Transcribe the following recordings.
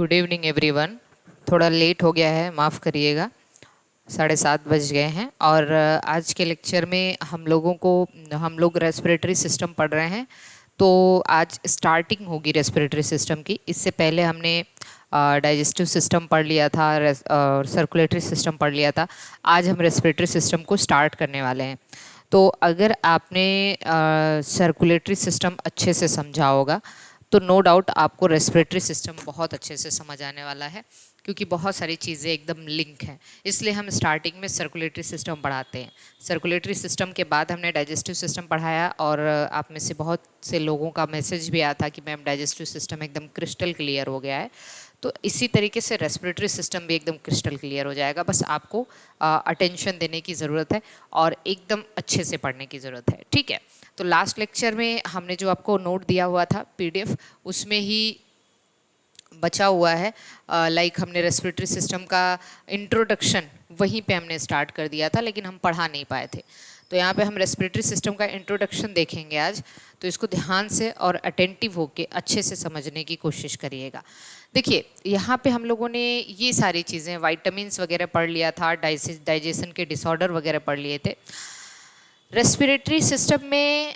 Good evening everyone. थोड़ा late हो गया है, माफ़ करिएगा। 7:30 बज गए हैं और आज के लेक्चर में हम लोग रेस्पिरेटरी सिस्टम पढ़ रहे हैं। तो आज स्टार्टिंग होगी रेस्पिरेटरी सिस्टम की। इससे पहले हमने डाइजेस्टिव सिस्टम पढ़ लिया था और सर्कुलेटरी सिस्टम पढ़ लिया था। आज हम रेस्पिरेटरी सिस्टम को स्टार्ट करने वाले हैं। तो अगर आपने सर्कुलेटरी सिस्टम अच्छे से समझा होगा तो नो डाउट आपको रेस्पिरेटरी सिस्टम बहुत अच्छे से समझ आने वाला है, क्योंकि बहुत सारी चीज़ें एकदम लिंक हैं। इसलिए हम स्टार्टिंग में सर्कुलेटरी सिस्टम पढ़ाते हैं। सर्कुलेटरी सिस्टम के बाद हमने डाइजेस्टिव सिस्टम पढ़ाया और आप में से बहुत से लोगों का मैसेज भी आया था कि मैम डाइजेस्टिव सिस्टम एकदम क्रिस्टल क्लियर हो गया है। तो इसी तरीके से रेस्पिरेटरी सिस्टम भी एकदम क्रिस्टल क्लियर हो जाएगा। बस आपको अटेंशन देने की ज़रूरत है और एकदम अच्छे से पढ़ने की ज़रूरत है, ठीक है। तो लास्ट लेक्चर में हमने जो आपको नोट दिया हुआ था पीडीएफ, उसमें ही बचा हुआ है। लाइक हमने रेस्पिरेटरी सिस्टम का इंट्रोडक्शन वहीं पे हमने स्टार्ट कर दिया था, लेकिन हम पढ़ा नहीं पाए थे। तो यहाँ पे हम रेस्पिरेटरी सिस्टम का इंट्रोडक्शन देखेंगे आज। तो इसको ध्यान से और अटेंटिव होके अच्छे से समझने की कोशिश करिएगा। देखिए, यहाँ पे हम लोगों ने ये सारी चीज़ें, वाइटामिन्स वगैरह पढ़ लिया था, डाइजेशन के डिसऑर्डर वगैरह पढ़ लिए थे। रेस्पिरेटरी सिस्टम में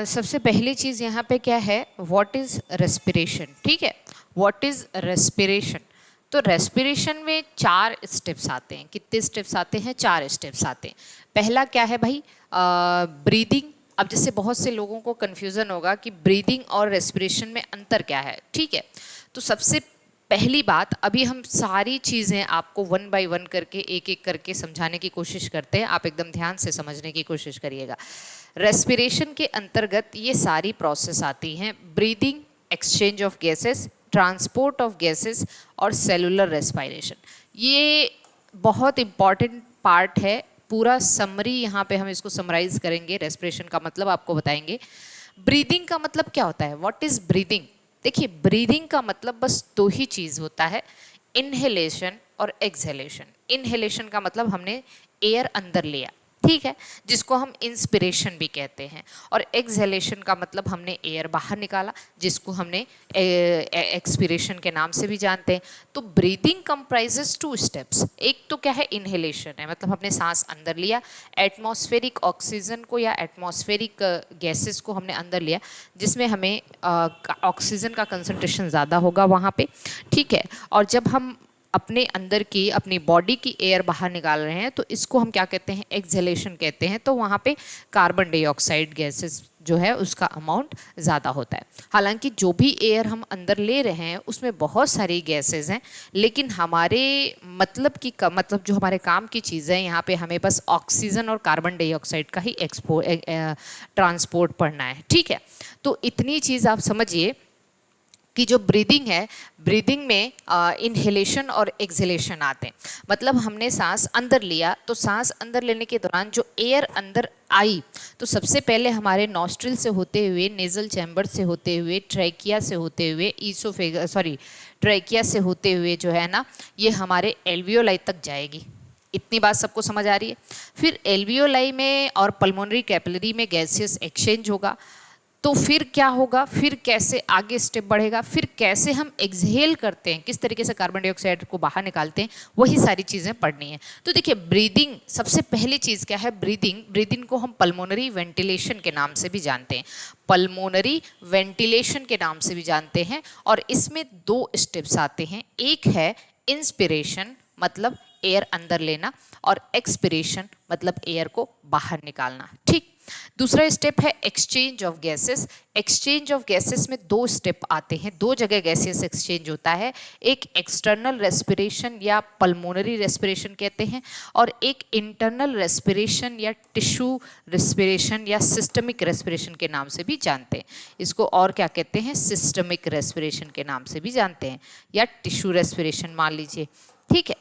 सबसे पहली चीज़ यहाँ पे क्या है, व्हाट इज़ रेस्पिरेशन, ठीक है। What is respiration? तो रेस्पिरेशन में 4 स्टेप्स आते हैं। कितने स्टेप्स आते हैं? 4 स्टेप्स आते हैं। पहला क्या है भाई? ब्रीदिंग। अब जैसे बहुत से लोगों को कन्फ्यूज़न होगा कि ब्रीदिंग और रेस्पिरेशन में अंतर क्या है, ठीक है। तो सबसे पहली बात, अभी हम सारी चीज़ें आपको 1 बाय 1 करके एक एक करके समझाने की कोशिश करते हैं। आप एकदम ध्यान से समझने की कोशिश करिएगा। रेस्पिरेशन के अंतर्गत ये सारी प्रोसेस आती हैं: breathing, exchange of gases, transport of gases और सेलुलर रेस्पिरेशन। ये बहुत इंपॉर्टेंट पार्ट है। पूरा समरी यहाँ पे हम इसको समराइज करेंगे। रेस्पिरेशन का मतलब आपको बताएंगे। ब्रीदिंग का मतलब क्या होता है? What is breathing? देखिए, ब्रीदिंग का मतलब बस 2 ही चीज़ होता है, इनहेलेशन और एक्सहेलेशन। इनहेलेशन का मतलब हमने एयर अंदर लिया, ठीक है, जिसको हम इंस्पिरेशन भी कहते हैं। और एक्सहेलेशन का मतलब हमने एयर बाहर निकाला, जिसको हमने एक्सपिरेशन के नाम से भी जानते हैं। तो ब्रीदिंग कंप्राइजेस 2 स्टेप्स। एक तो क्या है? इनहेलेशन है, मतलब हमने सांस अंदर लिया, एटमॉस्फेरिक ऑक्सीजन को या एटमॉस्फेरिक गैसेस को हमने अंदर लिया, जिसमें हमें ऑक्सीजन का कंसंट्रेशन ज़्यादा होगा वहाँ पे, ठीक है। और जब हम अपने अंदर की, अपनी बॉडी की एयर बाहर निकाल रहे हैं, तो इसको हम क्या कहते हैं? एक्सहेलेशन कहते हैं। तो वहाँ पे कार्बन डाइऑक्साइड गैसेस जो है उसका अमाउंट ज़्यादा होता है। हालांकि जो भी एयर हम अंदर ले रहे हैं उसमें बहुत सारी गैसेस हैं, लेकिन हमारे मतलब जो हमारे काम की चीज़ है, यहाँ पे हमें बस ऑक्सीजन और कार्बन डाइऑक्साइड का ही ट्रांसपोर्ट पढ़ना है, ठीक है। तो इतनी चीज़ आप समझिए कि जो ब्रीदिंग है, ब्रीदिंग में इनहेलेशन और एक्सहेलेशन आते हैं। मतलब हमने सांस अंदर लिया, तो सांस अंदर लेने के दौरान जो एयर अंदर आई, तो सबसे पहले हमारे नॉस्ट्रिल से होते हुए, नेजल चैम्बर से होते हुए, ट्रैकिया से होते हुए, ट्रैकिया से होते हुए जो है ना, ये हमारे एल्वियोलाई तक जाएगी। इतनी बात सबको समझ आ रही है? फिर एल्वियोलाई में और पल्मोनरी कैपिलरी में गैसियस एक्सचेंज होगा। तो फिर क्या होगा? फिर कैसे आगे स्टेप बढ़ेगा? फिर कैसे हम एक्सहेल करते हैं, किस तरीके से कार्बन डाइऑक्साइड को बाहर निकालते हैं, वही सारी चीज़ें पढ़नी है। तो देखिए, ब्रीदिंग सबसे पहली चीज़ क्या है? ब्रीदिंग को हम पल्मोनरी वेंटिलेशन के नाम से भी जानते हैं। पल्मोनरी वेंटिलेशन के नाम से भी जानते हैं। और इसमें 2 स्टेप्स आते हैं। एक है इंस्पिरेशन, मतलब एयर अंदर लेना, और एक्सपिरेशन मतलब एयर को बाहर निकालना, ठीक। दूसरा स्टेप है exchange of gases. Exchange of gases में 2 स्टेप आते हैं, 2 जगह गैसेस एक्सचेंज होता है। एक एक्सटर्नल रेस्पिरेशन या पल्मोनरी रेस्पिरेशन कहते हैं, और एक इंटरनल रेस्पिरेशन या टिश्यू रेस्पिरेशन या सिस्टमिक रेस्पिरेशन के नाम से भी जानते हैं। इसको और क्या कहते हैं? सिस्टमिक रेस्पिरेशन के नाम से भी जानते हैं, या टिश्यू रेस्पिरेशन मान लीजिए, ठीक है।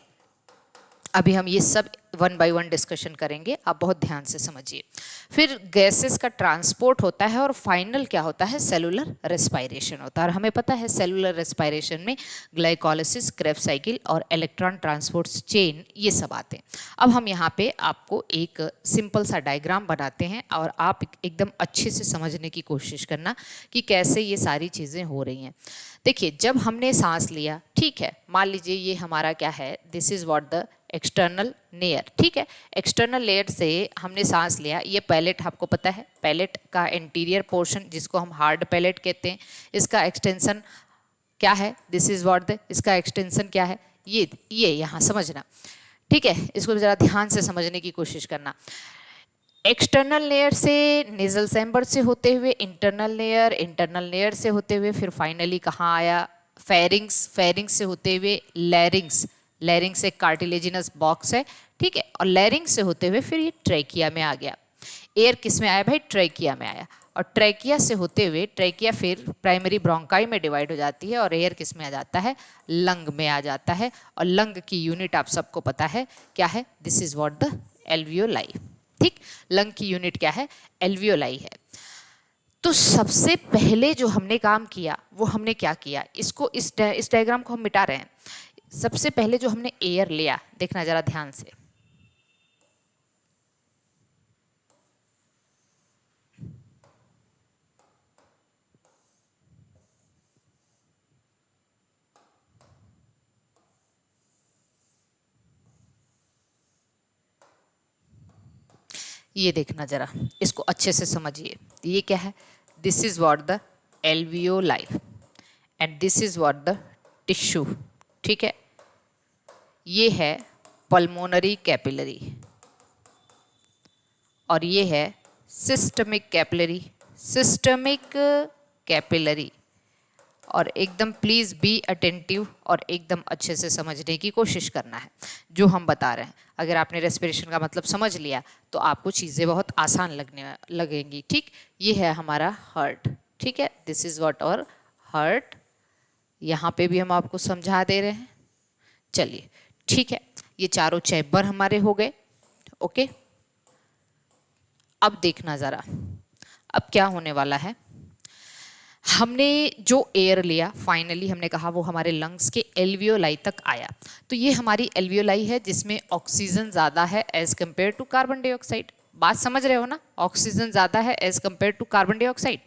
अभी हम ये सब 1 बाय 1 डिस्कशन करेंगे, आप बहुत ध्यान से समझिए। फिर गैसेस का ट्रांसपोर्ट होता है, और फाइनल क्या होता है? सेलुलर रेस्पिरेशन होता है। और हमें पता है सेलुलर रेस्पिरेशन में ग्लाइकोलाइसिस, क्रेब्स साइकिल और इलेक्ट्रॉन ट्रांसपोर्ट चेन, ये सब आते हैं। अब हम यहाँ पे आपको एक सिंपल सा डायग्राम बनाते हैं, और आप एकदम अच्छे से समझने की कोशिश करना कि कैसे ये सारी चीज़ें हो रही हैं। देखिए जब हमने सांस लिया, ठीक है, मान लीजिए ये हमारा क्या है, this is what the external layer, ठीक है, एक्सटर्नल लेयर से हमने सांस लिया। ये पैलेट आपको पता है, पैलेट का इंटीरियर पोर्शन जिसको हम हार्ड पैलेट कहते हैं, इसका एक्सटेंशन क्या है, दिस इज व्हाट द, इसका एक्सटेंशन क्या है, ये यहाँ समझना, ठीक है, इसको ज़रा ध्यान से समझने की कोशिश करना। एक्सटर्नल लेयर से नेजल चैम्बर से होते हुए इंटरनल लेयर से होते हुए फिर फाइनली कहाँ आया, फेरिंग्स से होते हुए लैरिंग्स एक कार्टिलेजिनस बॉक्स है, ठीक है, और लैरिंग्स से होते हुए फिर ये ट्रैकिया में आ गया। एयर किस में आया भाई, ट्रैकिया में आया, और ट्रैकिया से होते हुए ट्रैकिया फिर प्राइमरी ब्रोंकाई में डिवाइड हो जाती है और एयर किस में आ जाता है, लंग में आ जाता है। और लंग की यूनिट आप सबको पता है क्या है, this is what the alveoli, ठीक, लंग की यूनिट क्या है, एल्वियोलाई है। तो सबसे पहले जो हमने काम किया वो हमने क्या किया, इसको इस डायग्राम को हम मिटा रहे हैं। सबसे पहले जो हमने एयर लिया, देखना जरा ध्यान से, ये देखना जरा, इसको अच्छे से समझिए। ये क्या है, this is what the alveoli and this is what the tissue, ठीक है, ये है पल्मोनरी कैपिलरी और ये है सिस्टमिक कैपिलरी। और एकदम प्लीज़ बी अटेंटिव और एकदम अच्छे से समझने की कोशिश करना है जो हम बता रहे हैं। अगर आपने रेस्पिरेशन का मतलब समझ लिया तो आपको चीज़ें बहुत आसान लगेंगी, ठीक। ये है हमारा हार्ट, ठीक है, this is what our heart, यहाँ पे भी हम आपको समझा दे रहे हैं। चलिए ठीक है, ये चारों चैम्बर हमारे हो गए, ओके। अब देखना ज़रा, अब क्या होने वाला है, हमने जो एयर लिया फाइनली हमने कहा वो हमारे लंग्स के एल्वियोलाई तक आया। तो ये हमारी एल्वियोलाई है जिसमें ऑक्सीजन ज़्यादा है as compare to carbon dioxide. बात समझ रहे हो ना, ऑक्सीजन ज़्यादा है as compare to carbon dioxide.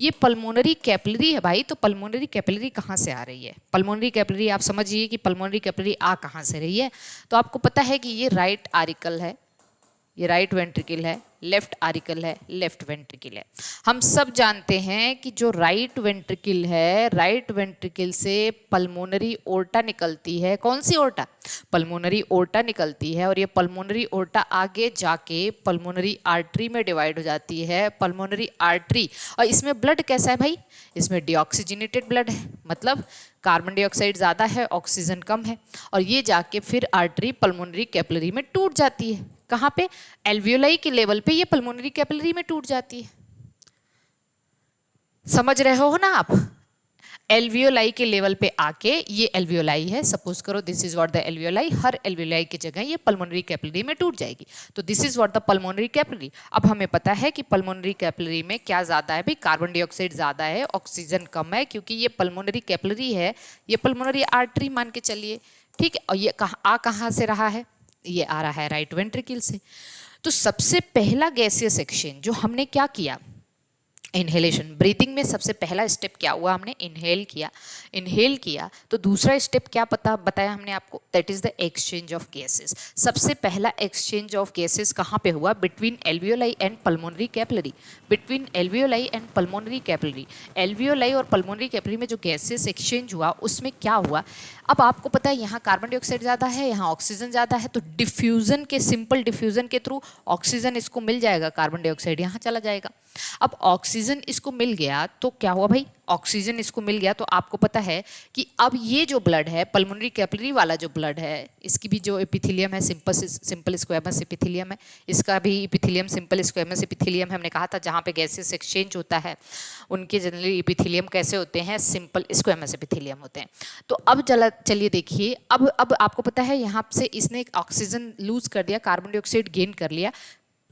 ये पल्मोनरी कैपिलरी है भाई, तो पल्मोनरी कैपिलरी कहाँ से आ रही है, पल्मोनरी कैपिलरी आप समझिए कि पल्मोनरी कैपिलरी आ कहाँ से रही है। तो आपको पता है कि ये राइट आरिकल है, ये राइट वेंट्रिकल है, लेफ्ट आरिकल है, लेफ्ट वेंट्रिकल है। हम सब जानते हैं कि जो राइट वेंट्रिकल है, राइट वेंट्रिकल से पल्मोनरी ओर्टा निकलती है। कौन सी ओर्टा, पल्मोनरी ओर्टा निकलती है, और ये पल्मोनरी ओर्टा आगे जाके पल्मोनरी आर्टरी में डिवाइड हो जाती है। पल्मोनरी आर्टरी, और इसमें ब्लड कैसा है भाई, इसमें डीऑक्सीजनेटेड ब्लड है, मतलब कार्बन डाइऑक्साइड ज़्यादा है, ऑक्सीजन कम है, और ये जाके फिर आर्टरी पल्मोनरी कैपिलरी में टूट जाती है। कहाँ पे, एल्वियोलाई के लेवल पे ये पल्मोनरी कैपिलरी में टूट जाती है। समझ रहे हो ना आप, एल्वियोलाई के लेवल पे आके ये एल्वियोलाई है, सपोज करो this is what the alveoli, her alveoli की जगह ये पल्मोनरी कैपिलरी में टूट जाएगी, तो this is what the pulmonary capillary. अब हमें पता है कि पल्मोनरी कैपिलरी में क्या ज़्यादा है भाई, कार्बन डाइऑक्साइड ज़्यादा है, ऑक्सीजन कम है, क्योंकि ये पल्मोनरी कैपिलरी है, ये पल्मोनरी आर्टरी मान के चलिए, ठीक है। और ये कहाँ से रहा है, ये आ रहा है राइट वेंट्रिकल से। तो सबसे पहला गैसियस एक्सचेंज जो हमने क्या किया, इनहेलेशन, ब्रीथिंग में सबसे पहला स्टेप क्या हुआ, हमने इनहेल किया। तो दूसरा स्टेप क्या बताया हमने आपको, that is the exchange of gases. सबसे पहला एक्सचेंज ऑफ गैसेस कहाँ पे हुआ, between alveoli and pulmonary capillary, between alveoli and pulmonary capillary. Alveoli और पल्मोनरी कैपिलरी में जो गैसेस एक्सचेंज हुआ उसमें क्या हुआ, अब आपको पता है यहाँ कार्बन डाइऑक्साइड ज़्यादा है, यहाँ ऑक्सीजन ज़्यादा है, तो डिफ्यूजन के, सिंपल डिफ्यूजन के थ्रू ऑक्सीजन इसको मिल जाएगा, कार्बन डाइऑक्साइड यहाँ चला जाएगा। अब ऑक्सीजन इसको मिल गया तो क्या हुआ भाई, ऑक्सीजन इसको मिल गया तो आपको पता है कि अब ये जो ब्लड है, पल्मोनरी कैपिलरी वाला जो ब्लड है, इसकी भी जो एपिथेलियम है सिंपल स्क्वेमस एपिथेलियम है, इसका भी एपिथेलियम सिंपल स्क्वेमस एपिथेलियम है। हमने कहा था जहाँ पे गैसेस एक्सचेंज होता है उनके जनरली एपिथेलियम कैसे होते हैं, सिंपल स्क्वेमस एपिथेलियम होते हैं। तो अब चलिए देखिए, अब आपको पता है यहाँ से इसने ऑक्सीजन लूज कर दिया, कार्बन डाइऑक्साइड गेन कर लिया,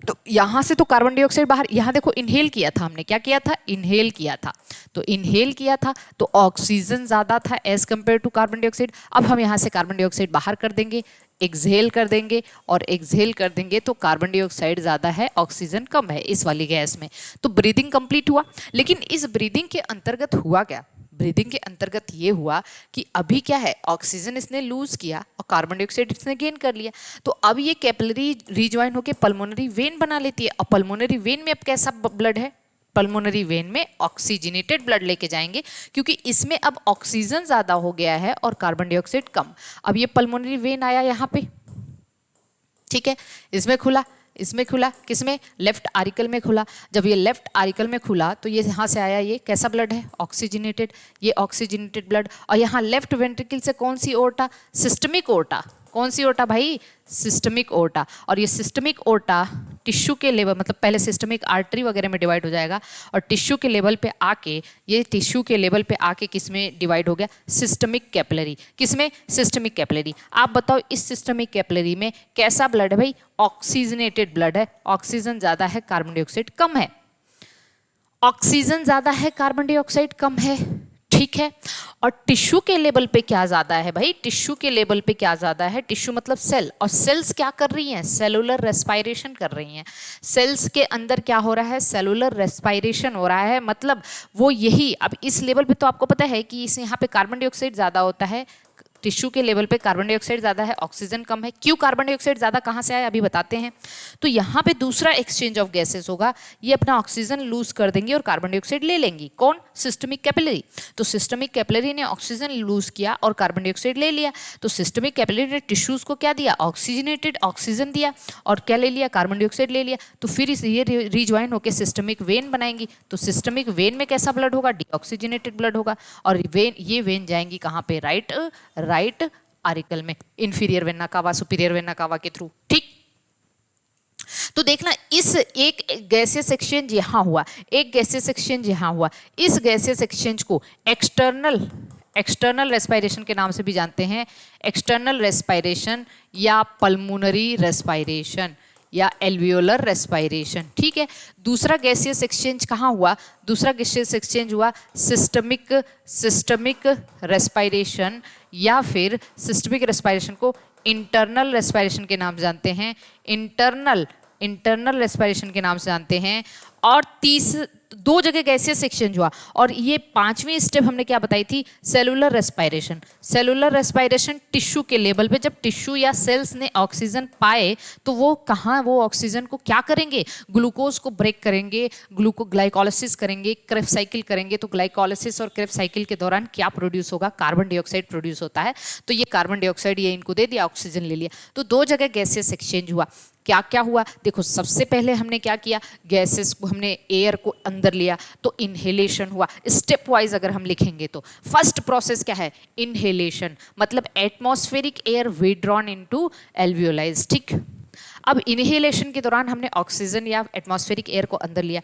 तो यहाँ से तो कार्बन डाइऑक्साइड बाहर, यहाँ देखो इनहेल किया था हमने, क्या किया था, इनहेल किया था, तो इनहेल किया था तो ऑक्सीजन ज़्यादा था as compare to carbon dioxide. अब हम यहाँ से कार्बन डाइऑक्साइड बाहर कर देंगे, एक्सहेल कर देंगे, और एक्सहेल कर देंगे तो कार्बन डाइऑक्साइड ज़्यादा है, ऑक्सीजन कम है इस वाली गैस में, तो ब्रीदिंग कंप्लीट हुआ। लेकिन इस ब्रीदिंग के अंतर्गत हुआ क्या, ब्रीदिंग के अंतर्गत ये हुआ कि अभी क्या है, ऑक्सीजन इसने लूज किया और कार्बन डाइऑक्साइड इसने गेन कर लिया, तो अब ये कैपिलरी रिजॉइन होकर पल्मोनरी वेन बना लेती है। और पल्मोनरी वेन में अब कैसा ब्लड है, पल्मोनरी वेन में ऑक्सीजनेटेड ब्लड लेके जाएंगे, क्योंकि इसमें अब ऑक्सीजन ज्यादा हो गया है और कार्बन डाइऑक्साइड कम। अब ये पल्मोनरी वेन आया यहाँ पे, ठीक है, इसमें खुला किसमें, लेफ्ट आरिकल में खुला। जब ये लेफ्ट आरिकल में खुला तो ये यहाँ से आया, ये कैसा ब्लड है, ऑक्सीजनेटेड, ये ऑक्सीजनेटेड ब्लड। और यहाँ लेफ्ट वेंट्रिकल से कौन सी ओर्टा, सिस्टमिक ओर्टा, कौन सी ओर्टा भाई, सिस्टमिक ओर्टा। और ये सिस्टमिक ओर्टा टिश्यू के लेवल, मतलब पहले सिस्टमिक आर्टरी वगैरह में डिवाइड हो जाएगा और टिश्यू के लेवल पे आके, ये टिश्यू के लेवल पे आके किस में डिवाइड हो गया, सिस्टमिक कैपिलरी। किसमें, सिस्टमिक कैपिलरी। आप बताओ इस सिस्टमिक कैपिलरी में कैसा ब्लड है भाई, ऑक्सीजनेटेड ब्लड है, ऑक्सीजन ज्यादा है, कार्बन डाइऑक्साइड कम है, ऑक्सीजन ज्यादा है, कार्बन डाइऑक्साइड कम है, ठीक है। और टिश्यू के लेवल पे क्या ज्यादा है भाई, टिश्यू के लेवल पे क्या ज्यादा है, टिश्यू मतलब सेल, और सेल्स क्या कर रही हैं, सेलुलर रेस्पायरेशन कर रही हैं। सेल्स के अंदर क्या हो रहा है, सेलुलर रेस्पायरेशन हो रहा है, मतलब वो यही, अब इस लेवल पे तो आपको पता है कि इस यहाँ पे कार्बन डाइऑक्साइड ज्यादा होता है, टिश्यू के लेवल पे कार्बन डाइऑक्साइड ज्यादा है, ऑक्सीजन कम है। क्यों कार्बन डाइऑक्साइड ज्यादा कहाँ से आया अभी बताते हैं। तो यहाँ पे दूसरा एक्सचेंज ऑफ गैसेस होगा, ये अपना ऑक्सीजन लूज कर देंगे और कार्बन डाइऑक्साइड ले लेंगी, कौन, सिस्टमिक कैपिलरी। तो सिस्टमिक कैपिलरी ने ऑक्सीजन लूज किया और कार्बन डाइऑक्साइड ले लिया, तो सिस्टमिक कैपिलरी ने टिश्यूज को क्या दिया, ऑक्सीजनेटेड ऑक्सीजन दिया और क्या ले लिया, कार्बन डाइऑक्साइड ले लिया। तो फिर ये रिज्वाइन होकर सिस्टमिक वेन बनाएंगी, तो सिस्टमिक वेन में कैसा ब्लड होगा, डीऑक्सीजनेटेड ब्लड होगा। और ये वेन जाएंगी कहाँ पे, राइट आरिकल में, inferior vena cava superior vena cava के थ्रू, ठीक। तो देखना इस एक गैसियस एक्सचेंज यहां हुआ, एक गैसियस एक्सचेंज यहां हुआ, इस गैसियस एक्सचेंज को एक्सटर्नल रेस्पायरेशन के नाम से भी जानते हैं, एक्सटर्नल रेस्पायरेशन या पल्मोनरी रेस्पायरेशन या एल्वियोलर रेस्पायरेशन, ठीक है। दूसरा गैसियस एक्सचेंज कहाँ हुआ, दूसरा गैसियस एक्सचेंज हुआ सिस्टमिक रेस्पायरेशन, या फिर सिस्टमिक रेस्पायरेशन को इंटरनल रेस्पायरेशन के नाम से जानते हैं, इंटरनल रेस्पायरेशन के नाम से जानते हैं। और दो जगह गैसियस एक्सचेंज हुआ, और ये पांचवी स्टेप हमने क्या बताई थी, cellular respiration. Cellular respiration tissue के लेवल पे, जब टिश्यू या सेल्स ने ऑक्सीजन पाए तो वो कहाँ, वो ऑक्सीजन को क्या करेंगे, ग्लूकोज को ब्रेक करेंगे, ग्लाइकोलाइसिस करेंगे, क्रेब्स साइकिल करेंगे। तो ग्लाइकोलाइसिस और क्रेब्स साइकिल के दौरान क्या प्रोड्यूस होगा, कार्बन डाइऑक्साइड प्रोड्यूस होता है। तो ये कार्बन डाइऑक्साइड ये इनको दे दिया, ऑक्सीजन ले लिया। तो दो जगह गैसियस एक्सचेंज हुआ। क्या क्या हुआ, देखो सबसे पहले हमने क्या किया, गैसेस को हमने एयर को अंदर लिया तो इनहेलेशन हुआ। स्टेप वाइज अगर हम लिखेंगे तो फर्स्ट प्रोसेस क्या है, इनहेलेशन, मतलब एटमॉस्फेरिक एयर विड्रॉन इनटू एल्वियोलाइज, ठीक। अब इनहेलेशन के दौरान हमने ऑक्सीजन या एटमॉस्फेरिक एयर को अंदर लिया।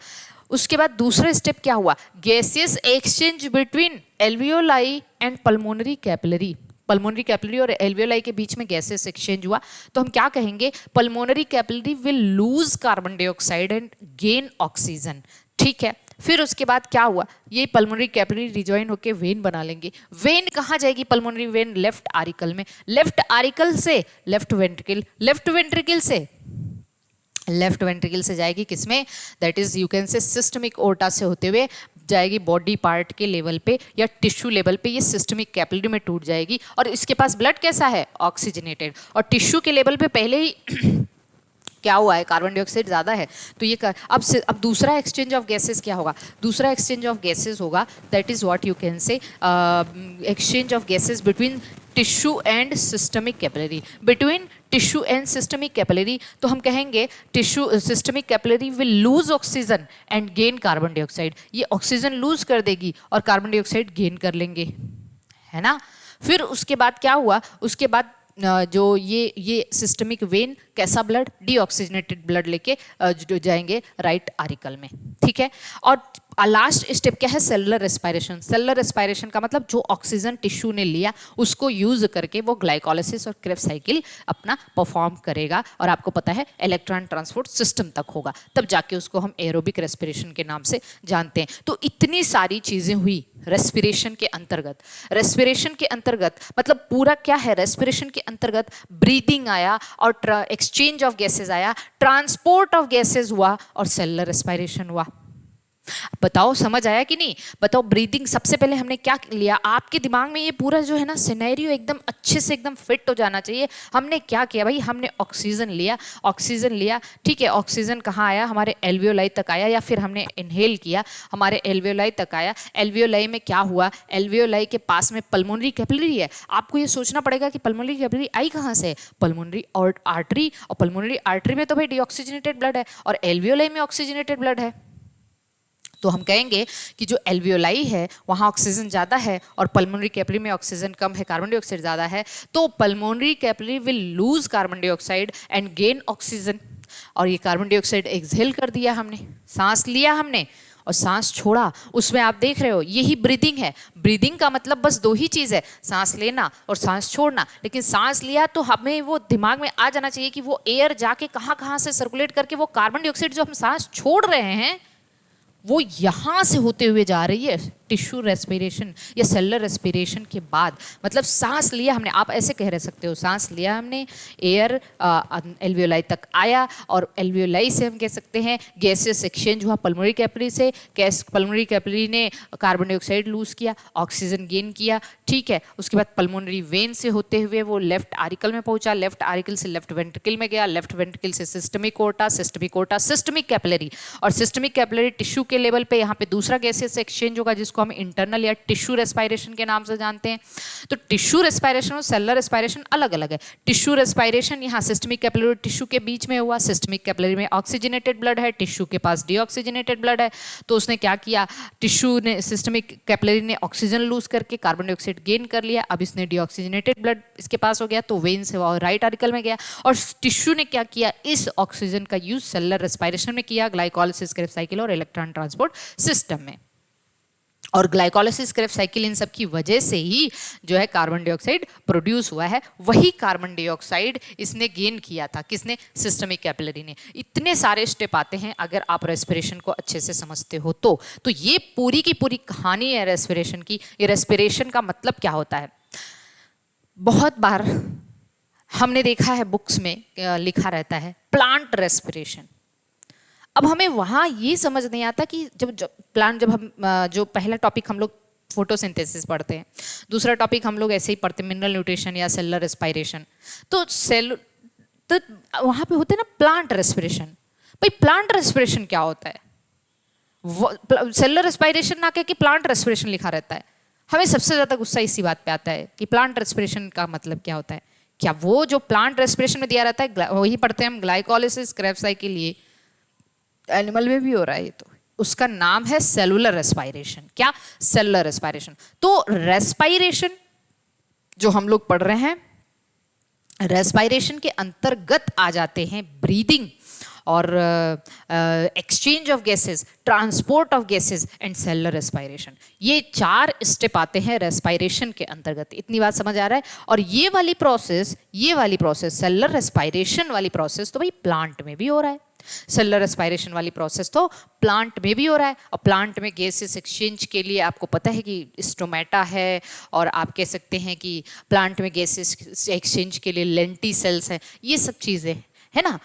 उसके बाद दूसरा स्टेप क्या हुआ, gaseous exchange between alveoli and pulmonary capillary. Pulmonary capillary और एल्वियोलाई के बीच में गैसेस एक्सचेंज हुआ, तो हम क्या कहेंगे, pulmonary capillary will lose carbon dioxide and gain oxygen, ठीक है। फिर उसके बाद क्या हुआ, ये पल्मोनरी कैपिलरी रिजॉइन होकर वेन बना लेंगे। वेन कहाँ जाएगी, पल्मोनरी वेन लेफ्ट आरिकल में, लेफ्ट आरिकल से लेफ्ट वेंट्रिकल, लेफ्ट वेंट्रिकल से जाएगी किसमें, that is you can say systemic aorta से होते हुए जाएगी बॉडी पार्ट के लेवल पे या टिश्यू लेवल पे, ये सिस्टमिक कैपिलरी में टूट जाएगी। और इसके पास ब्लड कैसा है, ऑक्सीजनेटेड, और टिश्यू के लेवल पे पहले ही क्या हुआ है, कार्बन डाइऑक्साइड ज़्यादा है। तो ये अब दूसरा एक्सचेंज ऑफ गैसेस क्या होगा, दूसरा एक्सचेंज ऑफ गैसेस होगा, that is what you can say exchange of gases between tissue and systemic capillary, between tissue and systemic capillary. तो हम कहेंगे tissue systemic capillary will lose oxygen and gain carbon dioxide, ये oxygen loose कर देगी और carbon dioxide gain कर लेंगे, है ना। फिर उसके बाद क्या हुआ, उसके बाद जो ये सिस्टमिक वेन कैसा ब्लड, डीऑक्सीजनेटेड ब्लड लेके जाएंगे राइट आरिकल में, ठीक है। और लास्ट स्टेप क्या है, सेलुलर रेस्पायरेशन। सेलुलर रेस्पायरेशन का मतलब जो ऑक्सीजन टिश्यू ने लिया उसको यूज करके वो ग्लाइकोलाइसिस और क्रेब्स साइकिल अपना परफॉर्म करेगा, और आपको पता है इलेक्ट्रॉन ट्रांसपोर्ट सिस्टम तक होगा, तब जाके उसको हम एरोबिक रेस्पिरेशन के नाम से जानते हैं। तो इतनी सारी चीजें हुई रेस्पिरेशन के अंतर्गत। रेस्पिरेशन के अंतर्गत मतलब पूरा क्या है, रेस्पिरेशन के अंतर्गत ब्रीदिंग आया और एक्सचेंज ऑफ गैसेस आया, ट्रांसपोर्ट ऑफ गैसेस हुआ और सेलुलर रेस्पायरेशन हुआ। बताओ समझ आया कि नहीं? बताओ ब्रीदिंग सबसे पहले हमने क्या लिया, आपके दिमाग में ये पूरा जो है ना सिनेरियो एकदम अच्छे से एकदम फिट हो जाना चाहिए। हमने क्या किया भाई, हमने ऑक्सीजन लिया, ऑक्सीजन लिया, ठीक है, ऑक्सीजन कहाँ आया, हमारे एल्वियोलाई तक आया, या फिर हमने इनहेल किया, हमारे एल्वियोलाई तक आया। एल्वियोलाई में क्या हुआ, एल्वियोलाई के पास में पल्मोनरी कैपिलरी है। आपको ये सोचना पड़ेगा कि पल्मोनरी कैपिलरी आई कहाँ से, पल्मोनरी आर्टरी, और पल्मोनरी आर्टरी में तो भाई डीऑक्सीजनेटेड ब्लड है और एल्वियोलाई में ऑक्सीजनेटेड ब्लड है। तो हम कहेंगे कि जो एल्वियोलाई है वहाँ ऑक्सीजन ज़्यादा है और पल्मोनरी कैपिलरी में ऑक्सीजन कम है, कार्बन डाइऑक्साइड ज़्यादा है, तो pulmonary capillary will lose carbon dioxide and gain oxygen. और ये कार्बन डाइऑक्साइड एक्सहेल कर दिया हमने, सांस लिया हमने और सांस छोड़ा, उसमें आप देख रहे हो यही ब्रीदिंग है। ब्रीदिंग का मतलब बस दो ही चीज़ है, सांस लेना और सांस छोड़ना। लेकिन सांस लिया तो हमें वो दिमाग में आ जाना चाहिए कि वो एयर जाके कहाँ कहाँ से सर्कुलेट करके वो कार्बन डाइऑक्साइड जो हम सांस छोड़ रहे हैं वो यहाँ से होते हुए जा रही है टिश्यू रेस्पिरेशन या सेलुलर रेस्पिरेशन के बाद। मतलब सांस लिया हमने, आप ऐसे कह रह सकते हो, सांस लिया हमने, एयर एल्वियोलाई तक आया और एल्वियोलाई से हम कह सकते हैं गैसेस एक्सचेंज हुआ पल्मोनरी कैपिलरी से, पल्मोनरी कैपिलरी ने कार्बन डाइऑक्साइड लूज किया, ऑक्सीजन गेन किया, ठीक है। उसके बाद पल्मोनरी वेन से होते हुए वो लेफ्ट आरिकल में पहुंचा, लेफ्ट आरिकल से लेफ्ट वेंट्रिकल में गया, लेफ्ट वेंट्रिकल से systemic aorta, systemic aorta systemic capillary, और सिस्टमिक कैपिलरी टिश्यू के लेवल पे यहाँ पे दूसरा गैसेस एक्सचेंज होगा जिसको हम इंटरनल या टिश्यू रेस्पिरेशन के नाम से जानते हैं। तो टिश्यू रेस्पिरेशन और सेलुलर रेस्पिरेशन अलग अलग है। टिश्यू रेस्पिरेशन यहाँ सिस्टमिक कैपिलरी टिश्यू के बीच में हुआ, सिस्टमिक कैपिलरी में ऑक्सीजनेटेड ब्लड है, टिश्यू के पास डीऑक्सीजनेटेड ब्लड है। तो उसने क्या किया, टिश्यू ने, सिस्टमिक कैपिलरी ने ऑक्सीजन लूज करके कार्बन डाइऑक्साइड गेन कर लिया, अब इसने डीऑक्सीजनेटेड ब्लड इसके पास हो गया तो वेन से राइट आर्टिकल में गया, और टिश्यू ने क्या किया, इस ऑक्सीजन का यूज सेलुलर रेस्पिरेशन में किया, ग्लाइकोलाइसिस क्रेब्स साइकिल और इलेक्ट्रॉन ट्रांसपोर्ट सिस्टम में। और ग्लाइकोलाइसिस क्रेब्स साइकिल इन सब की वजह से ही जो है कार्बन डाइऑक्साइड प्रोड्यूस हुआ है। वही कार्बन डाइऑक्साइड इसने गेन किया था, किसने, सिस्टमिक कैपिलरी ने। इतने सारे स्टेप आते हैं अगर आप रेस्पिरेशन को अच्छे से समझते हो तो ये पूरी की पूरी कहानी है रेस्पिरेशन की। ये रेस्पिरेशन का मतलब क्या होता है, बहुत बार हमने देखा है बुक्स में लिखा रहता है प्लांट रेस्पिरेशन। अब हमें वहाँ ये समझ नहीं आता कि जब हम जो पहला टॉपिक हम लोग फोटोसिंथेसिस पढ़ते हैं, दूसरा टॉपिक हम लोग ऐसे ही पढ़ते हैं मिनरल न्यूट्रिशन या सेलुलर रेस्पिरेशन, तो वहाँ पे होते हैं ना प्लांट रेस्पिरेशन। भाई प्लांट रेस्पिरेशन क्या होता है, सेलुलर रेस्पिरेशन ना कह के प्लांट रेस्पिरेशन लिखा रहता है। हमें सबसे ज़्यादा गुस्सा इसी बात पे आता है कि प्लांट रेस्पिरेशन का मतलब क्या होता है। क्या वो जो प्लांट रेस्पिरेशन में दिया रहता है वही पढ़ते हैं हम, ग्लाइकोलाइसिस क्रेब्स साइकिल, ये एनिमल में भी हो रहा है, ये तो उसका नाम है सेलुलर रेस्पिरेशन। क्या, सेलुलर रेस्पिरेशन। तो रेस्पिरेशन जो हम लोग पढ़ रहे हैं, रेस्पिरेशन के अंतर्गत आ जाते हैं ब्रीदिंग और exchange of gases, transport of gases and cellular respiration. ये 4 स्टेप आते हैं रेस्पिरेशन के अंतर्गत। इतनी बात समझ आ रहा है। और ये वाली प्रोसेस सेलुलर रेस्पिरेशन वाली प्रोसेस तो भाई प्लांट में भी हो रहा है। सेलुलर रेस्पिरेशन वाली प्रोसेस तो प्लांट में भी हो रहा है। और प्लांट में गैसेस एक्सचेंज के लिए आपको पता है कि स्टोमेटा है, और आप कह सकते हैं कि प्लांट में गैसेस एक्सचेंज के लिए लेंटी सेल्स है, ये सब चीज़ें है ना।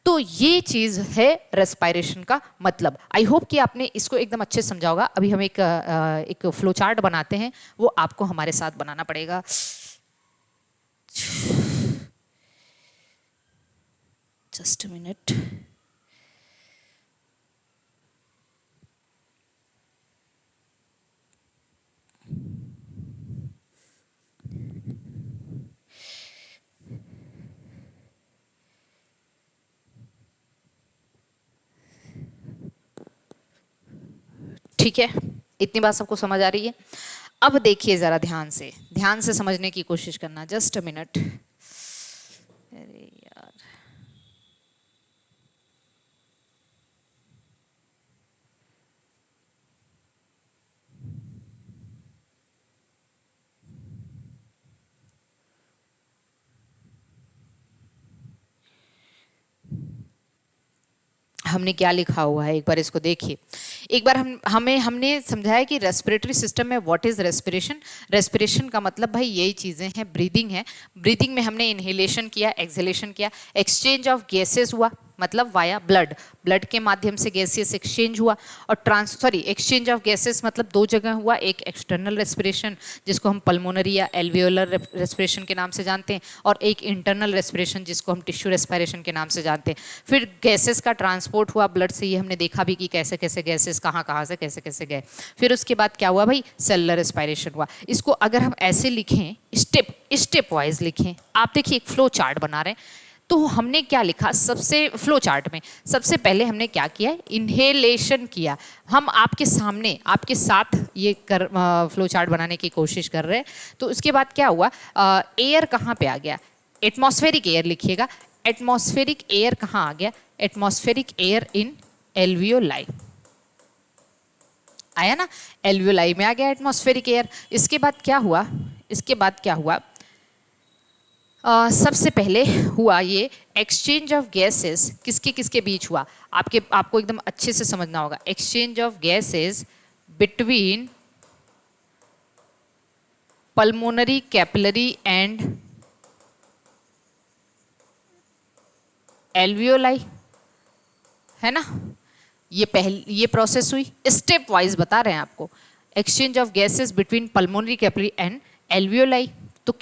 तो ये चीज़ है रेस्पिरेशन का मतलब। आई होप कि आपने इसको एकदम अच्छे से समझा होगा। अभी हम एक फ्लो चार्ट बनाते हैं, वो आपको हमारे साथ बनाना पड़ेगा। Just a minute. ठीक है, इतनी बात सबको समझ आ रही है। अब देखिए जरा ध्यान से समझने की कोशिश करना। Just a minute. अरे यार, हमने क्या लिखा हुआ है एक बार इसको देखिए। एक बार हमने समझाया कि रेस्पिरेटरी सिस्टम में व्हाट इज रेस्पिरेशन। रेस्पिरेशन का मतलब भाई यही चीज़ें हैं, ब्रीदिंग है। ब्रीदिंग में हमने इनहेलेशन किया, एक्सहेलेशन किया, एक्सचेंज ऑफ गैसेस हुआ, मतलब वाया ब्लड, ब्लड के माध्यम से गैसियस एक्सचेंज हुआ। और एक्सचेंज ऑफ गैसेस मतलब दो जगह हुआ, एक एक्सटर्नल रेस्पिरेशन जिसको हम पल्मोनरी या एल्वियोलर रेस्पिरेशन के नाम से जानते हैं, और एक इंटरनल रेस्पिरेशन जिसको हम टिश्यू रेस्पिरेशन के नाम से जानते हैं। फिर गैसेस का ट्रांसपोर्ट हुआ ब्लड से, ये हमने देखा भी कि कैसे कैसे गैसेस कहाँ कहाँ से कैसे कैसे गए। फिर उसके बाद क्या हुआ भाई, सेलुलर रेस्पिरेशन हुआ। इसको अगर हम ऐसे लिखें, स्टेप वाइज लिखें, आप देखिए एक फ्लो चार्ट बना रहे हैं, तो हमने क्या लिखा, सबसे फ्लो चार्ट में सबसे पहले हमने क्या किया, इनहेलेशन किया। हम आपके सामने आपके साथ ये फ्लो चार्ट बनाने की कोशिश कर रहे हैं। तो उसके बाद क्या हुआ, एयर कहाँ पे आ गया, एटमॉस्फेरिक एयर लिखिएगा। एटमॉस्फेरिक एयर कहाँ आ गया, एटमॉस्फेरिक एयर इन एल्वियोलाई, आया ना, एल्वियोलाई में आ गया एटमॉस्फेरिक एयर। इसके बाद क्या हुआ, इसके बाद क्या हुआ, सबसे पहले हुआ ये एक्सचेंज ऑफ गैसेस, किसके किसके बीच हुआ, आपको एकदम अच्छे से समझना होगा। Exchange of gases between pulmonary capillary and alveoli, है ना। ये प्रोसेस हुई, स्टेप वाइज बता रहे हैं आपको। Exchange of gases between pulmonary capillary and alveoli. तो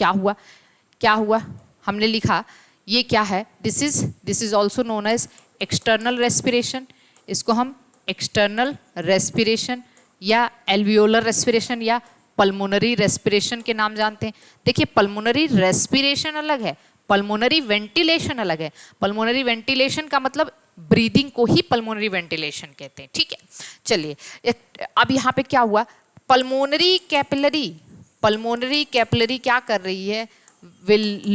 क्या हुआ, हमने लिखा ये क्या है, this is also known as external respiration. इसको हम एक्सटर्नल रेस्पिरेशन या एल्वियोलर रेस्पिरेशन या पल्मोनरी रेस्पिरेशन के नाम जानते हैं। देखिए पल्मोनरी रेस्पिरेशन अलग है, पल्मोनरी वेंटिलेशन अलग है। पल्मोनरी वेंटिलेशन का मतलब ब्रीदिंग को ही पल्मोनरी वेंटिलेशन कहते हैं, ठीक है। चलिए अब यहाँ पे क्या हुआ, पल्मोनरी कैपिलरी क्या कर रही है, will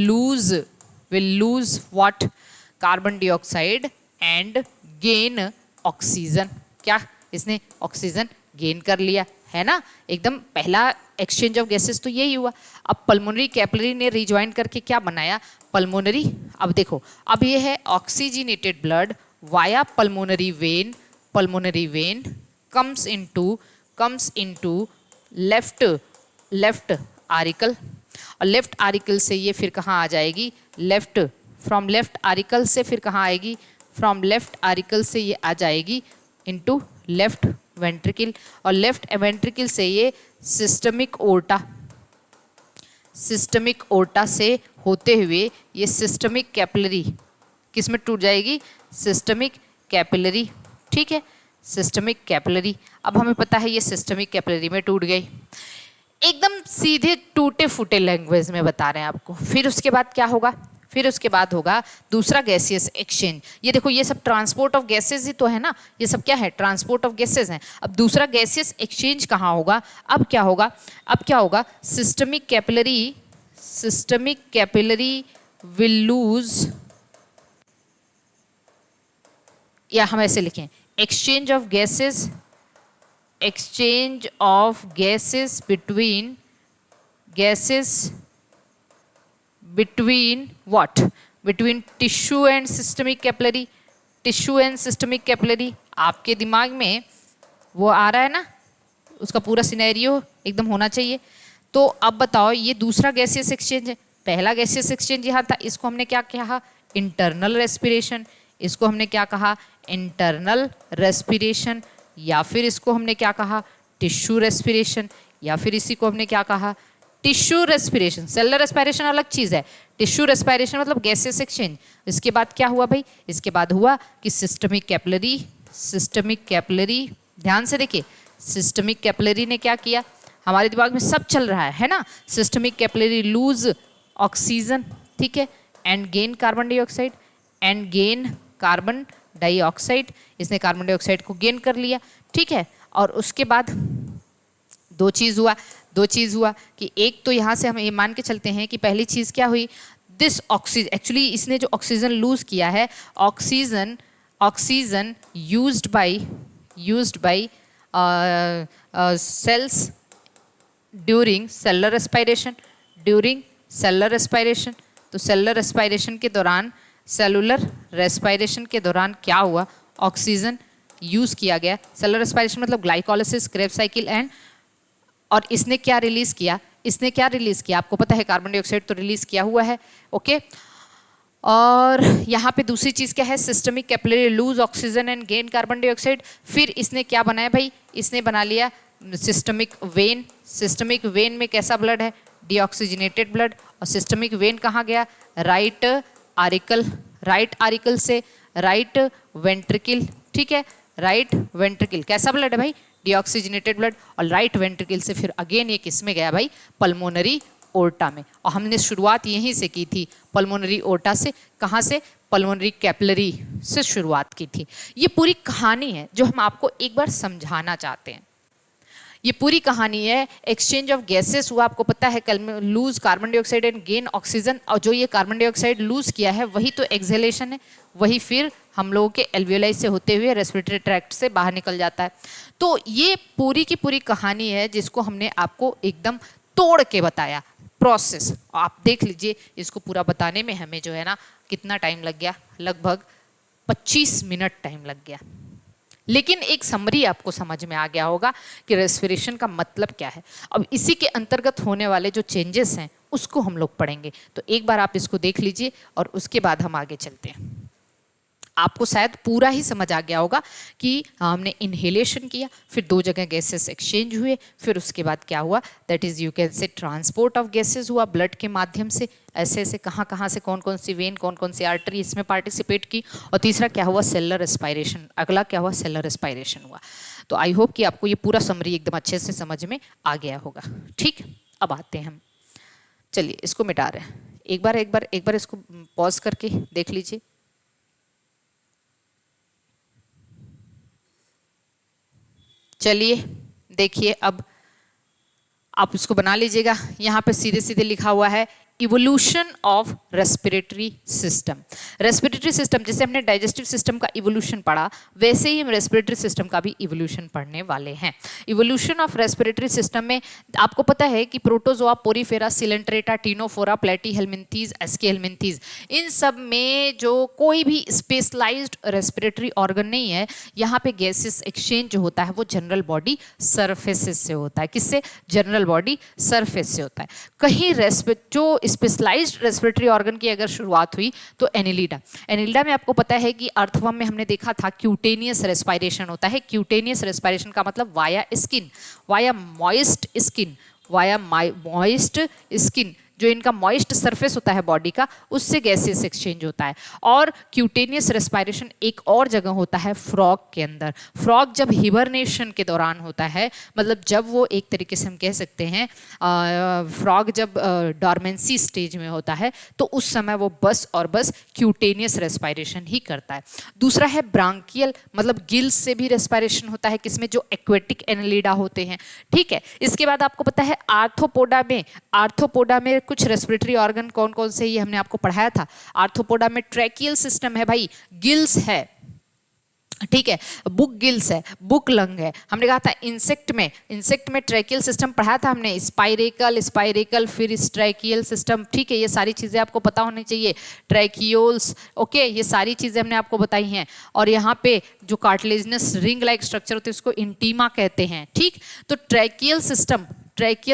lose what, carbon dioxide and gain oxygen. क्या इसने ऑक्सीजन गेन कर लिया, है ना। एकदम पहला एक्सचेंज ऑफ गैसेस तो यही हुआ। अब पल्मोनरी कैपिलरी ने रिजॉइन करके क्या बनाया, पल्मोनरी। अब देखो, अब ये है oxygenated blood via pulmonary vein comes into left auricle, और लेफ्ट आरिकल से ये फिर कहाँ आ जाएगी, फ्रॉम लेफ्ट आरिकल से फिर कहाँ आएगी, फ्रॉम लेफ्ट आरिकल से ये आ जाएगी इनटू लेफ्ट वेंट्रिकल, और लेफ्ट वेंट्रिकल से ये सिस्टमिक ओर्टा से होते हुए ये सिस्टमिक कैपिलरी किस में टूट जाएगी, सिस्टमिक कैपिलरी, ठीक है, सिस्टमिक कैपिलरी। अब हमें पता है ये सिस्टमिक कैपिलरी में टूट गई, एकदम सीधे टूटे फूटे लैंग्वेज में बता रहे हैं आपको। फिर उसके बाद क्या होगा, फिर उसके बाद होगा दूसरा गैसियस एक्सचेंज। ये देखो ये सब ट्रांसपोर्ट ऑफ गैसेस ही तो है ना, ये सब क्या है, ट्रांसपोर्ट ऑफ गैसेस हैं। अब दूसरा गैसियस एक्सचेंज कहाँ होगा, अब क्या होगा, सिस्टमिक कैपिलरी विल लूज, या हम ऐसे लिखें, exchange of gases between what, between tissue and systemic capillary। आपके दिमाग में वो आ रहा है ना, उसका पूरा सिनेरियो एकदम होना चाहिए। तो अब बताओ, ये दूसरा गैसियस एक्सचेंज है, पहला गैसियस एक्सचेंज यहाँ था, इसको हमने क्या कहा, इंटरनल रेस्पिरेशन। इसको हमने क्या कहा, इंटरनल रेस्पिरेशन, या फिर इसको हमने क्या कहा, टिश्यू रेस्पिरेशन, या फिर इसी को हमने क्या कहा, टिश्यू रेस्पिरेशन। सेलुलर रेस्पिरेशन अलग चीज़ है, टिश्यू रेस्पिरेशन मतलब गैसेस एक्सचेंज। इसके बाद क्या हुआ भाई, इसके बाद हुआ कि सिस्टमिक कैपिलरी, ध्यान से देखिए, सिस्टमिक कैपिलरी ने क्या किया, हमारे दिमाग में सब चल रहा है ना। सिस्टमिक कैपिलरी लूज ऑक्सीजन, ठीक है, एंड गेन कार्बन डाइऑक्साइड, इसने कार्बन डाइऑक्साइड को गेन कर लिया, ठीक है। और उसके बाद दो चीज़ हुआ कि एक तो यहाँ से हम ये मान के चलते हैं कि पहली चीज़ क्या हुई, दिस ऑक्सीजन, एक्चुअली इसने जो ऑक्सीजन लूज किया है, oxygen used by cells during cellular respiration. तो सेलुलर रेस्पिरेशन के दौरान क्या हुआ, ऑक्सीजन यूज़ किया गया। सेलुलर रेस्पिरेशन मतलब ग्लाइकोलाइसिस, क्रेब्स साइकिल एंड, और इसने क्या रिलीज़ किया, आपको पता है कार्बन डाइऑक्साइड तो रिलीज़ किया हुआ है, ओके। और यहाँ पे दूसरी चीज़ क्या है, systemic capillary lose oxygen and gain carbon dioxide. फिर इसने क्या बनाया भाई, इसने बना लिया सिस्टमिक वेन। सिस्टमिक वेन में कैसा ब्लड है, डीऑक्सीजनेटेड ब्लड। और सिस्टमिक वेन कहाँ गया, राइट आरिकल, राइट आरिकल से राइट वेंट्रिकल, ठीक है, राइट वेंट्रिकल कैसा ब्लड है भाई, डीऑक्सीजनेटेड ब्लड। और राइट वेंट्रिकल से फिर अगेन ये किस में गया भाई, पल्मोनरी ओर्टा में। और हमने शुरुआत यहीं से की थी, पल्मोनरी ओर्टा से। कहाँ से, पल्मोनरी कैपिलरी से शुरुआत की थी। ये पूरी कहानी है जो हम आपको एक बार समझाना चाहते हैं। ये पूरी कहानी है, एक्सचेंज ऑफ गैसेस हुआ, आपको पता है, lose carbon dioxide and gain oxygen. और जो ये कार्बन डाइऑक्साइड लूज किया है वही तो एक्सहेलेशन है, वही फिर हम लोगों के एल्वियोलाई से होते हुए रेस्पिरेटरी ट्रैक्ट से बाहर निकल जाता है। तो ये पूरी की पूरी कहानी है जिसको हमने आपको एकदम तोड़ के बताया, प्रोसेस। आप देख लीजिए, इसको पूरा बताने में हमें जो है ना कितना टाइम लग गया, लगभग 25 मिनट टाइम लग गया। लेकिन एक समरी आपको समझ में आ गया होगा कि रेस्पिरेशन का मतलब क्या है। अब इसी के अंतर्गत होने वाले जो चेंजेस हैं उसको हम लोग पढ़ेंगे। तो एक बार आप इसको देख लीजिए और उसके बाद हम आगे चलते हैं। आपको शायद पूरा ही समझ आ गया होगा कि हमने इनहेलेशन किया, फिर दो जगह गैसेस एक्सचेंज हुए, फिर उसके बाद क्या हुआ, that is you can say transport of gases हुआ ब्लड के माध्यम से। ऐसे ऐसे कहाँ से कौन कौन सी वेन, कौन कौन सी आर्टरी इसमें पार्टिसिपेट की। और तीसरा क्या हुआ, सेलुलर रेस्पिरेशन। अगला क्या हुआ, सेलुलर रेस्पिरेशन हुआ। तो आई होप कि आपको ये पूरा समरी एकदम अच्छे से समझ में आ गया होगा। ठीक, अब आते हैं हम, चलिए इसको मिटा रहे हैं। एक बार इसको पॉज करके देख लीजिए। चलिए देखिए, अब आप इसको बना लीजिएगा। यहाँ पे सीधे सीधे लिखा हुआ है evolution of respiratory system. Respiratory system, जैसे हमने डाइजेस्टिव सिस्टम का इवोल्यूशन पढ़ा, वैसे ही हम रेस्पिरेटरी सिस्टम का भी इवोल्यूशन पढ़ने वाले हैं। इवोल्यूशन ऑफ रेस्पिरेटरी सिस्टम में आपको पता है कि protozoa, porifera, coelenterata, ctenophora, platyhelminthes, aschelminthes, इन सब में जो कोई भी स्पेशलाइज्ड रेस्पिरेटरी ऑर्गन नहीं है। यहाँ पे गैसेस एक्सचेंज जो होता है वो जनरल बॉडी सरफेसेस से होता है। किससे, जनरल बॉडी सरफेस से होता है। कहीं जो स्पेशलाइज्ड रेस्पिरेटरी ऑर्गन की अगर शुरुआत हुई तो एनिलिडा। एनिलिडा में आपको पता है कि अर्थवर्म में हमने देखा था क्यूटेनियस रेस्पिरेशन होता है। क्यूटेनियस रेस्पिरेशन का मतलब via skin, via moist skin, via moist skin, जो इनका मॉइस्ट सरफेस होता है बॉडी का, उससे गैसेस एक्सचेंज होता है। और क्यूटेनियस रेस्पिरेशन एक और जगह होता है, फ्रॉग के अंदर। फ्रॉग जब हिबरनेशन के दौरान होता है, मतलब जब वो एक तरीके से हम कह सकते हैं फ्रॉग जब डॉर्मेंसी स्टेज में होता है, तो उस समय वो बस और बस क्यूटेनियस रेस्पिरेशन ही करता है। दूसरा है ब्रांकियल, मतलब गिल्स से भी रेस्पिरेशन होता है, किसमें, जो एक्वेटिक एनेलिडा होते हैं। ठीक है, इसके बाद आपको पता है आर्थ्रोपोडा में कुछ रेस्पिरेटरी ऑर्गन कौन कौन से, ये हमने आपको पढ़ाया था। आर्थ्रोपोडा में ट्रैकियल सिस्टम है भाई, गिल्स है, ठीक है, बुक गिल्स है, बुक लंग है। हमने कहा था इंसेक्ट में ट्रैकियल सिस्टम पढ़ाया था हमने, स्पाइरेकल फिर ट्रैकियल सिस्टम। ठीक है, ये सारी चीज़ें आपको पता होनी चाहिए। ट्रैकियोल्स, ओके, ये सारी चीज़ें हमने आपको बताई हैं। और यहाँ पे जो कार्टिलेजिनस रिंग लाइक स्ट्रक्चर होते हैं उसको इंटीमा कहते हैं। ठीक, तो ट्रैकियल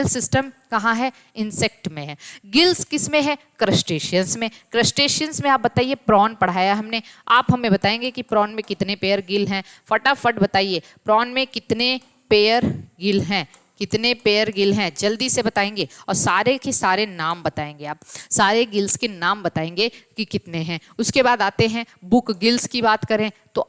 सिस्टम कहाँ है, इंसेक्ट में है। गिल्स किस में है, क्रस्टेशियंस में। क्रस्टेशियंस में आप बताइए, प्रॉन पढ़ाया हमने, आप हमें बताएंगे कि प्रॉन में कितने पेयर गिल हैं। फटाफट बताइए, प्रॉन में कितने पेयर गिल हैं, कितने पेयर गिल हैं, जल्दी से बताएंगे। और सारे के सारे नाम बताएंगे, आप सारे गिल्स के नाम बताएंगे कि कितने हैं। उसके बाद आते हैं बुक गिल्स की बात करें तो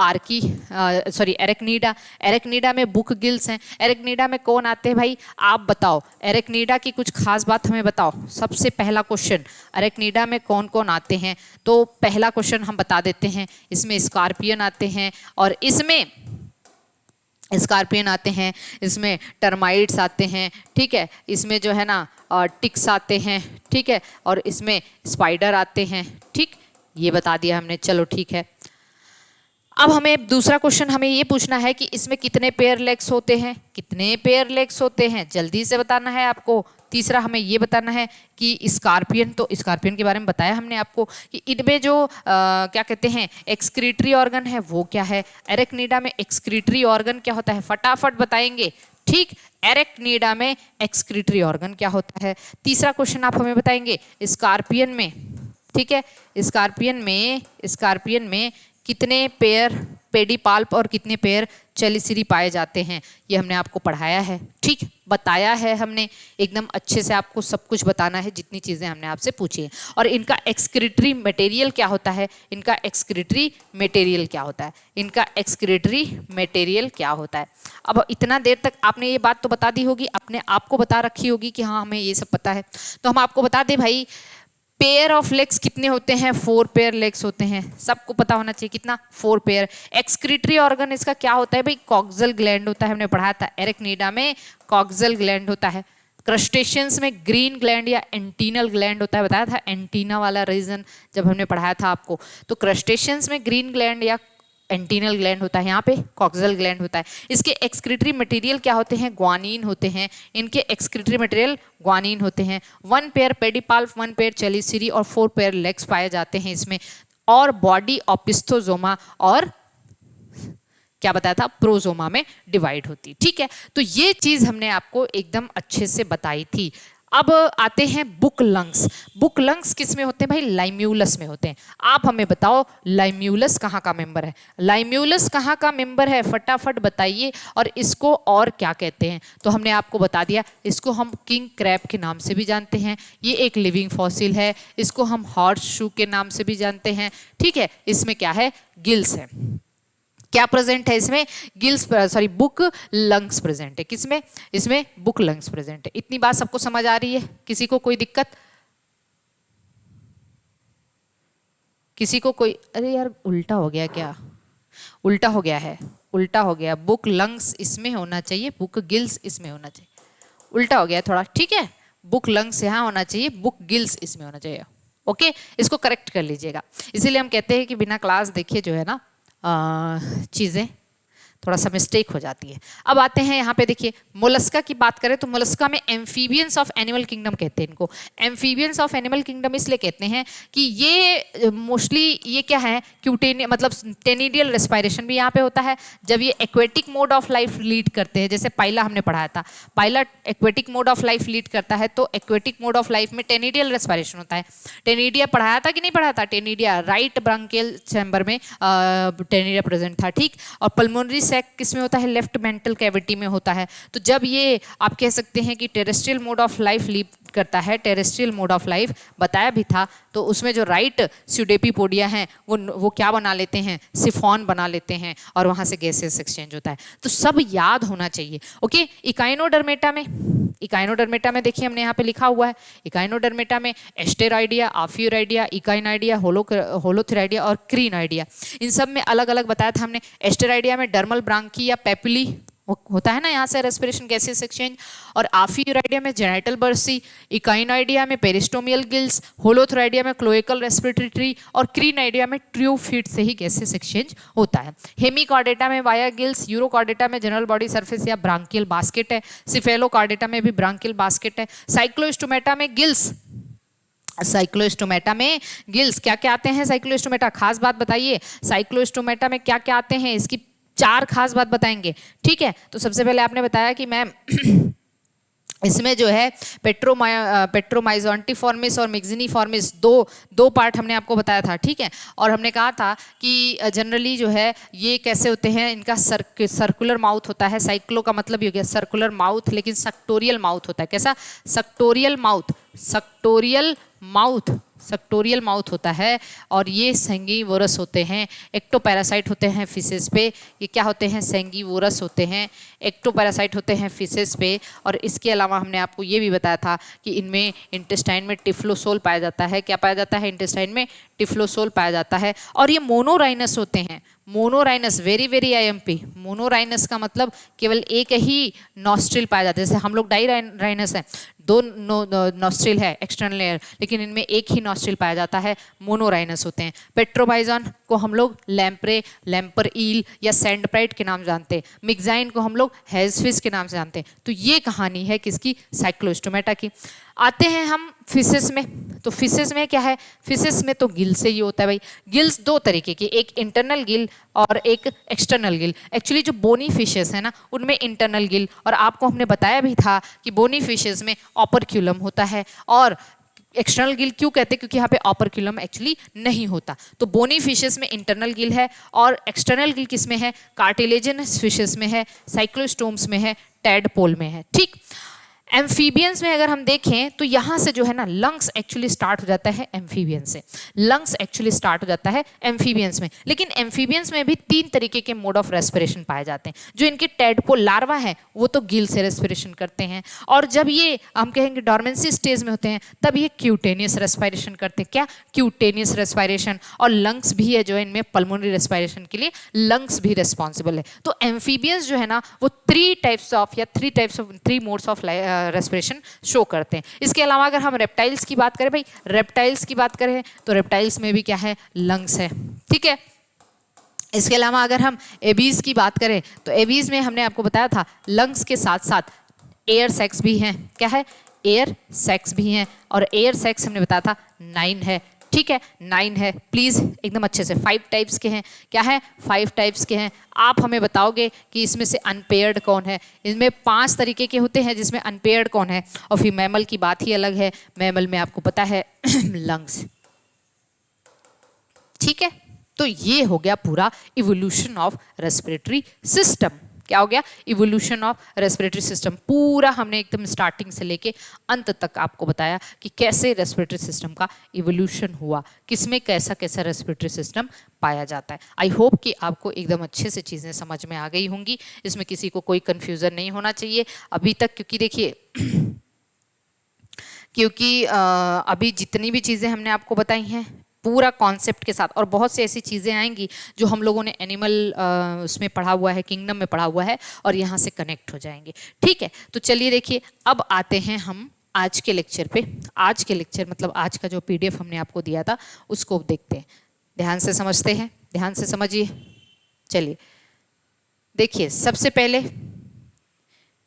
एरेक्नीडा में बुक गिल्स हैं। एरेक्नीडा में कौन आते हैं भाई, आप बताओ, एरेक्नीडा की कुछ खास बात हमें बताओ। सबसे पहला क्वेश्चन, एरेक्नीडा में कौन कौन आते हैं, तो पहला क्वेश्चन हम बता देते हैं, इसमें स्कॉर्पियन आते हैं, और इसमें स्कॉर्पियन आते हैं, इसमें टर्माइट्स आते हैं, ठीक है, इसमें जो है ना टिक्स आते हैं, ठीक है, और इसमें स्पाइडर आते हैं। ठीक, ये बता दिया हमने, चलो ठीक है। अब हमें दूसरा क्वेश्चन हमें ये पूछना है कि इसमें कितने पेयर लेग्स होते हैं, कितने पेयर लेग्स होते हैं, जल्दी से बताना है आपको। तीसरा हमें ये बताना है कि स्कॉर्पियन, तो स्कॉर्पियन के बारे में बताया हमने आपको कि इनमें जो क्या कहते हैं एक्सक्रीटरी ऑर्गन है वो क्या है। एरेक्नीडा में एक्सक्रीटरी ऑर्गन क्या होता है, फटाफट बताएंगे। ठीक, एरेक्नीडा में एक्सक्रीटरी ऑर्गन क्या होता है। तीसरा क्वेश्चन आप हमें बताएंगे, स्कॉर्पियन में ठीक है। स्कॉर्पियन में कितने पेयर पेडिपाल्प और कितने पेयर चेलिसीरी पाए जाते हैं, ये हमने आपको पढ़ाया है, ठीक, बताया है हमने। एकदम अच्छे से आपको सब कुछ बताना है जितनी चीज़ें हमने आपसे पूछी है। और इनका एक्सक्रीटरी मटेरियल क्या होता है, इनका एक्सक्रीटरी मटेरियल क्या होता है, इनका एक्सक्रीटरी मटेरियल क्या होता है। अब इतना देर तक आपने ये बात तो बता दी होगी, अपने आप को बता रखी होगी कि हाँ हमें ये सब पता है। तो हम आपको बता दें भाई, पेयर ऑफ लेग्स कितने होते हैं, 4 पेयर लेग्स होते हैं, सबको पता होना चाहिए कितना, 4 पेयर। एक्सक्रीटरी ऑर्गन इसका क्या होता है भाई, कॉक्सल ग्लैंड होता है, हमने पढ़ाया था एरेक्निडा में कॉक्सल ग्लैंड होता है। क्रस्टेशियंस में ग्रीन ग्लैंड या एंटीनल ग्लैंड होता है, बताया था एंटीना वाला रीजन जब हमने पढ़ाया था आपको। तो क्रस्टेशियंस में ग्रीन ग्लैंड या एंटीनल ग्लैंड होता है, यहाँ पे कॉक्सल ग्लैंड होता है। इसके एक्सक्रीटरी मटेरियल क्या होते हैं, ग्वानिन होते हैं, इनके एक्सक्रीटरी मटेरियल ग्वानिन होते हैं। 1 पेयर पेडिपाल्प, 1 पेयर चेलिसीरी और 4 पेयर लेग्स पाए जाते हैं इसमें। और बॉडी ओपिस्थोजोमा और क्या बताया था, प्रोजोमा में डिवाइड होती, ठीक है। तो ये चीज हमने आपको एकदम अच्छे से बताई थी। अब आते हैं बुक लंग्स। बुक लंग्स किस में होते हैं भाई, लाइम्यूलस में होते हैं। आप हमें बताओ लाइम्यूलस कहाँ का मेंबर है, लाइम्यूलस कहाँ का मेंबर है, फटाफट बताइए। और इसको और क्या कहते हैं, तो हमने आपको बता दिया, इसको हम किंग क्रैब के नाम से भी जानते हैं, ये एक लिविंग फॉसिल है। इसको हम हॉर्स शू के नाम से भी जानते हैं, ठीक है। इसमें क्या है, गिल्स है, क्या प्रेजेंट है इसमें, gills, sorry book lungs present है। किसमें, इसमें बुक लंग्स प्रेजेंट है। इतनी बात सबको समझ आ रही है, किसी को कोई दिक्कत, किसी को कोई, अरे यार उल्टा हो गया क्या, उल्टा हो गया है, उल्टा हो गया, बुक लंग्स इसमें होना चाहिए, बुक गिल्स इसमें होना चाहिए, उल्टा हो गया थोड़ा, ठीक है। बुक लंग्स यहाँ होना चाहिए, बुक गिल्स इसमें होना चाहिए, ओके। इसको करेक्ट कर लीजिएगा। इसीलिए हम कहते हैं कि बिना क्लास देखे जो है ना चीज़ें थोड़ा सा मिस्टेक हो जाती है। अब आते हैं यहाँ पे, देखिए मोलस्का की बात करें तो मोलस्का में एम्फीबियंस ऑफ एनिमल किंगडम कहते हैं इनको। एम्फीबियंस ऑफ एनिमल किंगडम इसलिए कहते हैं कि ये मोस्टली ये क्या है, क्यूटेनियस मतलब टेनिडियल रेस्पिरेशन भी यहाँ पे होता है। जब ये aquatic mode of life lead करते हैं, जैसे पाइला हमने पढ़ाया था, Pila aquatic mode of life lead करता है, तो एक्वेटिक मोड ऑफ लाइफ में टेनिडियल रेस्पिरेशन होता है। टेनिडिया पढ़ाया था कि नहीं पढ़ाया था, टेनिडिया राइट ब्रांकियल चैम्बर में टेनिडिया प्रेजेंट था, ठीक। और पल्मोनरी सैक किस में होता है, लेफ्ट मेंटल कैविटी में होता है। तो जब ये आप कह सकते हैं कि terrestrial mode of life lead करता है, टेरेस्ट्रियल मोड ऑफ लाइफ बताया भी था, तो उसमें जो राइट स्यूडेपिपोडिया हैं वो क्या बना लेते हैं, सिफॉन बना लेते हैं और वहाँ से गैसेस एक्सचेंज होता है। तो सब याद होना चाहिए, ओके। इकाइनोडर्मेटा में, इकाइनोडर्मेटा में देखिए हमने यहाँ पे लिखा हुआ है, इकाइनोडर्मेटा में एस्टेराइडिया, आफियोराइडिया, इकाइनाइडिया, होलोथेराइडिया और क्रीनाइडिया, इन सब में अलग अलग बताया था हमने। एस्टेराइडिया में डर्मल ब्रांकी या पेपिली होता है ना, यहाँ से रेस्पिरेशन गैसेस एक्सचेंज। और आफियोराइडिया में जेनाइटल बर्सी, इकाइनाइडिया में पेरिस्टोमियल गिल्स, होलोथेराइडिया में क्लोएकल रेस्पिरेटरी ट्री और क्रीनाइडिया में ट्रियोफिट से ही गैसेस एक्सचेंज होता है। हेमिकॉर्डेटा में वाया गिल्स, यूरोकॉर्डेटा में जनरल बॉडी सरफेस या ब्रांकियल बास्केट है, सिफेलोकॉर्डेटा में भी ब्रांकियल बास्केट है, साइक्लोस्टोमेटा में गिल्स, साइक्लोस्टोमेटा में गिल्स क्या क्या आते हैं, साइक्लोस्टोमेटा खास बात बताइए, साइक्लोस्टोमेटा में क्या क्या आते हैं, इसकी 4 खास बात बताएंगे, ठीक है। तो सबसे पहले आपने बताया कि मैम इसमें जो है पेट्रोमाइजोंटिफॉर्मिस और मिक्सिनिफॉर्मिस दो पार्ट हमने आपको बताया था, ठीक है। और हमने कहा था कि जनरली जो है ये कैसे होते हैं, इनका सर्कुलर माउथ होता है, साइक्लो का मतलब ही हो गया सर्कुलर माउथ, लेकिन सक्टोरियल माउथ होता है। कैसा, सक्टोरियल माउथ, सक्टोरियल माउथ, सक्टोरियल माउथ होता है। और ये सेंगीवोरस होते हैं, एक्टोपैरासाइट होते हैं फिशेस पे, ये क्या होते हैं, सेंगीवोरस होते हैं, एक्टोपैरासाइट होते हैं फिशेस पे। और इसके अलावा हमने आपको ये भी बताया था कि इनमें इंटेस्टाइन में टिफ्लोसोल पाया जाता है। क्या पाया जाता है, इंटेस्टाइन में टिफ्लोसोल पाया जाता है। और ये मोनोराइनस होते हैं, मोनोराइनस, वेरी वेरी आईएमपी, मोनोराइनस का मतलब केवल एक ही नॉस्ट्रिल पाया जाता है। जैसे हम लोग डाईराइनस हैं, 2 नॉस्ट्रिल है एक्सटर्नल लेयर, लेकिन इनमें एक ही नॉस्ट्रिल पाया जाता है, मोनोराइनस होते हैं। पेट्रोबाइजॉन को हम लोग लैम्प्रे, लैम्पर ईल या सैंडप्राइट के नाम जानते हैं। मिक्साइन को हम लोग हेजफिश के नाम से जानते हैं। तो ये कहानी है किसकी, साइक्लोस्टोमेटा की। आते हैं हम फिशेस में, तो फिशेस में क्या है, फिशेस में तो गिल से ही होता है भाई। गिल्स 2 तरीके की, एक इंटरनल गिल और एक एक्सटर्नल गिल। एक्चुअली जो बोनी फिशेस है ना, उनमें इंटरनल गिल, और आपको हमने बताया भी था कि बोनी फिशेस में ऑपरक्यूलम होता है और एक्सटर्नल गिल क्यों कहते हैं? क्योंकि यहाँ पे ऑपरक्यूलम एक्चुअली नहीं होता। तो बोनी फिशेस में इंटरनल गिल है और एक्सटर्नल गिल किस में है? कार्टिलेजिनस फिशेस में है, साइक्लोस्टोम्स में है, टैडपोल में है। ठीक, एम्फीबियंस में अगर हम देखें तो यहाँ से जो है ना लंग्स एक्चुअली स्टार्ट हो जाता है एम्फीबियंस से, लंग्स एक्चुअली स्टार्ट हो जाता है एम्फीबियंस में। लेकिन एम्फीबियंस में भी 3 तरीके के मोड ऑफ रेस्पिरेशन पाए जाते हैं। जो इनके टैडपोल लार्वा है वो तो गिल से रेस्पिरेशन करते हैं, और जब ये हम कहेंगे डॉर्मेंसी स्टेज में होते हैं तब ये क्यूटेनियस रेस्पिरेशन करते हैं। क्या? Cutaneous respiration. और लंग्स भी है जो है इनमें पल्मोनरी रेस्पिरेशन के लिए लंग्स भी रिस्पॉन्सिबल है। तो एम्फीबियंस जो है ना वो 3 मोड्स ऑफ रेस्पिरेशन शो करते हैं। इसके अलावा अगर हम रेप्टाइल्स की बात करें, भाई रेप्टाइल्स की बात करें तो रेप्टाइल्स में भी क्या है? लंग्स है। ठीक है, इसके अलावा अगर हम एबीज की बात करें तो एबीज में हमने आपको बताया था लंग्स के साथ साथ एयर सैक्स भी हैं। क्या है? एयर सैक्स भी हैं, और एयर सैक्स हमने बताया था 9 है। ठीक है, 9 है। प्लीज़ एकदम अच्छे से 5 टाइप्स के हैं। क्या है? 5 टाइप्स के हैं। आप हमें बताओगे कि इसमें से अनपेयर्ड कौन है। इसमें 5 तरीके के होते हैं जिसमें अनपेयर्ड कौन है। और फिर मैमल की बात ही अलग है। मैमल में आपको पता है लंग्स। ठीक है, तो ये हो गया पूरा इवोल्यूशन ऑफ रेस्पिरेटरी सिस्टम। क्या हो गया? Evolution of respiratory system. पूरा हमने एकदम स्टार्टिंग से लेके अंत तक आपको बताया कि कैसे रेस्पिरेटरी सिस्टम का इवोल्यूशन हुआ, किसमें कैसा कैसा रेस्पिरेटरी सिस्टम पाया जाता है। आई होप कि आपको एकदम अच्छे से चीज़ें समझ में आ गई होंगी, इसमें किसी को कोई कन्फ्यूज़न नहीं होना चाहिए अभी तक। क्योंकि देखिए अभी जितनी भी चीज़ें हमने आपको बताई हैं पूरा कॉन्सेप्ट के साथ, और बहुत सी ऐसी चीज़ें आएंगी जो हम लोगों ने एनिमल उसमें पढ़ा हुआ है, किंगडम में पढ़ा हुआ है, और यहाँ से कनेक्ट हो जाएंगे। ठीक है, तो चलिए देखिए अब आते हैं हम आज के लेक्चर पे। आज के लेक्चर मतलब आज का जो PDF हमने आपको दिया था उसको देखते हैं। ध्यान से समझते हैं, ध्यान से समझिए। चलिए देखिए, सबसे पहले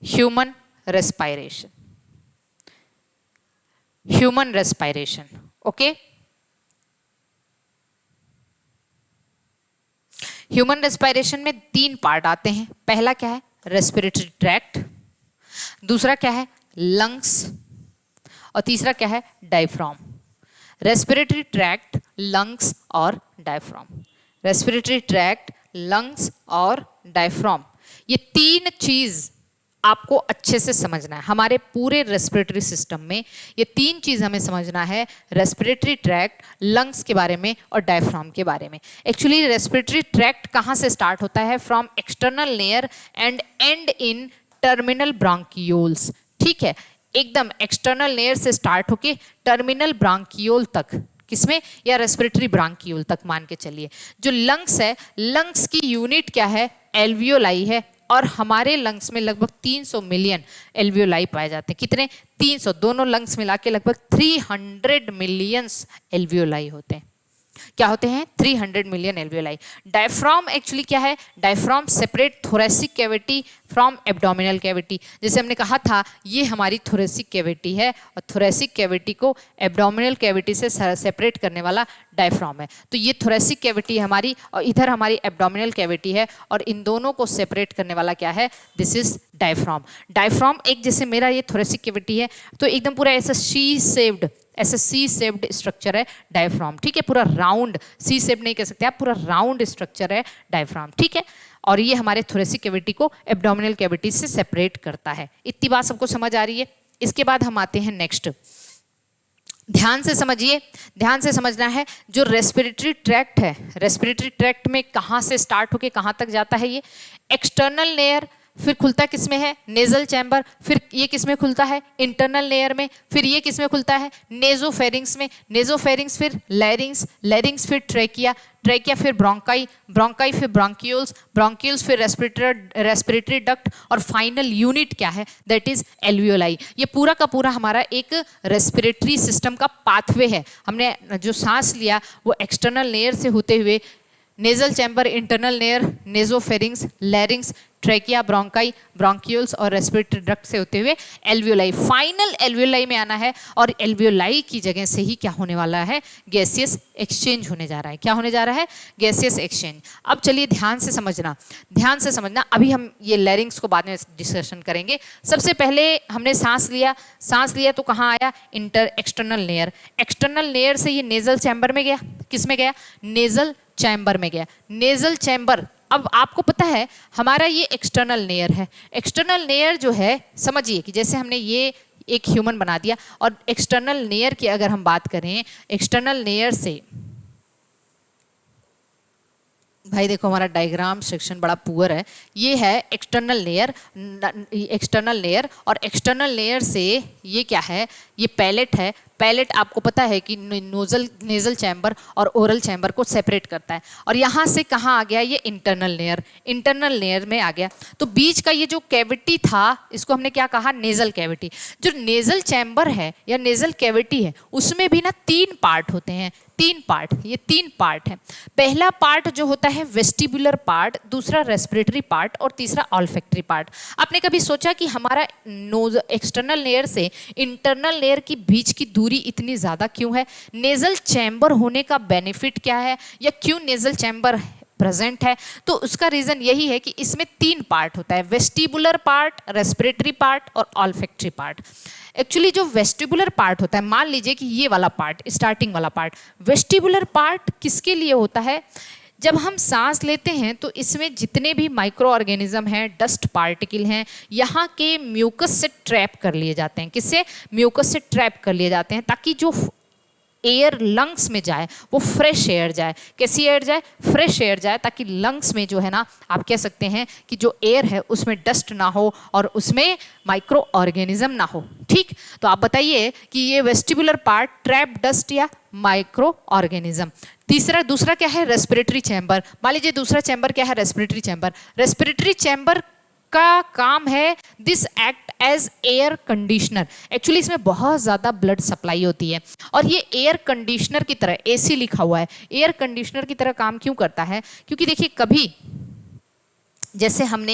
human respiration. Human respiration, okay. Human respiration में 3 पार्ट आते हैं। पहला क्या है? Respiratory tract. दूसरा क्या है? लंग्स। और तीसरा क्या है? डायफ्राम। रेस्पिरेटरी ट्रैक्ट, लंग्स और डायफ्राम। रेस्पिरेटरी ट्रैक्ट, लंग्स और डायफ्राम, ये 3 चीज आपको अच्छे से समझना है। हमारे पूरे रेस्पिरेटरी सिस्टम में ये 3 चीज़ हमें समझना है, रेस्पिरेटरी ट्रैक्ट, लंग्स के बारे में और डायफ्राम के बारे में। एक्चुअली रेस्पिरेटरी ट्रैक्ट कहाँ से स्टार्ट होता है? From external layer and and in terminal bronchioles. ठीक है, एकदम एक्सटर्नल लेयर से स्टार्ट होके टर्मिनल ब्रांकियोल तक, किसमें? या रेस्पिरेटरी ब्रांकियोल तक मान के चलिए। जो लंग्स है, लंग्स की यूनिट क्या है? एल्वियोलाई है, और हमारे लंग्स में लगभग 300 मिलियन एल्वियोलाई पाए जाते हैं। कितने? 300। दोनों लंग्स मिला के लगभग 300 मिलियंस एल्वियोलाई होते हैं। क्या होते हैं? 300 मिलियन एल्वियोलाई। डायफ्राम एक्चुअली क्या है? Diaphragm separate thoracic cavity from abdominal cavity. जैसे हमने कहा था ये हमारी थोरेसिक कैविटी है, और थोरेसिक कैविटी को एब्डोमिनल कैविटी से सेपरेट करने वाला डायफ्राम है। तो ये थोरेसिक कैविटी हमारी, और इधर हमारी एब्डोमिनल कैविटी है, और इन दोनों को सेपरेट करने वाला क्या है? This is diaphragm. डायफ्राम एक, जैसे मेरा ये थोरेसिक कैविटी है तो एकदम पूरा ऐसा सी शेप्ड स्ट्रक्चर है डायफ्राम। ठीक है, पूरा राउंड, सी शेप नहीं कह सकते आप, पूरा राउंड स्ट्रक्चर है डायफ्राम। ठीक है, और ये हमारे थोरेसिक कैविटी को एब्डोमिनल कैविटी से सेपरेट करता है। इतनी बात सबको समझ आ रही है? इसके बाद हम आते हैं नेक्स्ट। ध्यान से समझिए, ध्यान से समझना है। जो रेस्पिरेटरी ट्रैक्ट है, रेस्पिरेटरी ट्रैक्ट में कहाँ से स्टार्ट होके कहाँ तक जाता है? ये एक्सटर्नल लेयर, फिर खुलता किस में है? Nasal chamber. फिर ये किस में खुलता है? इंटरनल लेयर में। फिर ये किस में खुलता है? नेजोफेरिंग्स में। नेजोफेरिंग्स फिर लैरिंग्स, लैरिंग्स फिर ट्रेकिया, ट्रेकिया फिर ब्रोंकाई, ब्रोंकाई फिर ब्रोंक्यूल्स, ब्रोंक्यूल्स फिर रेस्पिरेटरी डक्ट, और फाइनल यूनिट क्या है? That is alveoli. ये पूरा का पूरा हमारा एक रेस्पिरेटरी सिस्टम का पाथवे है। हमने जो सांस लिया वो एक्सटर्नल लेयर से होते हुए nasal chamber, internal layer, nasopharynx, लैरिंग्स, trachea, bronchi, bronchioles और रेस्पिरेटरी डक्ट से होते हुए एल्वियोलाई, फाइनल एल्वियोलाई में आना है। और एल्वियोलाई की जगह से ही क्या होने वाला है, गैसियस एक्सचेंज होने जा रहा है। क्या होने जा रहा है, गैसियस एक्सचेंज। अब चलिए ध्यान से समझना, ध्यान से समझना। अभी हम ये लैरिंग्स को बाद में डिस्कशन करेंगे। सबसे पहले हमने सांस लिया, सांस लिया तो कहाँ आया, एक्सटर्नल लेयर। एक्सटर्नल लेयर से ये नेजल चैम्बर में गया, किस में गया, नेजल चैम्बर में गया। नेजल चैम्बर, अब आपको पता है हमारा ये एक्सटर्नल लेयर है। एक्सटर्नल लेयर जो है, समझिए कि जैसे हमने ये एक ह्यूमन बना दिया, और एक्सटर्नल लेयर की अगर हम बात करें, एक्सटर्नल लेयर से, भाई देखो हमारा डायग्राम सेक्शन बड़ा पुअर है। ये है एक्सटर्नल लेयर, एक्सटर्नल लेयर, और एक्सटर्नल लेयर से ये क्या है, ये पैलेट है। पैलेट आपको पता है कि नेजल चैम्बर और ओरल चैम्बर को सेपरेट करता है। और यहाँ से कहाँ आ गया, ये इंटरनल लेयर, इंटरनल लेयर में आ गया। तो बीच का ये जो कैविटी था, इसको हमने क्या कहा, नेजल कैविटी। जो नेजल चैम्बर है या नेजल कैविटी है, उसमें भी ना 3 पार्ट होते हैं, 3 पार्ट, ये 3 पार्ट है। पहला पार्ट जो होता है वेस्टिबुलर पार्ट, दूसरा रेस्पिरेटरी पार्ट और तीसरा ऑल्फैक्टरी पार्ट। आपने कभी सोचा कि हमारा नोज एक्सटर्नल लेयर से इंटरनल लेयर की बीच की दूरी इतनी ज़्यादा क्यों है? नेजल चैम्बर होने का बेनिफिट क्या है, या क्यों नेजल चैम्बर प्रेजेंट है? तो उसका रीज़न यही है कि इसमें 3 पार्ट होता है, वेस्टिबुलर पार्ट, रेस्पिरेटरी पार्ट और ऑल्फैक्टरी पार्ट। एक्चुअली जो वेस्टिबुलर पार्ट होता है, मान लीजिए कि ये वाला पार्ट, स्टार्टिंग वाला पार्ट, वेस्टिबुलर पार्ट किसके लिए होता है? जब हम सांस लेते हैं तो इसमें जितने भी माइक्रो ऑर्गेनिज्म हैं, डस्ट पार्टिकल हैं, यहाँ के म्यूकस से ट्रैप कर लिए जाते हैं। किससे? म्यूकस से ट्रैप कर लिए जाते हैं, ताकि जो एयर लंग्स में जाए वो फ्रेश एयर जाए। कैसी एयर जाए? फ्रेश एयर जाए, ताकि लंग्स में जो है ना, आप कह सकते हैं कि जो एयर है उसमें डस्ट ना हो और उसमें माइक्रो ऑर्गेनिज्म ना हो। ठीक, तो आप बताइए कि ये वेस्टिबुलर पार्ट ट्रैप डस्ट या माइक्रो ऑर्गेनिज्म। दूसरा क्या है? Respiratory chamber. मान लीजिए दूसरा चैम्बर क्या है? Respiratory chamber. रेस्पिरेटरी चैम्बर का काम है this act as air conditioner. Actually इसमें बहुत ज़्यादा ब्लड सप्लाई होती है, और ये एयर कंडीशनर की तरह, एसी लिखा हुआ है, एयर कंडीशनर की तरह काम क्यों करता है? क्योंकि देखिए, कभी जैसे हम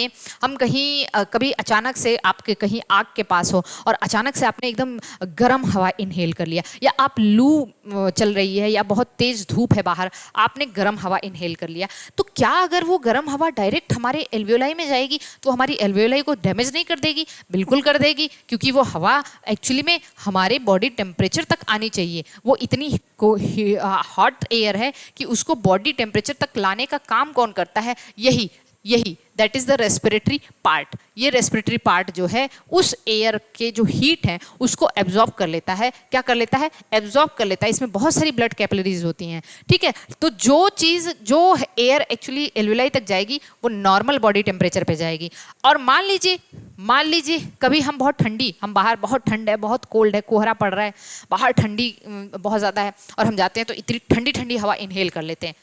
कहीं कभी अचानक से आपके कहीं आग के पास हो और अचानक से आपने एकदम गर्म हवा इनहेल कर लिया, या आप लू चल रही है या बहुत तेज़ धूप है बाहर, आपने गर्म हवा इनहेल कर लिया, तो क्या अगर वो गर्म हवा डायरेक्ट हमारे एल्वियोलाई में जाएगी तो हमारी एल्वियोलाई को डैमेज नहीं कर देगी? बिल्कुल कर देगी, क्योंकि वो हवा एक्चुअली में हमारे बॉडी टेम्परेचर तक आनी चाहिए। वो इतनी हॉट एयर है कि उसको बॉडी टेम्परेचर तक लाने का काम कौन करता है? यही that is the respiratory part. ये रेस्पिरेटरी पार्ट जो है उस एयर के जो हीट है उसको एब्जॉर्ब कर लेता है। क्या कर लेता है? एब्जॉर्ब कर लेता है। इसमें बहुत सारी ब्लड कैपिलरीज होती हैं, ठीक है। तो जो एयर एक्चुअली एल्वियोलाई तक जाएगी वो नॉर्मल बॉडी टेम्परेचर पे जाएगी। और मान लीजिए कभी हम बाहर बहुत ठंड है, बहुत कोल्ड है, कोहरा पड़ रहा है, बाहर ठंडी बहुत ज़्यादा है, और हम जाते हैं तो इतनी ठंडी ठंडी हवा इनहेल कर लेते हैं।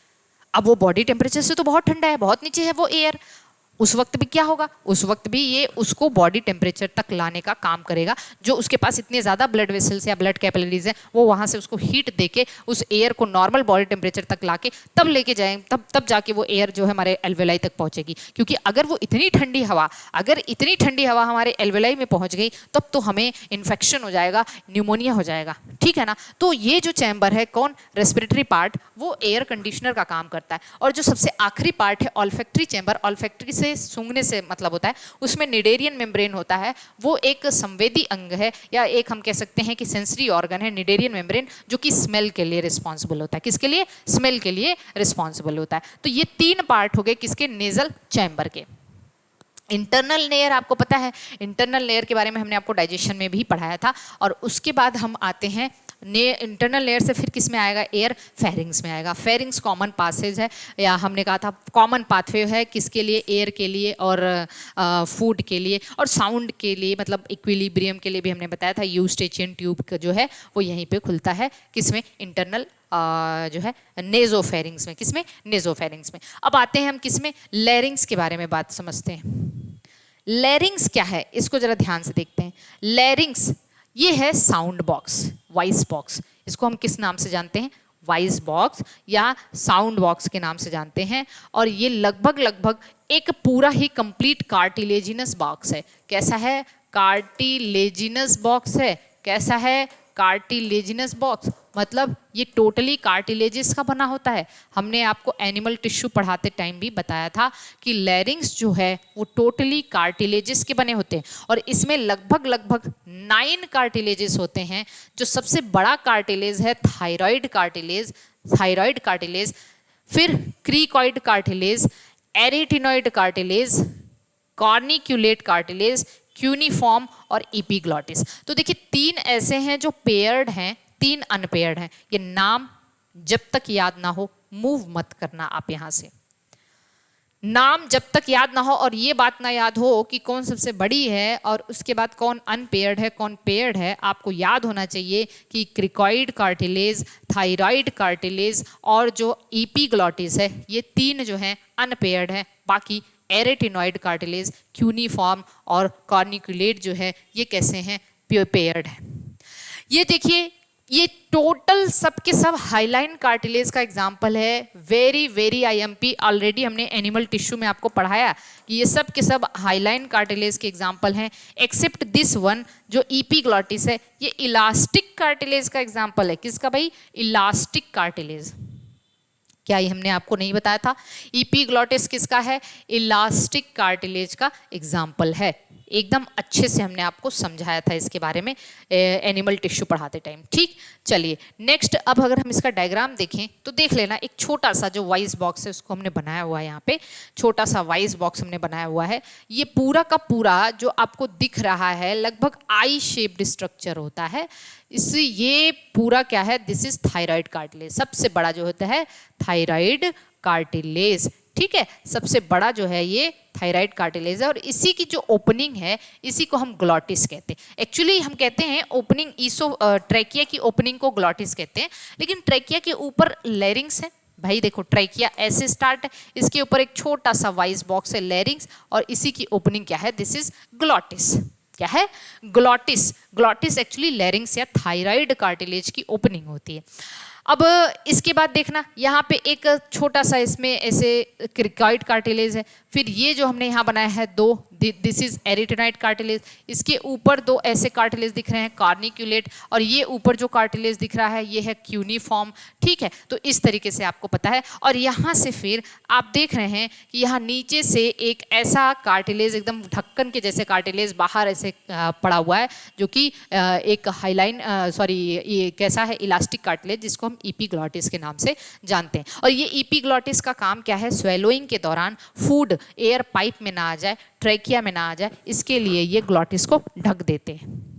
अब वो बॉडी टेम्परेचर से तो बहुत ठंडा है, बहुत नीचे है वो एयर। उस वक्त भी क्या होगा? उस वक्त भी ये उसको बॉडी टेम्परेचर तक लाने का काम करेगा। जो उसके पास इतने ज़्यादा ब्लड वेसल्स या ब्लड कैपिलरीज हैं, वो वहाँ से उसको हीट देके उस एयर को नॉर्मल बॉडी टेम्परेचर तक लाके तब लेके जाएंगे, तब जाके वो एयर जो है हमारे एल्वियोलाई तक पहुँचेगी। क्योंकि अगर इतनी ठंडी हवा हमारे एल्वियोलाई में पहुँच गई, तब तो हमें इन्फेक्शन हो जाएगा, न्यूमोनिया हो जाएगा, ठीक है ना। तो ये जो चैम्बर है, कौन? रेस्पिरेटरी पार्ट, वो एयर कंडीशनर का काम करता है। और जो सबसे आखिरी पार्ट है ऑल्फैक्टरी चैम्बर, ऑल्फैक्टरी से सूंघने से मतलब होता है, उसमें निडेरियन मेम्ब्रेन होता है। वो एक संवेदी अंग है, या एक हम कह सकते हैं कि सेंसरी ऑर्गन है, निडेरियन मेम्ब्रेन, जो कि स्मेल के लिए रिस्पॉन्सिबल होता है। किसके लिए? स्मेल के लिए रिस्पॉन्सिबल होता है। तो ये 3 पार्ट हो गए किसके? नेजल चैम्बर के। इंटरनल लेयर आपको पता है, इंटरनल लेयर के बारे में हमने आपको डाइजेशन में भी पढ़ाया था। और उसके बाद हम आते हैं इंटरनल लेयर से फिर किस में आएगा? एयर फेरिंग्स में आएगा। फेरिंग्स कॉमन पासेज है, या हमने कहा था कॉमन पाथवे है, किसके लिए? एयर के लिए और फूड के लिए और साउंड के लिए, मतलब इक्विलिब्रियम के लिए भी हमने बताया था। यूस्टेचियन ट्यूब का जो है वो यहीं पे खुलता है, किसमें? इंटरनल जो है नेजोफेरिंग्स में। किसमें? नेजोफेरिंग्स में। अब आते हैं हम किसमें? लैरिंग्स के बारे में बात समझते हैं। लैरिंग्स क्या है, इसको जरा ध्यान से देखते हैं। लैरिंग्स ये है साउंड बॉक्स, वॉइस बॉक्स। इसको हम किस नाम से जानते हैं? वॉइस बॉक्स या साउंड बॉक्स के नाम से जानते हैं। और ये लगभग एक पूरा ही कंप्लीट कार्टिलेजिनस बॉक्स है। कैसा है? कार्टिलेजिनस बॉक्स है। कैसा है? कार्टिलेजिनस बॉक्स, मतलब ये टोटली कार्टिलेजिस का बना होता है। हमने आपको एनिमल टिश्यू पढ़ाते टाइम भी बताया था कि लैरिंग्स जो है वो टोटली कार्टिलेजिस के बने होते हैं और इसमें लगभग 9 कार्टिलेजिस होते हैं। जो सबसे बड़ा कार्टिलेज है थायराइड कार्टिलेज, फिर cricoid cartilage, arytenoid cartilage, corniculate cartilage, cuneiform और एपिग्लॉटिस। तो देखिए 3 ऐसे हैं जो पेयर्ड हैं, 3 अनपेयर्ड हैं। ये नाम जब तक याद ना हो मूव मत करना आप यहां से। नाम जब तक याद ना हो और ये बात ना याद हो कि कौन सबसे बड़ी है और उसके बाद कौन अनपेयर्ड है कौन पेयर्ड है, आपको याद होना चाहिए कि क्रिकॉइड कार्टिलेज, थायराइड कार्टिलेज और जो एपिग्लॉटिस है ये 3 जो हैं अनपेयर्ड है। बाकी एरेटिनॉइड कार्टिलेज, क्यूनिफॉर्म और कॉर्निकुलेट जो है ये कैसे हैं? पेयर्ड है। ये देखिए ये टोटल सब के सब हाइलाइन कार्टिलेज का एग्जाम्पल है। वेरी आईएमपी, ऑलरेडी हमने एनिमल टिश्यू में आपको पढ़ाया कि ये सब के सब हाइलाइन कार्टिलेज के एग्जाम्पल हैं, एक्सेप्ट दिस वन जो एपिग्लॉटिस है ये इलास्टिक कार्टिलेज का एग्जाम्पल है। किसका भाई? Elastic cartilage. क्या ये हमने आपको नहीं बताया था? एपिग्लॉटिस किसका है? इलास्टिक कार्टिलेज का एग्जाम्पल है। एकदम अच्छे से हमने आपको समझाया था इसके बारे में एनिमल टिश्यू पढ़ाते टाइम। ठीक, चलिए नेक्स्ट। अब अगर हम इसका डायग्राम देखें तो देख लेना, एक छोटा सा जो वॉइस बॉक्स है उसको हमने बनाया हुआ है। यहाँ पे छोटा सा वॉइस बॉक्स हमने बनाया हुआ है। ये पूरा का पूरा जो आपको दिख रहा है लगभग आई शेप्ड स्ट्रक्चर होता है। इससे ये पूरा क्या है? This is thyroid cartilage. सबसे बड़ा जो होता है थायराइड कार्टिलेज। ठीक है, सबसे बड़ा जो है ये थायराइड कार्टिलेज है और इसी की जो ओपनिंग है इसी को हम ग्लॉटिस कहते हैं। एक्चुअली हम कहते हैं ओपनिंग ट्रैकिया की ओपनिंग को ग्लॉटिस कहते हैं, लेकिन ट्रैकिया के ऊपर लैरिंग्स है। भाई देखो ट्रैकिया ऐसे स्टार्ट है, इसके ऊपर एक छोटा सा वॉइस बॉक्स है लैरिंग्स और इसी की ओपनिंग क्या है? This is glottis. क्या है? ग्लॉटिस। ग्लॉटिस एक्चुअली लैरिंग्स या थायराइड कार्टिलेज की ओपनिंग होती है। अब इसके बाद देखना यहाँ पे एक छोटा सा इसमें ऐसे क्रिकॉइड कार्टिलेज है। फिर ये जो हमने यहाँ बनाया है 2, दिस इज एरिटेनाइड कार्टिलेज। इसके ऊपर 2 ऐसे कार्टिलेज दिख रहे हैं कॉर्निक्यूलेट, और ये ऊपर जो कार्टिलेज दिख रहा है ये है क्यूनिफॉर्म। ठीक है, तो इस तरीके से आपको पता है। और यहाँ से फिर आप देख रहे हैं कि यहाँ नीचे से एक ऐसा कार्टिलेज एकदम ढक्कन के जैसे कार्टिलेज बाहर ऐसे पड़ा हुआ है जो कि एक हाईलाइन ये कैसा है? इलास्टिक कार्टिलेज, जिसको हम एपिग्लॉटिस के नाम से जानते हैं। और ये एपिग्लॉटिस का काम क्या है? स्वेलोइंग के दौरान फूड एयर पाइप में ना आ जाए, ट्रैकिया में ना आ जाए, इसके लिए ये ग्लॉटिस को ढक देते हैं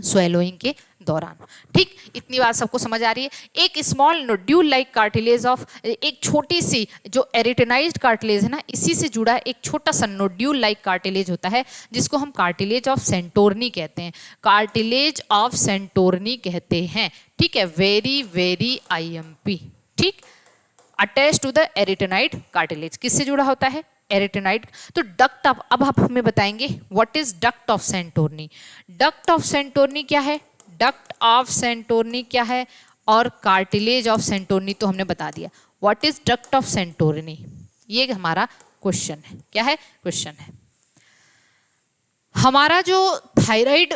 स्वेलोइंग के दौरान। ठीक, इतनी बात सबको समझ आ रही है। एक small nodule like cartilage of, एक छोटी सी जो एरिटेनाइज्ड कार्टिलेज है ना, इसी से जुड़ा एक छोटा सा नोड्यूल लाइक कार्टिलेज होता है जिसको हम कार्टिलेज ऑफ सेंटोर्नी कहते हैं। कार्टिलेज ऑफ सेंटोर्नी कहते हैं। ठीक है, वेरी आईएमपी। ठीक, अटैच टू द एरिटेनाइड कार्टिलेज। किससे जुड़ा होता है? एरिटेनाइड। तो डक्ट ऑफ, अब आप हमें बताएंगे what is duct of Santorini. Duct of Santorini क्या है? डक्ट ऑफ सेंटोर्नी क्या है? और कार्टिलेज ऑफ सेंटोर्नी तो हमने बता दिया। व्हाट इज डक्ट ऑफ सेंटोर्नी, ये हमारा क्वेश्चन है। क्या है? क्वेश्चन है। हमारा जो थायराइड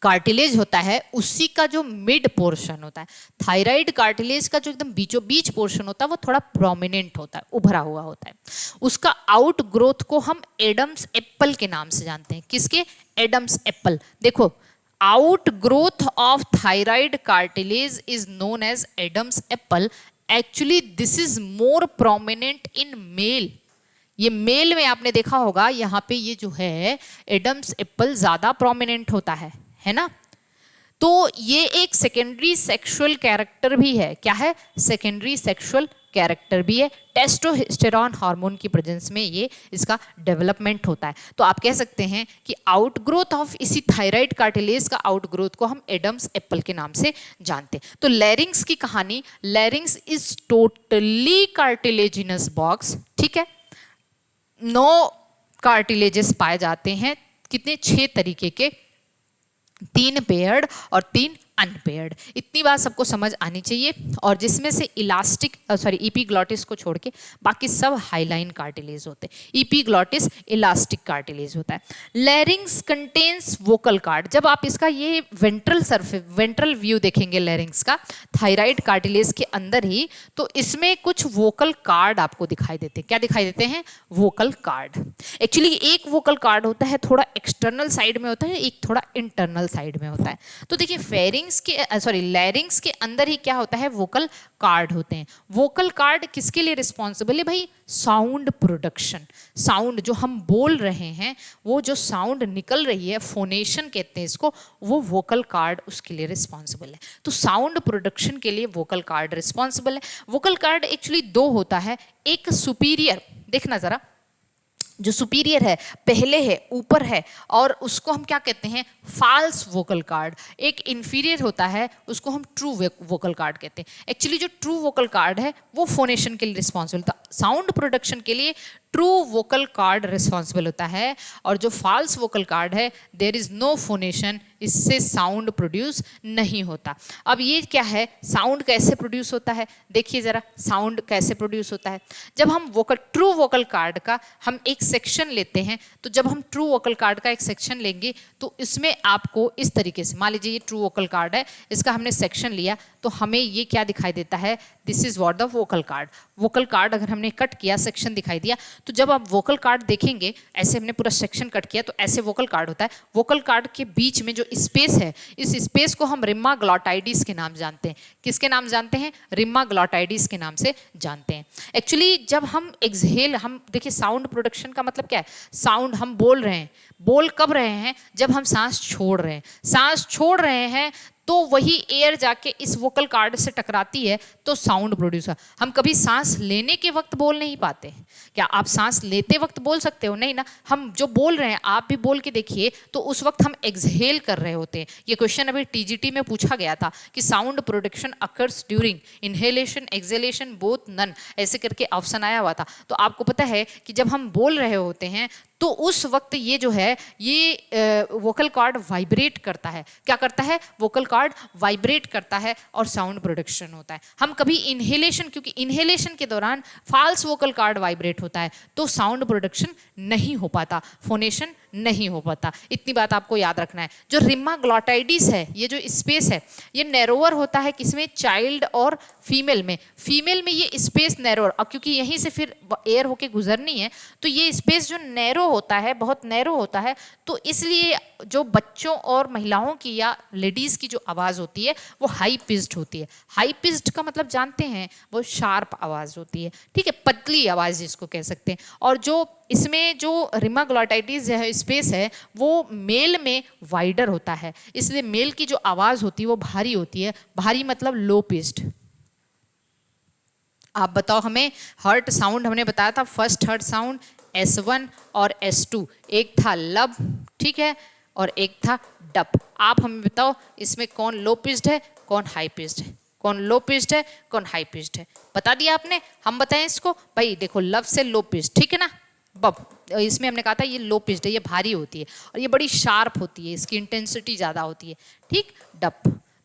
कार्टिलेज होता है उसी का जो मिड पोर्शन होता है, थायराइड कार्टिलेज का जो एकदम बीचों बीच पोर्शन होता है वो थोड़ा प्रोमिनेंट होता है, उभरा हुआ होता है। उसका आउट ग्रोथ को हम एडम्स एप्पल के नाम से जानते हैं। किसके? Adam's apple. देखो, outgrowth of thyroid cartilage is known as Adam's apple. Actually this is more prominent in male. ये मेल में आपने देखा होगा, यहाँ पे ये जो है एडम्स एप्पल ज्यादा प्रोमिनेंट होता है ना। तो ये एक सेकेंडरी सेक्सुअल कैरेक्टर भी है। क्या है? सेकेंडरी सेक्सुअल कैरेक्टर भी है। टेस्टोस्टेरोन हार्मोन की प्रेजेंस में ये इसका डेवलपमेंट होता है। तो आप कह सकते हैं कि आउटग्रोथ ऑफ इसी थायराइड कार्टिलेज का आउटग्रोथ को हम एडम्स एप्पल के नाम से जानते हैं। तो लैरिंग्स की कहानी, लैरिंग्स इज टोटली कार्टिलेजिनस बॉक्स। ठीक है, 9 कार्टिलेजेस पाए जाते हैं। कितने? 6 तरीके के, 3 पेयर्ड और 3 अनपेयर्ड। इतनी बात सबको समझ आनी चाहिए। और जिसमें से इलास्टिक एपिग्लॉटिस को छोड़ के बाकी सब हाईलाइन कार्टिलेज होते हैं। एपिग्लॉटिस इलास्टिक कार्टिलेज होता है। लैरिंग्स कंटेन्स वोकल कार्ड। जब आप इसका ये वेंट्रल व्यू देखेंगे लैरिंग्स का थायराइड कार्टिलेज के अंदर ही, तो इसमें कुछ वोकल कार्ड आपको दिखाई देते हैं। क्या दिखाई देते हैं? Vocal card. एक्चुअली एक वोकल कार्ड होता है थोड़ा एक्सटर्नल साइड में होता है, एक थोड़ा इंटरनल साइड में होता है। तो देखिए लैरिंग्स के अंदर ही क्या होता है? वोकल कार्ड होते हैं। वोकल कार्ड किसके लिए रिस्पॉन्सिबल है भाई? Sound production. साउंड जो हम बोल रहे हैं, वो जो साउंड निकल रही है, फोनेशन कहते हैं इसको, वो वोकल कार्ड उसके लिए रिस्पॉन्सिबल है। तो साउंड प्रोडक्शन के लिए वोकल कार्ड रिस्पॉन्सिबल है। वोकल कार्ड एक्चुअली दो होता है, एक सुपीरियर, देखना जरा, जो सुपीरियर है पहले है, ऊपर है, और उसको हम क्या कहते हैं? False vocal card. एक इंफीरियर होता है, उसको हम ट्रू वोकल कार्ड कहते हैं। एक्चुअली जो ट्रू वोकल कार्ड है वो फोनेशन के लिए रिस्पॉन्सिबल था, साउंड प्रोडक्शन के लिए ट्रू वोकल कार्ड रिस्पॉन्सिबल होता है। और जो फाल्स वोकल कार्ड है, देयर इज नो फोनेशन, इससे साउंड प्रोड्यूस नहीं होता। अब ये क्या है? साउंड कैसे प्रोड्यूस होता है? देखिए जरा, साउंड कैसे प्रोड्यूस होता है। जब हम ट्रू वोकल कार्ड का हम एक सेक्शन लेते हैं, तो जब हम ट्रू वोकल कार्ड का एक सेक्शन लेंगे तो इसमें आपको इस तरीके से, मान लीजिए ये ट्रू वोकल कार्ड है, इसका हमने सेक्शन लिया, तो हमें ये क्या दिखाई देता है? This is what the vocal card. Vocal card अगर हमने कट किया, सेक्शन दिखाई दिया, तो जब आप वोकल कार्ड देखेंगे, ऐसे हमने पूरा सेक्शन कट किया, तो ऐसे वोकल कार्ड होता है। वोकल कार्ड के बीच में जो स्पेस है, इस स्पेस को हम रिम्मा ग्लॉटाइडिस के नाम जानते हैं। किसके नाम जानते हैं? रिम्मा ग्लॉटाइडिस के नाम से जानते हैं। एक्चुअली जब हम एक्सहेल, हम देखिए साउंड प्रोडक्शन का मतलब क्या है? साउंड हम बोल रहे हैं, बोल कब रहे हैं? जब हम सांस छोड़ रहे हैं। सांस छोड़ रहे हैं तो वही एयर जाके इस वोकल कार्ड से टकराती है, तो साउंड प्रोड्यूस है। हम कभी सांस लेने के वक्त बोल नहीं पाते। क्या आप सांस लेते वक्त बोल सकते हो? नहीं ना। हम जो बोल रहे हैं, आप भी बोल के देखिए, तो उस वक्त हम एक्सहेल कर रहे होते हैं। ये क्वेश्चन अभी टीजीटी में पूछा गया था कि sound production occurs during inhalation, exhalation, both, none, ऐसे करके ऑप्शन आया हुआ था। तो आपको पता है कि जब हम बोल रहे होते हैं तो उस वक्त ये जो है, ये वोकल कॉर्ड वाइब्रेट करता है। क्या करता है? वोकल कॉर्ड वाइब्रेट करता है और साउंड प्रोडक्शन होता है। हम कभी इनहेलेशन, क्योंकि इनहेलेशन के दौरान फाल्स वोकल कॉर्ड वाइब्रेट होता है, तो साउंड प्रोडक्शन नहीं हो पाता, फोनेशन नहीं हो पाता। इतनी बात आपको याद रखना है। जो रिम्मा ग्लॉटाइडिस है, ये जो स्पेस है, ये नैरोवर होता है किसमें? चाइल्ड और फीमेल में। फीमेल में ये स्पेस नैरोवर, अब क्योंकि यहीं से फिर एयर होके गुजरनी है, तो ये स्पेस जो नैरो होता है, बहुत नैरो होता है, तो इसलिए जो बच्चों और महिलाओं की या लेडीज़ की जो आवाज़ होती है वो हाई पिच्ड होती है। हाई पिच्ड का मतलब जानते हैं, वो शार्प आवाज़ होती है, ठीक है, पतली आवाज़ जिसको कह सकते हैं। और जो इसमें जो रिम्मा ग्लॉटाइडिस है स्पेस है, वो मेल में वाइडर होता है, इसलिए मेल की जो आवाज़ होती है वो भारी होती है। भारी मतलब लो पिच्ड। आप बताओ हमें, हर्ट साउंड हमने बताया था, फर्स्ट हर्ट साउंड S1 और S2, एक था लब, ठीक है, और एक था डप। आप हमें बताओ इसमें कौन लो पिच्ड है, कौन हाई पिच्ड है? कौन लो पिच्ड है, कौन हाई पिच्ड है? बता दिया आपने। हम बताएं इसको भाई, देखो लब से लो पिच्ड, ठीक है ना। बब, इसमें हमने कहा था ये लो पिच्ड है, ये भारी होती है और ये बड़ी शार्प होती है, इसकी इंटेंसिटी ज़्यादा होती है, ठीक। डप,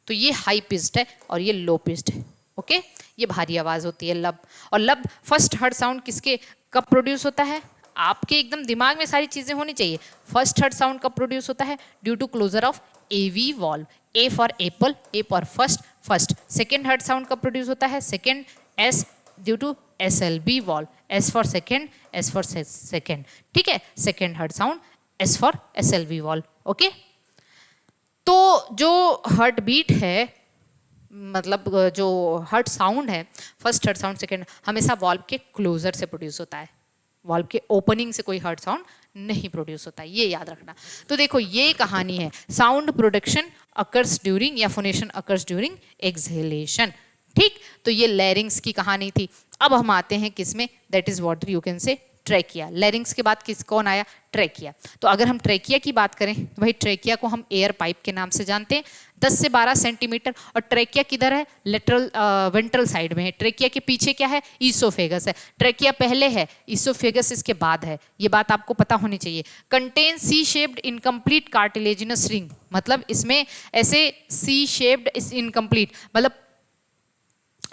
तो ये हाई पिच्ड है और ये लो पिच्ड है, ओके, ये भारी आवाज़ होती है लब। और लब फर्स्ट हर्ट साउंड किसके कब प्रोड्यूस होता है? आपके एकदम दिमाग में सारी चीज़ें होनी चाहिए। फर्स्ट हर्ट साउंड कब प्रोड्यूस होता है? Due to closure of AV valve, A for apple, A for first, first. Second heart sound कब प्रोड्यूस होता है? Second, S, due to SLB valve, S for second, S for second, ठीक है। Second heart sound S for SLB valve, okay. तो जो heart beat है, मतलब जो हर्ट साउंड है, फर्स्ट हर्ट साउंड, सेकेंड, हमेशा वॉल्व के क्लोजर से प्रोड्यूस होता है। वॉल्व के ओपनिंग से कोई हर्ट साउंड नहीं प्रोड्यूस होता है, ये याद रखना। तो देखो ये कहानी है, साउंड प्रोडक्शन अकर्स ड्यूरिंग या फोनेशन अकर्स ड्यूरिंग एक्सहेलेशन, ठीक। तो ये लैरिंग्स की कहानी थी। अब हम आते हैं किसमें? That is what you can say trachea. लैरिंग्स के बाद कौन आया? ट्रेकिया। तो अगर हम ट्रेकिया की बात करें तो भाई ट्रेकिया को हम एयर पाइप के नाम से जानते हैं, 10 से 12 सेंटीमीटर। और ट्रेकिया किधर है? लेटरल वेंट्रल साइड में है। ट्रेकिया के पीछे क्या है? ईसोफेगस है। ट्रेकिया पहले है, ईसोफेगस इसके बाद है, ये बात आपको पता होनी चाहिए। Contain C shaped incomplete cartilaginous ring, मतलब इसमें ऐसे सी शेप्ड इनकम्प्लीट, मतलब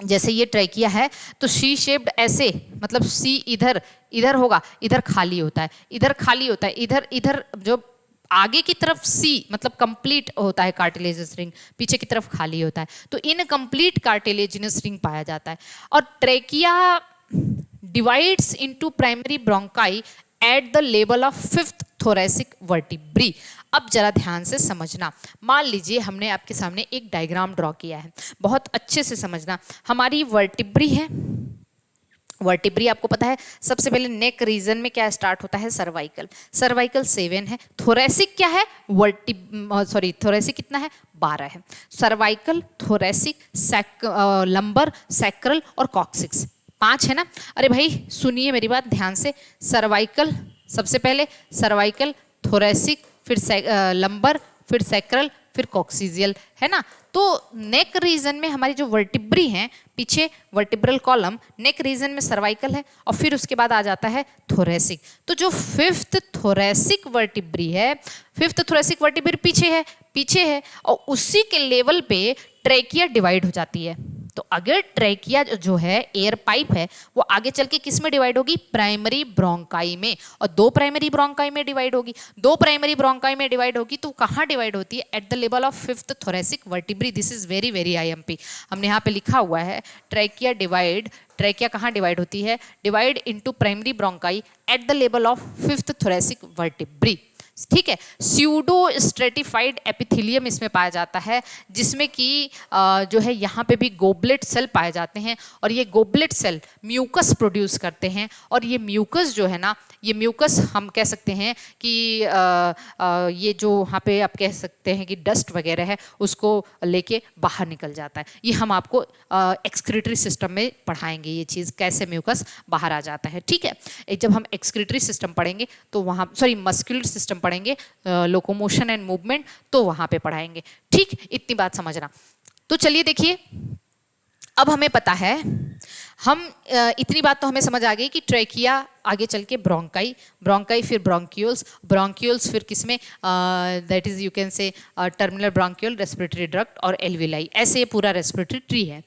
जैसे ये ट्रेकिया है तो सी शेप्ड ऐसे, मतलब सी इधर इधर होगा, इधर खाली होता है, इधर खाली होता है, इधर इधर जो आगे की तरफ सी मतलब कंप्लीट होता है कार्टिलेजिनस रिंग, पीछे की तरफ खाली होता है, तो इनकम्प्लीट कार्टिलेजिनस रिंग पाया जाता है। और trachea divides into primary bronchi at the level of fifth thoracic vertebrae. अब जरा ध्यान से समझना, मान लीजिए हमने आपके सामने एक डायग्राम ड्रॉ किया है, बहुत अच्छे से समझना। हमारी वर्टिब्री है, वर्टिब्री आपको पता है सबसे पहले नेक रीजन में क्या स्टार्ट होता है? सर्वाइकल। सर्वाइकल 7 है, थोरेसिक क्या है? थोरेसिक कितना है? 12 है। सर्वाइकल, थोरेसिक, लंबर, सैक्रल और कॉक्सिक्स 5 है ना। अरे भाई सुनिए मेरी बात ध्यान से, सर्वाइकल सबसे पहले, सर्वाइकल, थोरेसिक, फिर लंबर, फिर सैक्रल, फिर कॉक्सीजियल, है ना। तो नेक रीजन में हमारी जो वर्टिब्री हैं, पीछे वर्टिब्रल कॉलम, नेक रीजन में सर्वाइकल है और फिर उसके बाद आ जाता है थोरेसिक। तो जो फिफ्थ थोरेसिक वर्टिब्री है, फिफ्थ थोरेसिक वर्टिब्री पीछे है और उसी के लेवल पे ट्रेकिया डिवाइड हो जाती है। तो अगर ट्रेकिया जो है एयर पाइप है वो आगे चल के किस में डिवाइड होगी? प्राइमरी ब्रोंकाई में, और 2 प्राइमरी ब्रोंकाई में डिवाइड होगी। 2 प्राइमरी ब्रोंकाई में डिवाइड होगी तो कहाँ डिवाइड होती है? At the level of fifth thoracic vertebrae. This is very very IMP, हमने यहाँ पे लिखा हुआ है ट्रेकिया कहाँ डिवाइड होती है? Divide into primary bronchi at the level of fifth thoracic vertebrae, ठीक है। स्यूडो स्ट्रेटिफाइड एपिथेलियम इसमें पाया जाता है, जिसमें कि जो है यहाँ पे भी गोबलेट सेल पाए जाते हैं और ये गोबलेट सेल म्यूकस प्रोड्यूस करते हैं। और ये म्यूकस जो है ना, ये म्यूकस हम कह सकते हैं कि ये जो वहाँ पे आप कह सकते हैं कि डस्ट वगैरह है उसको लेके बाहर निकल जाता है। ये हम आपको एक्सक्रीटरी सिस्टम में पढ़ाएंगे, ये चीज़ कैसे म्यूकस बाहर आ जाता है, ठीक है। जब हम एक्सक्रीटरी सिस्टम पढ़ेंगे तो वहाँ मस्कुलर सिस्टम पढ़ेंगे, लोकोमोशन एंड मूवमेंट, तो वहां पे पढ़ाएंगे, ठीक। इतनी बात समझना। तो चलिए देखिए, अब हमें पता है, हम इतनी बात तो हमें समझ आ गई कि ट्रेकिया आगे चल के ब्रोंकाई फिर ब्रोंक्यूल्स फिर किसमें? That is you can say terminal bronchiole, respiratory duct और एल्विलाई, ऐसे ये पूरा रेस्पिरेटरी ट्री है।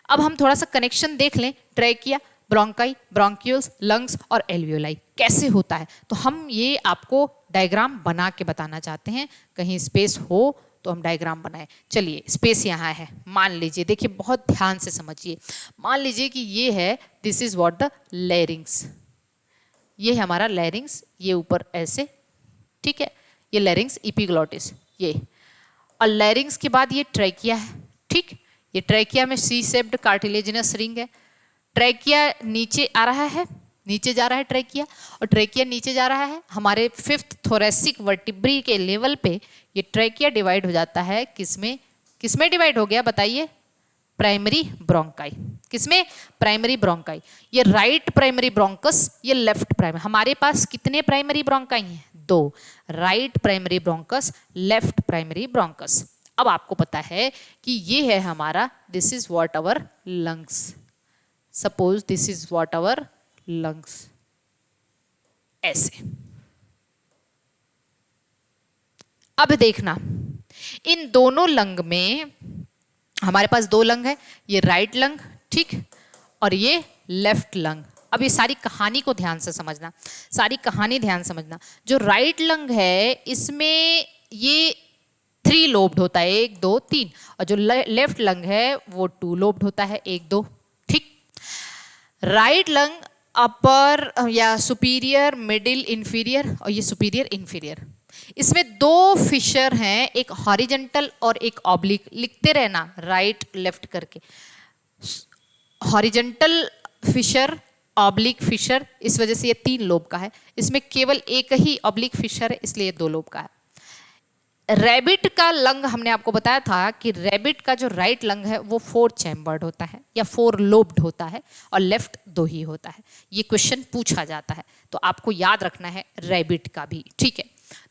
अब हम थोड़ा सा कनेक्शन देख लें, ट्रेकिया, ब्रोंकाई, ब्रोंक्यूल्स, लंग्स और एल्वियोलाई कैसे होता है। तो हम ये आपको डायग्राम बना के बताना चाहते हैं, कहीं स्पेस हो तो हम डायग्राम बनाएं। चलिए स्पेस यहाँ है, मान लीजिए, देखिए बहुत ध्यान से समझिए। मान लीजिए कि ये है, this is what the larynx, ये है हमारा लैरिंग्स, ये ऊपर ऐसे, ठीक है, ये लैरिंग्स एपिग्लॉटिस, ये, और लैरिंग्स के बाद ये ट्रेकिया है, ठीक। ये ट्रेकिया में सी शेप्ड कार्टिलेजिनस रिंग है। ट्रेकिया नीचे आ रहा है, नीचे जा रहा है ट्रेकिया, और ट्रेकिया नीचे जा रहा है। हमारे फिफ्थ थोरेसिक वर्टिब्री के लेवल पे ये ट्रेकिया डिवाइड हो जाता है, किसमें डिवाइड हो गया बताइए? Primary bronchi. किसमें? Primary bronchi. ये राइट प्राइमरी ब्रोंकस, ये लेफ्ट प्राइमरी। हमारे पास कितने प्राइमरी ब्रोंकाई हैं? 2, right primary bronchus, left primary bronchus. अब आपको पता है कि ये है हमारा, this is what our lungs, suppose this is what our lungs, ऐसे। अब देखना, इन दोनों लंग में हमारे पास 2 लंग है, ये राइट लंग, ठीक, और ये लेफ्ट लंग। अब ये सारी कहानी को ध्यान से समझना, सारी कहानी ध्यान समझना। जो राइट लंग है इसमें ये 3 लोब्ड होता है, 1 2 3, और जो लेफ्ट लंग है वो 2 लोब्ड होता है, 1 2, ठीक। राइट लंग अपर या सुपीरियर, मिडिल, इंफीरियर, और ये सुपीरियर इंफीरियर। इसमें 2 फिशर हैं, एक हॉरिजेंटल और एक ऑब्लिक, लिखते रहना राइट लेफ्ट करके। हॉरिजेंटल फिशर, ऑब्लिक फिशर, इस वजह से ये 3 लोब का है। इसमें केवल एक ही ऑब्लिक फिशर है, इसलिए 2 लोब का है। रैबिट का लंग हमने आपको बताया था कि रैबिट का जो राइट लंग है वो 4 चैम्बर्ड होता है या 4 लोब्ड होता है, और लेफ्ट दो ही होता है। ये क्वेश्चन पूछा जाता है तो आपको याद रखना है रैबिट का भी, ठीक है।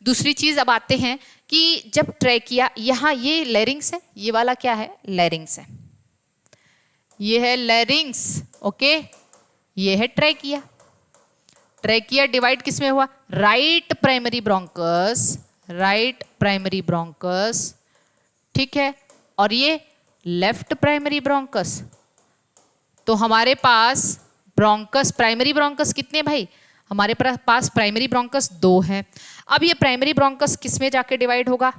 दूसरी चीज अब आते हैं कि जब ट्रैकिया, यहाँ ये लैरिंग्स है, ये वाला क्या है, लैरिंग्स है, ये है लैरिंग्स, ओके, ये है ट्रैकिया। ट्रैकिया डिवाइड किस में हुआ, right primary bronchus, right primary bronchus, ठीक है, और ये लेफ्ट प्राइमरी ब्रोंकस। तो हमारे पास ब्रोंकस, प्राइमरी ब्रोंकस कितने भाई, हमारे पास प्राइमरी ब्रोंकस 2 हैं। अब ये प्राइमरी ब्रोंकस किस में जाके डिवाइड होगा,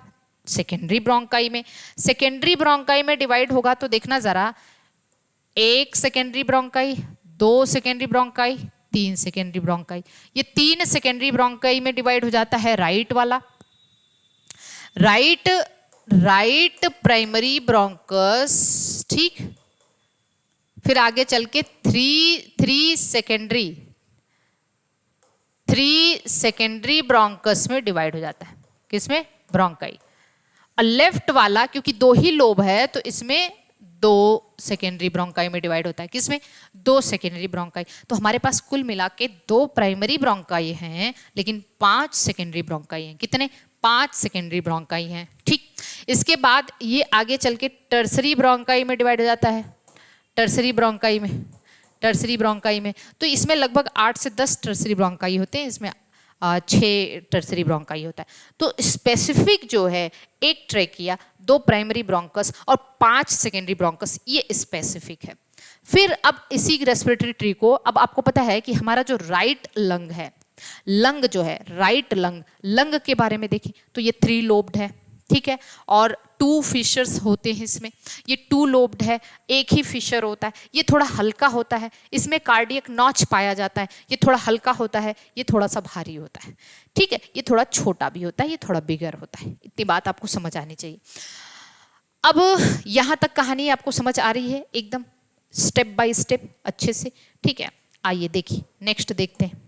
सेकेंडरी ब्रोंकाई में। सेकेंडरी ब्रोंकाई में डिवाइड होगा तो देखना जरा, 1 secondary bronchi, 2 secondary bronchi, 3 secondary bronchi. ये 3 सेकेंडरी ब्रोंकाई में डिवाइड हो जाता है राइट वाला, राइट प्राइमरी ब्रोंकस, ठीक। फिर आगे चल के 3 सेकेंडरी ब्रोंकस में डिवाइड हो जाता है, किसमें, ब्रोंकाई। और लेफ्ट वाला क्योंकि 2 ही लोब है तो इसमें 2 सेकेंडरी ब्रोंकाई में डिवाइड होता है, किसमें, 2 सेकेंडरी ब्रोंकाई। तो हमारे पास कुल मिला के 2 प्राइमरी ब्रोंकाई हैं लेकिन 5 सेकेंडरी ब्रोंकाई हैं। कितने, 5 सेकेंडरी ब्रोंकाई हैं, ठीक। इसके बाद ये आगे चल के टर्सरी ब्रोंकाई में डिवाइड हो जाता है, टर्सरी ब्रोंकाई में। तो इसमें लगभग 8 से 10 टर्सरी ब्रोंकाई होते हैं, इसमें 6 टर्सरी ब्रोंकाई होता है। तो स्पेसिफिक जो है, एक ट्रैकिया, 2 प्राइमरी ब्रोंकस और 5 सेकेंडरी ब्रोंकस, ये स्पेसिफिक है। फिर अब इसी रेस्पिरेटरी ट्री को, अब आपको पता है कि हमारा जो राइट लंग है, लंग जो है, राइट लंग के बारे में देखें तो ये 3 लोब्ड है, ठीक है, और 2 फिशर्स होते हैं इसमें। ये 2 लोब्ड है, एक ही फिशर होता है, ये थोड़ा हल्का होता है, इसमें कार्डियक नॉच पाया जाता है, ये थोड़ा हल्का होता है, ये थोड़ा सा भारी होता है, ठीक है, ये थोड़ा छोटा भी होता है, ये थोड़ा बिगर होता है। इतनी बात आपको समझ आनी चाहिए। अब यहाँ तक कहानी आपको समझ आ रही है एकदम स्टेप बाय स्टेप अच्छे से, ठीक है। आइए देखिए, नेक्स्ट देखते हैं।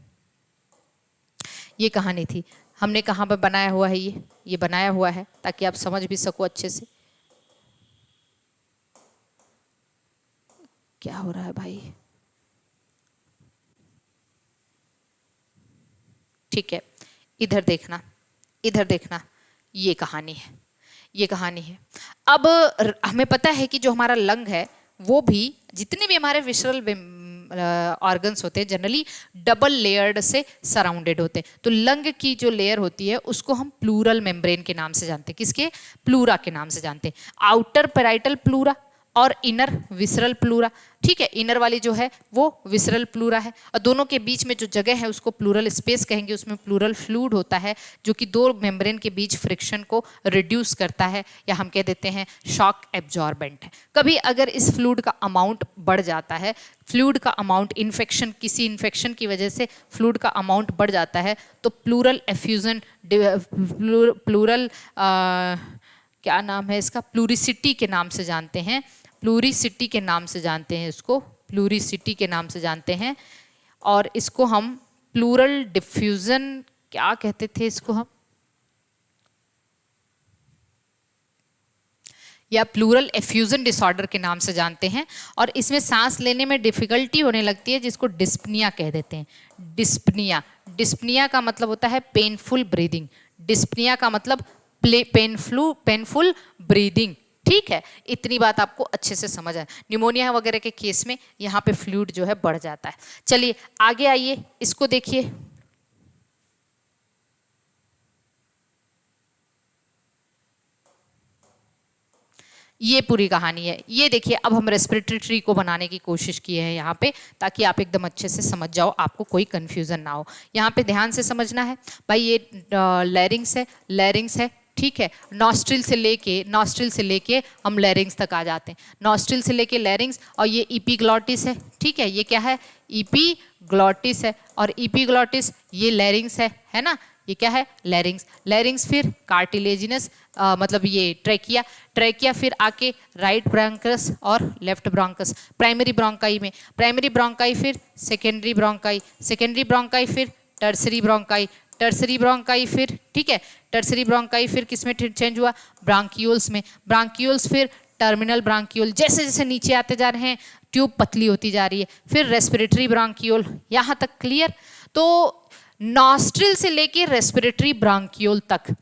ये कहानी थी, हमने कहाँ पर बनाया हुआ है, ये बनाया हुआ है ताकि आप समझ भी सको अच्छे से। क्या हो रहा है भाई, ठीक है, इधर देखना, ये कहानी है। अब हमें पता है कि जो हमारा लंग है वो भी, जितने भी हमारे विसरल ऑर्गन्स होते हैं जनरली डबल लेयर्ड से सराउंडेड होते हैं। तो लंग की जो लेयर होती है उसको हम प्लूरल मेम्ब्रेन के नाम से जानते हैं, किसके, प्लूरा के नाम से जानते हैं। आउटर पैराइटल प्लूरा और इनर विसरल प्लूरा, ठीक है, इनर वाली जो है वो विसरल प्लूरा है, और दोनों के बीच में जो जगह है उसको प्लूरल स्पेस कहेंगे, उसमें प्लूरल फ्लूइड होता है जो कि 2 मेम्ब्रेन के बीच फ्रिक्शन को रिड्यूस करता है, या हम कह देते हैं शॉक एब्जॉर्बेंट है। कभी अगर इस फ्लूइड का अमाउंट बढ़ जाता है, फ्लूइड का अमाउंट किसी इन्फेक्शन की वजह से फ्लूइड का अमाउंट बढ़ जाता है, तो प्लूरल एफ्यूजन, प्लूरल क्या नाम है इसका, प्लूरिसिटी के नाम से जानते हैं, प्लूरिसिटी के नाम से जानते हैं इसको, प्लूरिसिटी के नाम से जानते हैं। और इसको हम प्लूरल डिफ्यूजन, क्या कहते थे इसको हम, या प्लूरल एफ्यूजन डिसऑर्डर के नाम से जानते हैं। और इसमें सांस लेने में डिफिकल्टी होने लगती है, जिसको डिस्पनिया कह देते हैं। डिस्पनिया का मतलब होता है पेनफुल ब्रीदिंग, डिस्पनिया का मतलब पेनफुल ब्रीदिंग, ठीक है। इतनी बात आपको अच्छे से समझ आए। निमोनिया वगैरह के केस में यहाँ पे फ्लूइड जो है बढ़ जाता है। चलिए आगे आइए, इसको देखिए, ये पूरी कहानी है। ये देखिए, अब हम रेस्पिरेटरी ट्री को बनाने की कोशिश किए हैं यहाँ पे, ताकि आप एकदम अच्छे से समझ जाओ, आपको कोई कंफ्यूजन ना हो। यहाँ पे ध्यान से समझना है भाई, ये लैरिंग्स है, ठीक है। नॉस्ट्रिल से लेके हम लैरिंग्स तक आ जाते हैं, नॉस्ट्रिल से लेके लैरिंग्स, और ये इपीग्लॉटिस है, ठीक है। ये क्या है, इपीग्लॉटिस है, और इपीग्लॉटिस ये लैरिंग्स है ना, ये क्या है, लैरिंग्स फिर कार्टिलेजिनस, मतलब ये ट्रैकिया फिर आके राइट ब्रोंकस और लेफ्ट ब्रोंकस, प्राइमरी ब्रोंकाई फिर सेकेंडरी ब्रोंकाई फिर टर्सरी ब्रोंकाई फिर, ठीक है, टर्सरी ब्रोंकाई फिर किस में चेंज हुआ, ब्रांक्यूल्स में, ब्रांक्यूल्स फिर टर्मिनल ब्रांकियोल, जैसे जैसे नीचे आते जा रहे हैं ट्यूब पतली होती जा रही है, फिर रेस्पिरेटरी ब्रांकियोल, यहाँ तक क्लियर। तो नॉस्ट्रिल से लेके रेस्पिरेटरी ब्रांकियोल तक,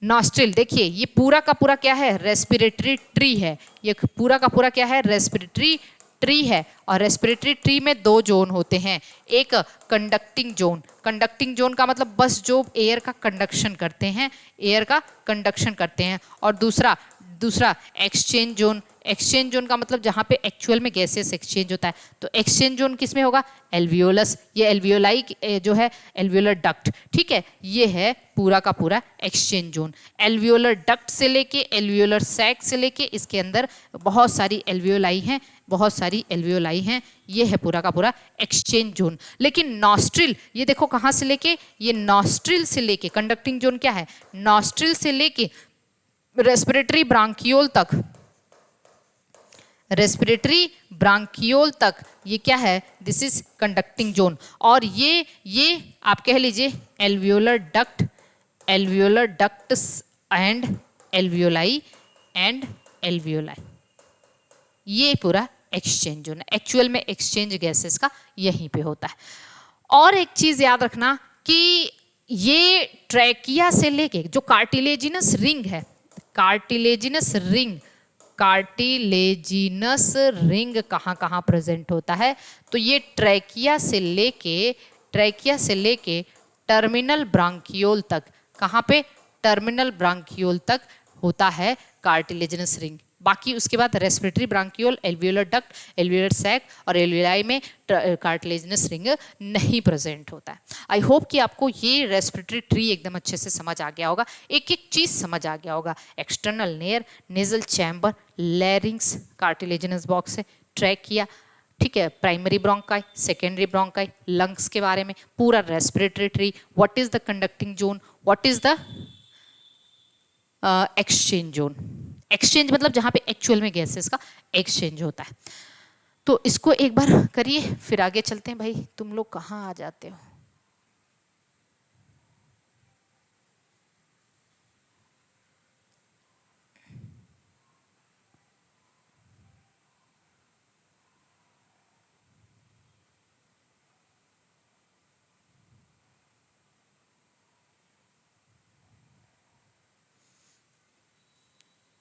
नॉस्ट्रिल देखिए ये पूरा का पूरा क्या है, रेस्पिरेटरी ट्री है, ये पूरा का पूरा क्या है, रेस्पिरेटरी ट्री है। और रेस्पिरेटरी ट्री में दो जोन होते हैं, एक कंडक्टिंग जोन, कंडक्टिंग जोन का मतलब बस जो एयर का कंडक्शन करते हैं, एयर का कंडक्शन करते हैं, और दूसरा एक्सचेंज जोन, एक्सचेंज जोन का मतलब जहाँ पे एक्चुअल में गैसेस एक्सचेंज होता है। तो एक्सचेंज जोन किस में होगा, एल्वियोलस, ये एल्वियोलाई जो है एल्वियोलर डक्ट, ठीक है, ये है पूरा का पूरा एक्सचेंज जोन। एल्वियोलर डक्ट से लेके एल्वियोलर सैक से लेके इसके अंदर बहुत सारी एल्वियोलाई हैं, बहुत सारी एल्वियोलाई हैं, ये है पूरा का पूरा एक्सचेंज जोन। लेकिन नॉस्ट्रिल, ये देखो कहाँ से लेके, ये नॉस्ट्रिल से लेके, कंडक्टिंग जोन क्या है, नॉस्ट्रिल से लेके रेस्पिरेटरी ब्रांकियोल तक, रेस्पिरेटरी ब्रांकियोल तक ये क्या है, दिस इज कंडक्टिंग जोन। और ये आप कह लीजिए alveolar duct, alveolar ducts and alveoli and alveoli, ये पूरा एक्सचेंज जोन है। एक्चुअल में एक्सचेंज गैसेस का यहीं पे होता है। और एक चीज याद रखना कि ये ट्रैकिया से लेके जो कार्टिलेजिनस रिंग है, कार्टिलेजिनस रिंग, कार्टिलेजिनस रिंग कहाँ कहाँ प्रेजेंट होता है, तो ये ट्रैकिया से लेके टर्मिनल ब्रांकियोल तक, कहाँ पे, टर्मिनल ब्रांकियोल तक होता है कार्टिलेजिनस रिंग। बाकी उसके बाद respiratory bronchiole, alveolar duct, alveolar sac और एल्वियोलाई में कार्टिलेजिनस रिंग नहीं प्रेजेंट होता है। आई होप कि आपको ये रेस्पिरेटरी ट्री एकदम अच्छे से समझ आ गया होगा, एक एक चीज समझ आ गया होगा। External near, nasal chamber, लैरिंग्स, cartilaginous box है, ट्रैकिया, ठीक है, primary bronchi, secondary bronchi, lungs के बारे में पूरा respiratory tree, what is the conducting zone, what is the exchange zone. Exchange मतलब जहाँ पे एक्चुअल में गैसेस का एक्सचेंज होता है। तो इसको एक बार करिए, फिर आगे चलते हैं। भाई तुम लोग कहाँ आ जाते हो।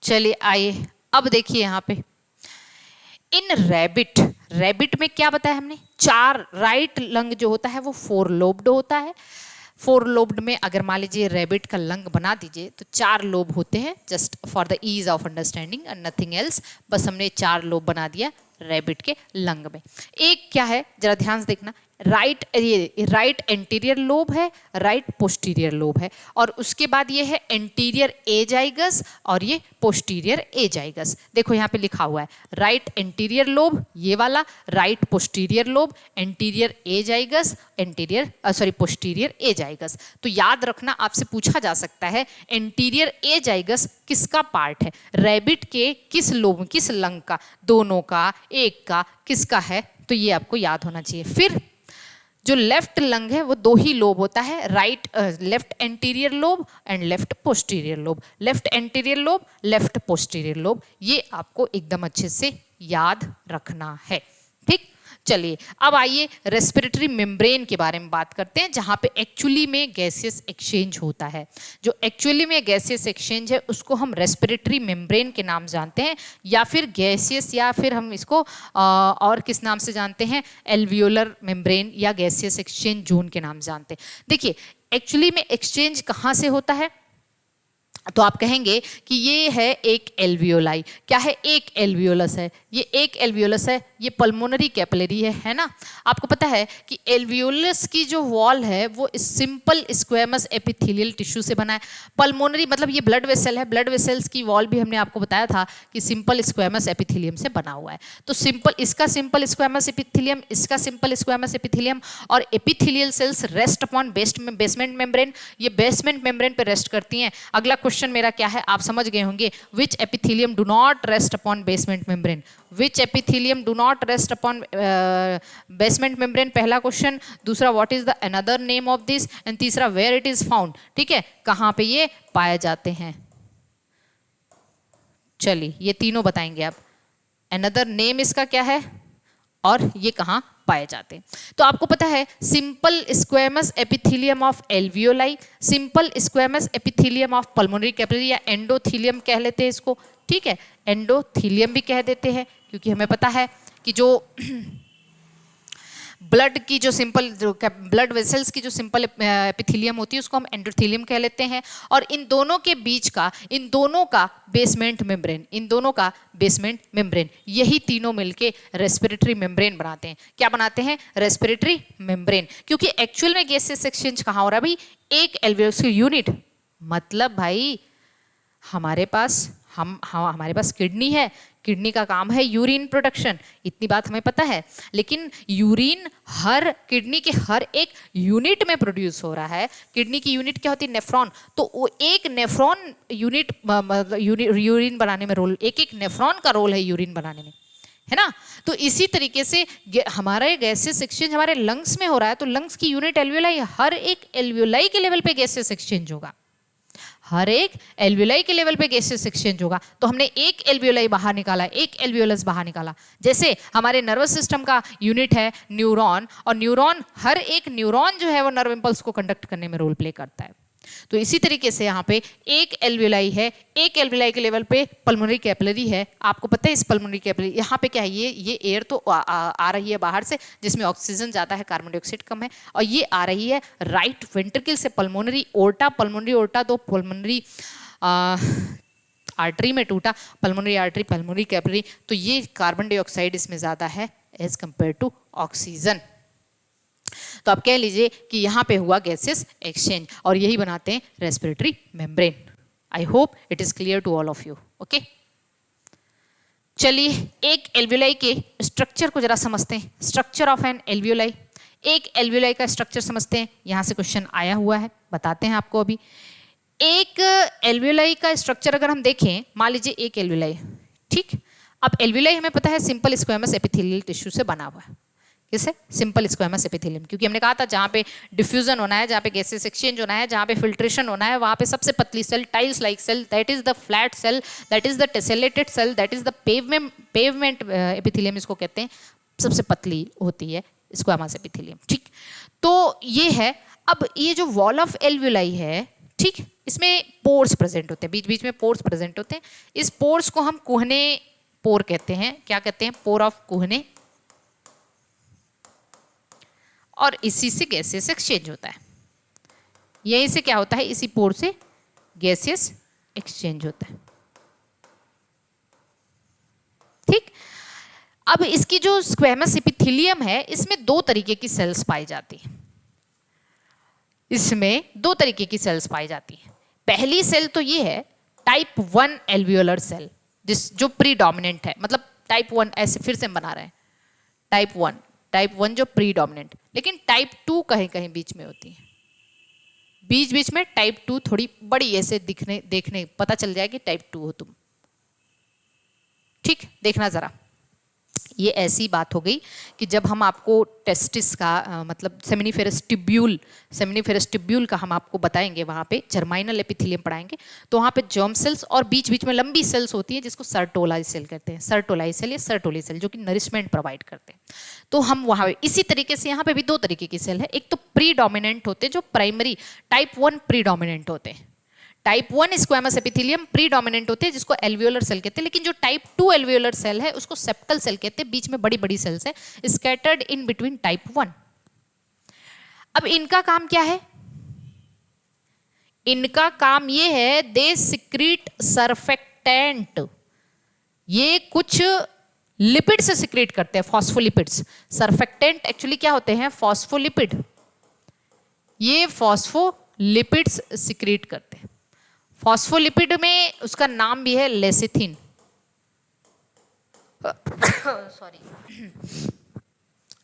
चलिए आइए, अब देखिए यहाँ पे इन रैबिट, रैबिट में क्या बताया हमने, चार, राइट लंग जो होता है वो 4 लोब्ड होता है। 4 लोब्ड में अगर मान लीजिए रैबिट का लंग बना दीजिए तो 4 लोब होते हैं, just for the ease of understanding and nothing else, बस हमने 4 लोब बना दिया रैबिट के लंग में। एक क्या है जरा ध्यान से देखना, राइट एंटीरियर लोब है, राइट पोस्टीरियर लोब है, और उसके बाद ये है एंटीरियर एजाइगस और ये पोस्टीरियर एजाइगस। देखो यहाँ पे लिखा हुआ है राइट एंटीरियर लोब ये वाला, right posterior lobe, anterior azygos, posterior azygos. तो याद रखना, आपसे पूछा जा सकता है एंटीरियर एजाइगस किसका पार्ट है, रैबिट के किस लोब, किस लंग का, दोनों का, एक का, किसका है, तो ये आपको याद होना चाहिए। फिर जो लेफ्ट लंग है वो 2 ही लोब होता है, right left anterior lobe and left posterior lobe, left anterior lobe, left posterior lobe, ये आपको एकदम अच्छे से याद रखना है। ठीक, चलिए अब आइए रेस्पिरेटरी मेम्ब्रेन के बारे में बात करते हैं, जहाँ पे एक्चुअली में गैसियस एक्सचेंज होता है। जो एक्चुअली में गैसियस एक्सचेंज है उसको हम रेस्पिरेटरी मेम्ब्रेन के नाम जानते हैं, या फिर गैसियस, या फिर हम इसको और किस नाम से जानते हैं, एल्वियोलर मेम्ब्रेन या गैसियस एक्सचेंज जोन के नाम जानते हैं। देखिए एक्चुअली में एक्सचेंज कहाँ से होता है, तो आप कहेंगे कि ये है एक एल्वियोलाई, क्या है, एक एल्वियोलस है, ये एक एल्वियोलस है, ये पल्मोनरी कैपिलरी है ना। आपको पता है कि एल्वियोलस की जो वॉल है वो सिंपल स्क्वेमस एपिथेलियल टिश्यू से बना है। पल्मोनरी मतलब ये ब्लड वेसल है, ब्लड वेसल्स की वॉल भी हमने आपको बताया था कि सिंपल स्क्वेमस एपिथेलियम से बना हुआ है। तो सिंपल, इसका सिंपल स्क्वेमस एपिथेलियम, इसका सिंपल स्क्वेमस एपिथेलियम, और epithelial cells rest upon basement membrane, ये बेसमेंट मेम्ब्रेन पे रेस्ट करती हैं। अगला क्वेश्चन मेरा क्या है, आप समझ गए होंगे, which epithelium do not rest upon basement membrane, which epithelium do not rest upon basement membrane, पहला क्वेश्चन। दूसरा, what is the another name of this, and तीसरा, वेयर इट इज फाउंड। ठीक है, कहाँ पे ये पाए जाते हैं। चलिए ये तीनों बताएंगे आप। अनदर नेम इसका क्या है और ये कहाँ पाए जाते हैं। तो आपको पता है simple squamous epithelium of alveoli, simple squamous epithelium of pulmonary capillary या एंडोथीलियम कह लेते हैं इसको, ठीक है, एंडोथीलियम भी कह देते हैं, क्योंकि हमें पता है कि जो ब्लड की जो सिंपल ब्लड वेसल्स की जो सिंपल एपिथेलियम होती है उसको हम एंडोथेलियम कह लेते हैं। और इन दोनों के बीच का, इन दोनों का बेसमेंट मेम्ब्रेन, इन दोनों का बेसमेंट मेम्ब्रेन, यही तीनों मिलके रेस्पिरेटरी मेम्ब्रेन बनाते हैं। क्या बनाते हैं? Respiratory membrane. क्योंकि एक्चुअल में गैसेस एक्सचेंज कहाँ हो रहा है भाई? एक एल्वियोलस यूनिट, मतलब भाई हमारे पास हमारे पास किडनी है, किडनी का काम है यूरिन प्रोडक्शन, इतनी बात हमें पता है। लेकिन यूरिन हर किडनी के हर एक यूनिट में प्रोड्यूस हो रहा है। किडनी की यूनिट क्या होती है? नेफ्रॉन। तो वो एक नेफ्रॉन यूनिट यूरिन बनाने में रोल, एक एक नेफ्रॉन का रोल है यूरिन बनाने में, है ना। तो इसी तरीके से हमारा गैसेस एक्सचेंज हमारे लंग्स में हो रहा है। तो लंग्स की यूनिट एल्वियोलाई, हर एक एल्वियोलाई के लेवल पे गैसेस एक्सचेंज होगा, हर एक एल्वियोलाई के लेवल पे गैसेस एक्सचेंज होगा। तो हमने एक एल्वियोलाई बाहर निकाला, एक एल्वियोलस बाहर निकाला। जैसे हमारे नर्वस सिस्टम का यूनिट है न्यूरॉन, और न्यूरॉन, हर एक न्यूरॉन जो है वो नर्व इंपल्स को कंडक्ट करने में रोल प्ले करता है। तो इसी तरीके से यहाँ पे एक एल्वियोलाई है, एक एल्वियोलाई के लेवल पे पल्मोनरी कैपिलरी है। आपको पता है इस पल्मोनरी कैपिलरी यहाँ पे क्या है, ये एयर तो आ रही है बाहर से जिसमें ऑक्सीजन ज़्यादा है, कार्बन डाइऑक्साइड कम है, और ये आ रही है राइट वेंट्रिकल से पल्मोनरी ओर्टा तो पल्मोनरी आर्टरी में टूटा, पल्मोनरी आर्टरी, पल्मोनरी कैपिलरी। तो ये कार्बन डाइऑक्साइड इसमें ज़्यादा है एज कंपेयर टू ऑक्सीजन। तो आप कह लीजिए कि यहाँ पे हुआ गैसेस एक्सचेंज, और यही बनाते हैं respiratory membrane. I hope it is clear to all of you. Okay, चलिए एक एल्वियोलाई के स्ट्रक्चर को जरा समझते हैं। स्ट्रक्चर ऑफ एन एल्वियोलाई, एक एल्वियोलाई का स्ट्रक्चर समझते हैं। यहाँ से क्वेश्चन आया हुआ है, बताते हैं आपको अभी। एक एल्वियोलाई का स्ट्रक्चर अगर हम देखें, मान लीजिए एक एल्वियोलाई, ठीक। अब एल्वियोलाई हमें पता है सिंपल स्क्वेमस एपिथेलियल टिश्यू से बना हुआ है। किससे? Simple squamous epithelium. क्योंकि हमने कहा था जहाँ पे डिफ्यूजन होना है, जहाँ पे गैसेस एक्सचेंज होना है, जहाँ पे फिल्ट्रेशन होना है, वहाँ पे सबसे पतली cell, tiles like cell, that is the flat cell, that is the tessellated cell, that is the pavement epithelium इसको कहते हैं, सबसे पतली होती है स्क्वेमस एपिथेलियम, ठीक। तो ये है। अब ये जो वॉल ऑफ एल्वियोलाई है, ठीक, इसमें पोर्स प्रेजेंट होते हैं, बीच बीच में पोर्स प्रेजेंट होते हैं। इस पोर्स को हम कुहने पोर कहते हैं। क्या कहते हैं? Pore of कुहने। और इसी से गैसेस एक्सचेंज होता है। यहीं से क्या होता है? इसी पोर से गैसेस एक्सचेंज होता है, ठीक। अब इसकी जो स्क्वेमस एपिथेलियम है, इसमें दो तरीके की सेल्स पाई जाती हैं। इसमें दो तरीके की सेल्स पाई जाती हैं। पहली सेल तो ये है टाइप 1 एल्वियोलर सेल, जो प्रीडोमिनेंट है, मतलब टाइप 1, ऐसे फिर से हम बना रहे हैं, टाइप 1 जो प्रीडोमिनेंट। लेकिन टाइप 2 कहीं कहीं बीच में होती है, बीच बीच में टाइप 2 थोड़ी बड़ी ऐसे देखने पता चल जाए कि टाइप 2 हो तुम, ठीक। देखना जरा, ये ऐसी बात हो गई कि जब हम आपको टेस्टिस का मतलब सेमिनिफेरस ट्यूब्यूल का हम आपको बताएंगे, वहाँ पे जर्माइनल एपिथेलियम पढ़ाएंगे, तो वहाँ पे जर्म सेल्स और बीच बीच में लंबी सेल्स होती है जिसको सर्टोलाई सेल कहते हैं, सर्टोलाई सेल या सर्टोली सेल, जो कि नरिशमेंट प्रोवाइड करते हैं। तो हम वहाँ पे इसी तरीके से यहाँ पे भी दो तरीके की सेल है। एक तो प्रीडोमिनेंट होते हैं, जो प्राइमरी टाइप 1 प्रीडोमिनेंट होते हैं। टाइप 1 स्क्वेमस एपिथेलियम प्रीडोमिनेंट होते हैं, जिसको एल्वियोलर सेल कहते हैं। लेकिन जो टाइप 2 एल्वियोलर सेल है उसको सेप्टल सेल कहते हैं, बीच में बड़ी बड़ी सेल्स है, स्कैटर्ड इन बिटवीन टाइप 1। अब इनका काम क्या है? इनका काम ये है, दे सिक्रीट सरफेक्टेंट। ये कुछ लिपिड से सिक्रीट करते हैं, फॉस्फोलिपिड्स। सरफेक्टेंट एक्चुअली क्या होते हैं? फॉस्फोलिपिड। ये फॉस्फोलिपिड्स सिक्रीट करते हैं। फॉस्फोलिपिड में उसका नाम भी है लेसिथिन, सॉरी,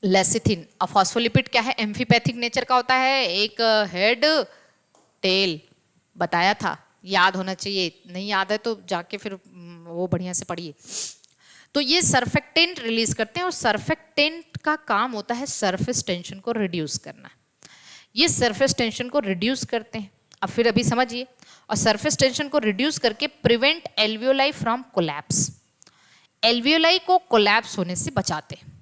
लेसिथिन। अब फॉस्फोलिपिड क्या है? एम्फीपैथिक नेचर का होता है, एक हेड टेल बताया था, याद होना चाहिए। नहीं याद है तो जाके फिर वो बढ़िया से पढ़िए। तो ये सरफेक्टेंट रिलीज करते हैं, और सरफेक्टेंट का काम होता है सरफेस टेंशन को रिड्यूस करना। ये सरफेस टेंशन को रिड्यूस करते हैं। अब फिर अभी समझिए, और सरफेस टेंशन को रिड्यूस करके prevent alveoli from collapse, alveoli को कोलैप्स होने से बचाते हैं।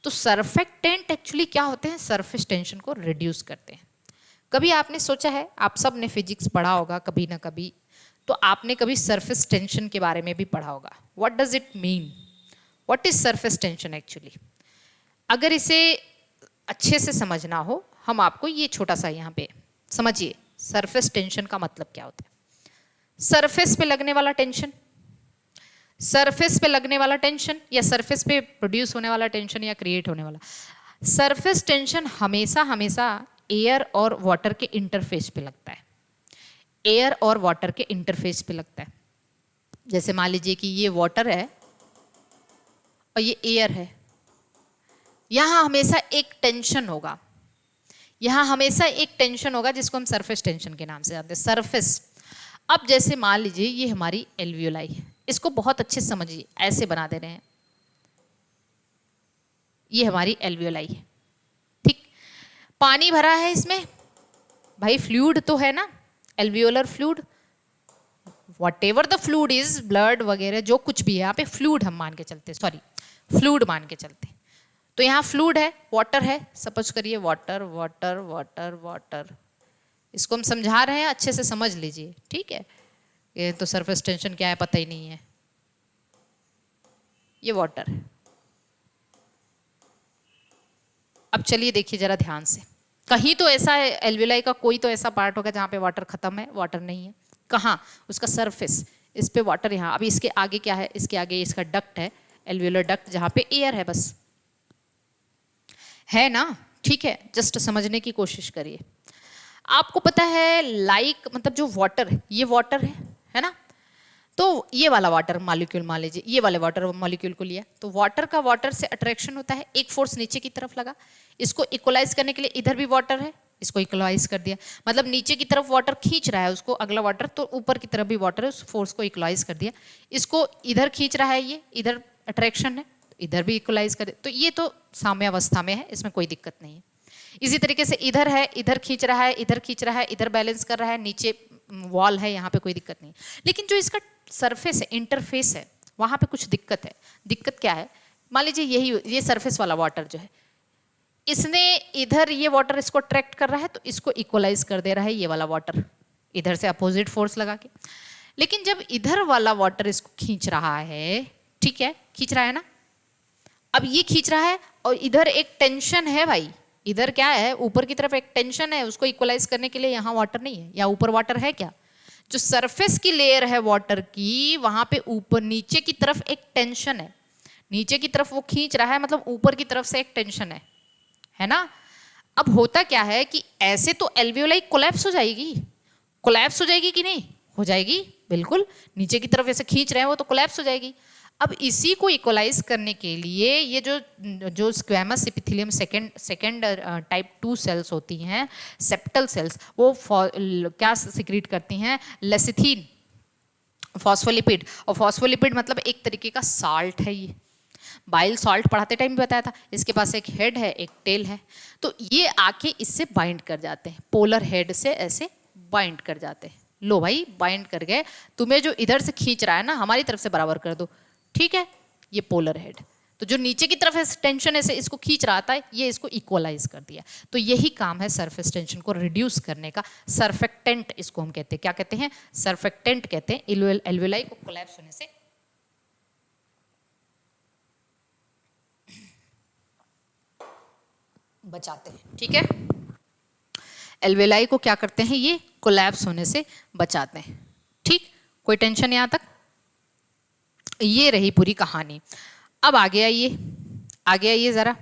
तो सर्फेक्टेंट एक्चुअली क्या होते हैं, सरफेस टेंशन को रिड्यूस करते हैं। कभी आपने सोचा है, आप सब ने फिजिक्स पढ़ा होगा कभी ना कभी, तो आपने कभी सरफेस टेंशन के बारे में भी पढ़ा होगा। What does it mean, what is surface tension actually? अगर इसे अच्छे से समझना हो, हम आपको ये छोटा सा यहाँ पे समझिए, सरफेस टेंशन का मतलब क्या होता है। सरफेस पे लगने वाला टेंशन, सरफेस पे लगने वाला टेंशन या सरफेस पे प्रोड्यूस होने वाला टेंशन या क्रिएट होने वाला, सरफेस टेंशन हमेशा हमेशा एयर और वाटर के इंटरफेस पे लगता है, एयर और वाटर के इंटरफेस पे लगता है। जैसे मान लीजिए कि ये वाटर है और ये एयर है, यहां हमेशा एक टेंशन होगा, यहां हमेशा एक टेंशन होगा जिसको हम सरफेस टेंशन के नाम से जानते हैं, सरफेस। अब जैसे मान लीजिए ये हमारी एल्वियोलाई है, इसको बहुत अच्छे से समझिए, ऐसे बना दे रहे हैं, ये हमारी एल्वियोलाई है, ठीक। पानी भरा है इसमें, भाई फ्लूइड तो है ना, alveolar fluid, whatever the fluid is, blood वगैरह जो कुछ भी है, यहाँ पे फ्लूइड हम मान के चलते, सॉरी फ्लूइड मान के चलते। तो यहाँ फ्लूइड है, वाटर है, सपोज करिए वाटर वाटर वाटर वाटर, इसको हम समझा रहे हैं, अच्छे से समझ लीजिए, ठीक है। ये तो सरफेस टेंशन क्या है पता ही नहीं है, ये वाटर है। अब चलिए देखिए जरा ध्यान से, कहीं तो ऐसा है एल्वियोलाई का कोई तो ऐसा पार्ट होगा जहाँ पे वाटर खत्म है, वाटर नहीं है, कहाँ, उसका सरफेस, इस पे वाटर यहाँ। अभी इसके आगे क्या है, इसके आगे इसका डक्ट है, एल्वियोलर डक्ट, जहाँ पे एयर है, बस है ना, ठीक है। जस्ट समझने की कोशिश करिए। आपको पता है लाइक मतलब जो वाटर है, ये वाटर है ना, तो ये वाला वाटर मॉलिक्यूल मान लीजिए, ये वाले वाटर मॉलिक्यूल को लिया, तो वाटर का वाटर से अट्रैक्शन होता है, एक फोर्स नीचे की तरफ लगा, इसको इक्वलाइज करने के लिए इधर भी वाटर है, इसको इक्वलाइज कर दिया, मतलब नीचे की तरफ वाटर खींच रहा है उसको अगला वाटर, तो ऊपर की तरफ भी वाटर है, उस फोर्स को इक्वलाइज कर दिया, इसको इधर खींच रहा है, ये इधर अट्रैक्शन है, इधर भी इक्वलाइज कर, तो ये तो साम्यावस्था में है, इसमें कोई दिक्कत नहीं है। इसी तरीके से इधर है, इधर खींच रहा है, इधर खींच रहा है, इधर बैलेंस कर रहा है, नीचे वॉल है, यहाँ पे कोई दिक्कत नहीं। लेकिन जो इसका सरफेस है, इंटरफेस है, वहाँ पे कुछ दिक्कत है। दिक्कत क्या है, मान लीजिए यही ये सरफेस वाला वाटर जो है, इसने इधर ये वाटर इसको अट्रैक्ट कर रहा है, तो इसको इक्वलाइज कर दे रहा है ये वाला वाटर, इधर से अपोजिट फोर्स लगा के। लेकिन जब इधर वाला वाटर इसको खींच रहा है, ठीक है, खींच रहा है ना, अब ये खींच रहा है और इधर एक टेंशन है भाई, इधर क्या है, ऊपर की तरफ एक टेंशन है, उसको इक्वलाइज करने के लिए यहाँ वाटर नहीं है, या ऊपर वाटर है क्या, जो सरफेस की लेयर है वाटर की, वहां पे ऊपर नीचे की तरफ एक टेंशन है, नीचे की तरफ वो खींच रहा है, मतलब ऊपर की तरफ से एक टेंशन है ना। अब होता क्या है कि ऐसे तो एल्वियोलाई कोलैप्स हो जाएगी, कोलैप्स हो जाएगी कि नहीं, हो जाएगी बिल्कुल, नीचे की तरफ ऐसे खींच रहे हैं वो तो कोलैप्स हो जाएगी। अब इसी को इक्वलाइज करने के लिए ये जो squamous epithelium second type 2 cells होती हैं, सेप्टल सेल्स, वो क्या सिक्रीट करती हैं, लेसिथिन, फॉस्फोलिपिड। और फॉस्फोलिपिड मतलब एक तरीके का साल्ट है, ये बाइल सॉल्ट पढ़ाते टाइम भी बताया था, इसके पास एक हेड है एक टेल है, तो ये आके इससे बाइंड कर जाते हैं, पोलर हेड से ऐसे बाइंड कर जाते हैं। लो भाई बाइंड कर गए, तुम्हें जो इधर से खींच रहा है ना, हमारी तरफ से बराबर कर दो, ठीक है, ये पोलर हेड, तो जो नीचे की तरफ है टेंशन ऐसे इसको खींच रहा था, ये इसको इक्वलाइज कर दिया। तो यही काम है सरफेस टेंशन को रिड्यूस करने का, सरफेक्टेंट इसको हम कहते हैं, क्या कहते हैं, सरफेक्टेंट कहते हैं, एल्वियोलाई को कोलैप्स होने से बचाते हैं, ठीक है। एल्वियोलाई को क्या करते हैं, ये कोलैप्स होने से बचाते हैं, ठीक। कोई टेंशन यहाँ तक, ये रही पूरी कहानी। अब आगे आइए जरा,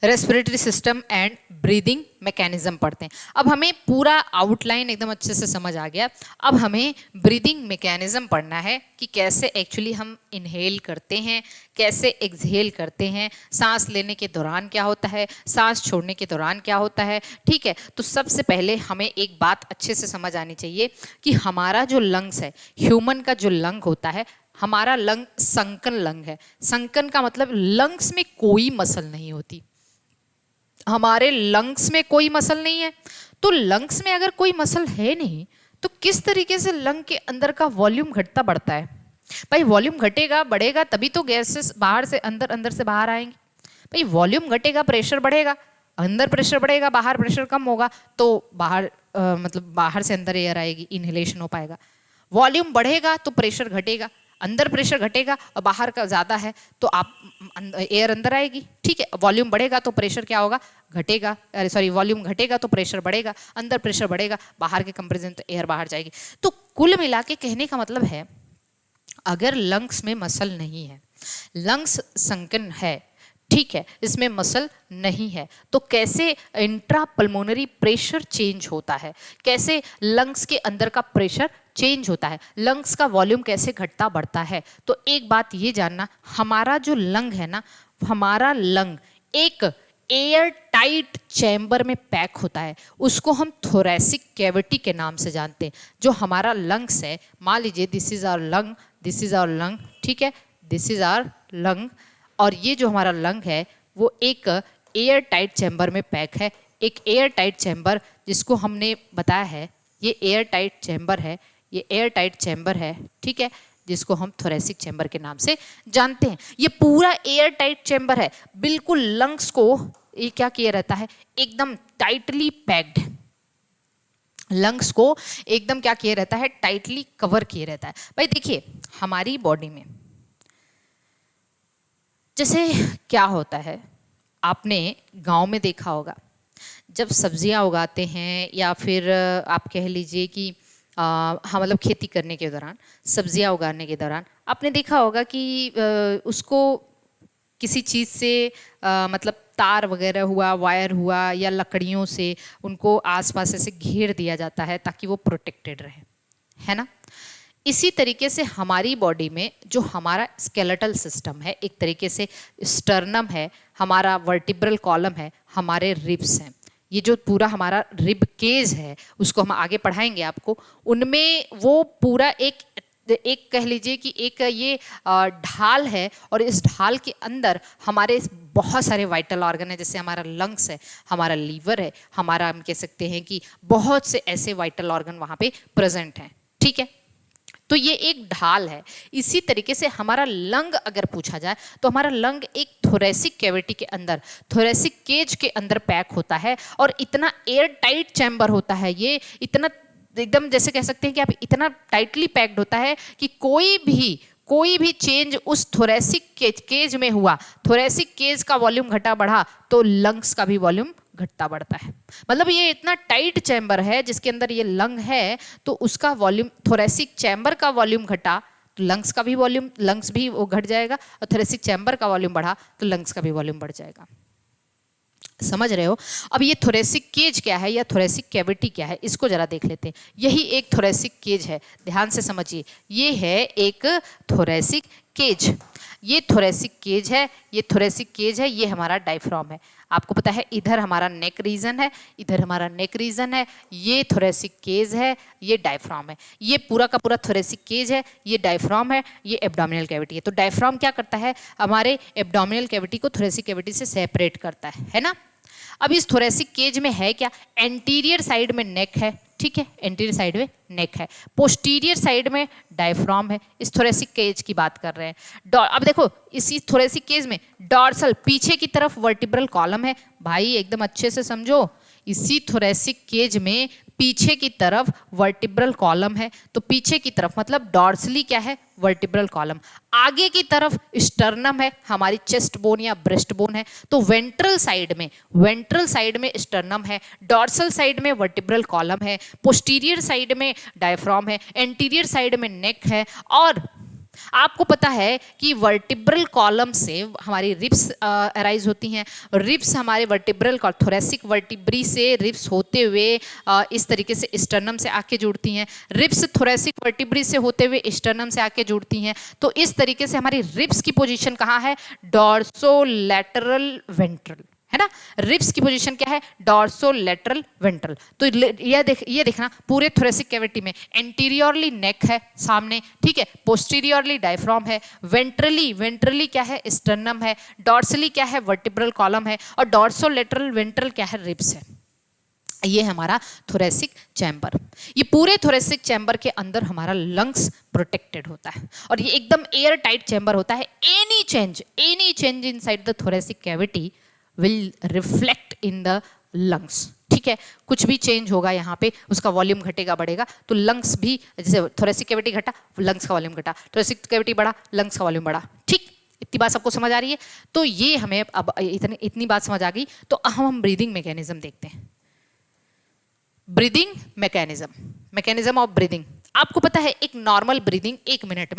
respiratory system and breathing mechanism पढ़ते हैं। अब हमें पूरा आउटलाइन एकदम अच्छे से समझ आ गया, अब हमें ब्रीदिंग मैकेनिज्म पढ़ना है कि कैसे एक्चुअली हम इनहेल करते हैं, कैसे एक्सहेल करते हैं, सांस लेने के दौरान क्या होता है, सांस छोड़ने के दौरान क्या होता है, ठीक है। तो सबसे पहले हमें एक बात अच्छे से समझ आनी चाहिए कि हमारा जो लंग्स है, ह्यूमन का जो लंग होता है, हमारा लंग संकन लंग है। संकन का मतलब लंग्स में कोई मसल नहीं होती, हमारे लंग्स में कोई मसल नहीं है। तो लंग्स में अगर कोई मसल है नहीं तो किस तरीके से लंग के अंदर का वॉल्यूम घटता बढ़ता है? भाई वॉल्यूम घटेगा बढ़ेगा तभी तो गैसेस बाहर से अंदर, अंदर से बाहर आएंगी। भाई वॉल्यूम घटेगा, प्रेशर बढ़ेगा, अंदर प्रेशर बढ़ेगा, बाहर प्रेशर कम होगा, तो बाहर मतलब बाहर से अंदर एयर आएगी, इनहेलेशन हो पाएगा। वॉल्यूम बढ़ेगा तो प्रेशर घटेगा, अंदर प्रेशर घटेगा और बाहर का ज़्यादा है तो आप एयर अंदर आएगी। ठीक है, वॉल्यूम बढ़ेगा तो प्रेशर क्या होगा? घटेगा। अरे सॉरी, वॉल्यूम घटेगा तो प्रेशर बढ़ेगा, अंदर प्रेशर बढ़ेगा, बाहर के कंपेरिजन तो एयर बाहर जाएगी। तो कुल मिला के कहने का मतलब है, अगर लंग्स में मसल नहीं है, लंग्स संकन है, ठीक है, इसमें मसल नहीं है, तो कैसे इंट्रा पल्मोनरी प्रेशर चेंज होता है, कैसे लंग्स के अंदर का प्रेशर चेंज होता है, लंग्स का वॉल्यूम कैसे घटता बढ़ता है? तो एक बात ये जानना, हमारा जो लंग है ना, हमारा लंग एक एयर टाइट चैम्बर में पैक होता है, उसको हम थोरेसिक कैविटी के नाम से जानते हैं। जो हमारा लंग्स है, मान लीजिए this is our lung, this is our lung, ठीक है, दिस इज आवर लंग, और ये जो हमारा लंग है वो एक एयर टाइट चैम्बर में पैक है। एक एयर टाइट चैम्बर जिसको हमने बताया है, ये एयर टाइट चैम्बर है, ये एयर टाइट चैम्बर है, ठीक है, जिसको हम थोरेसिक चैम्बर के नाम से जानते हैं। ये पूरा एयर टाइट चैम्बर है, बिल्कुल लंग्स को ये क्या किया रहता है, एकदम टाइटली पैक्ड, लंग्स को एकदम क्या किया रहता है, टाइटली कवर किए रहता है। भाई देखिए हमारी बॉडी में जैसे क्या होता है, आपने गांव में देखा होगा, जब सब्जियां उगाते हैं या फिर आप कह लीजिए कि हाँ मतलब खेती करने के दौरान, सब्जियां उगाने के दौरान आपने देखा होगा कि उसको किसी चीज़ से मतलब तार वगैरह हुआ, वायर हुआ, या लकड़ियों से उनको आसपास ऐसे घेर दिया जाता है ताकि वो प्रोटेक्टेड रहे, है ना। इसी तरीके से हमारी बॉडी में जो हमारा स्केलेटल सिस्टम है, एक तरीके से स्टर्नम है, हमारा वर्टिब्रल कॉलम है, हमारे रिब्स हैं, ये जो पूरा हमारा रिब केज है उसको हम आगे पढ़ाएंगे आपको, उनमें वो पूरा एक कह लीजिए कि एक ये ढाल है, और इस ढाल के अंदर हमारे बहुत सारे वाइटल ऑर्गन है, जैसे हमारा लंग्स है, हमारा लीवर है, हमारा हम कह सकते हैं कि बहुत से ऐसे वाइटल ऑर्गन वहाँ पे प्रेजेंट हैं, ठीक है। तो ये एक ढाल है। इसी तरीके से हमारा लंग अगर पूछा जाए तो हमारा लंग एक थोरेसिक कैविटी के अंदर, थोरेसिक केज के अंदर पैक होता है, और इतना एयर टाइट चैम्बर होता है, ये इतना एकदम जैसे कह सकते हैं कि आप इतना टाइटली पैक्ड होता है कि कोई भी चेंज उस थोरेसिक केज में हुआ, थोरेसिक केज का वॉल्यूम घटा बढ़ा तो लंग्स का भी वॉल्यूम घटता बढ़ता है। मतलब ये इतना टाइट चैम्बर है जिसके अंदर ये लंग है, तो उसका वॉल्यूम, थोरेसिक चैम्बर का वॉल्यूम घटा तो लंग्स का भी वॉल्यूम, लंग्स भी वो घट जाएगा, और थोरेसिक चैम्बर का वॉल्यूम बढ़ा तो लंग्स का भी वॉल्यूम बढ़ जाएगा। समझ रहे हो? अब ये थोरेसिक केज क्या है या थोरेसिक कैविटी क्या है, इसको जरा देख लेते हैं। यही एक थोरेसिक केज है, ध्यान से समझिए, ये है एक थोरेसिक केज, ये थोरेसिक केज है, ये थोरेसिक केज है, ये हमारा डायफ्राम है। आपको पता है इधर हमारा नेक रीजन है, इधर हमारा नेक रीजन है, ये थोरेसिक केज है, ये डायफ्राम है, ये पूरा का पूरा थोरेसिक केज है, ये डायफ्राम है, ये एब्डोमिनल कैविटी है। तो डायफ्राम क्या करता है, हमारे एब्डोमिनल कैविटी को थोरेसिक कैविटी से सेपरेट करता है ना। अब इस थोरेसिक केज में है क्या, एंटीरियर साइड में नेक है, ठीक है, एंटीरियर साइड में नेक है, पोस्टीरियर साइड में डायफ्राम है। इस थोरेसिक केज की बात कर रहे हैं। अब देखो इसी थोरेसिक केज में डॉर्सल पीछे की तरफ वर्टिब्रल कॉलम है, भाई एकदम अच्छे से समझो, इसी थोरेसिक केज में पीछे की तरफ वर्टिब्रल कॉलम है, तो पीछे की तरफ मतलब डॉर्सली क्या है, वर्टिब्रल कॉलम, आगे की तरफ स्टर्नम है, हमारी चेस्ट बोन या ब्रेस्ट बोन है, तो वेंट्रल साइड में स्टर्नम है, डॉर्सल साइड में वर्टिब्रल कॉलम है, पोस्टीरियर साइड में डायफ्राम है, एंटीरियर साइड में नेक है। और आपको पता है कि वर्टिब्रल कॉलम से हमारी रिब्स अराइज होती हैं, रिब्स हमारे वर्टिब्रल थोरेसिक वर्टिब्री से रिब्स होते हुए इस तरीके से स्टर्नम से आके जुड़ती हैं, रिब्स थोरेसिक वर्टिब्री से होते हुए स्टर्नम से आके जुड़ती हैं। तो इस तरीके से हमारी रिब्स की पोजीशन कहाँ है, डॉर्सोलैटरल वेंट्रल, है ना। रिब्स की पोजीशन क्या है, डॉर्सोलेटरल वेंट्रल। तो ये देखना पूरे थोरेसिक कैविटी में एंटीरियरली नेक है सामने, ठीक है, पोस्टीरियरली डायफ्राम है, वेंट्रली क्या है, स्टर्नम है, डॉर्सली क्या है, वर्टिब्रल कॉलम है, और डॉर्सोलेटरल वेंट्रल क्या है, रिब्स है। ये हमारा थोरेसिक चैम्बर। ये पूरे थोरेसिक चैम्बर के अंदर हमारा लंग्स प्रोटेक्टेड होता है और ये एकदम एयर टाइट चैम्बर होता है। Any change inside the thoracic cavity will reflect in the lungs, ठीक है। कुछ भी चेंज होगा यहाँ पे, उसका वॉल्यूम घटेगा बढ़ेगा, तो लंग्स भी, जैसे थोरेसिक कैविटी घटा, लंग्स का वॉल्यूम घटा, थोरेसिक कैविटी बढ़ा, लंग्स का वॉल्यूम बढ़ा, ठीक। इतनी बात सबको समझ आ रही है। तो ये हमें अब इतनी बात समझ आ गई, तो अब हम ब्रीदिंग मैकेनिज्म देखते हैं। Breathing mechanism of breathing. आपको पता है एक नॉर्मल ब्रीदिंग 1 मिनट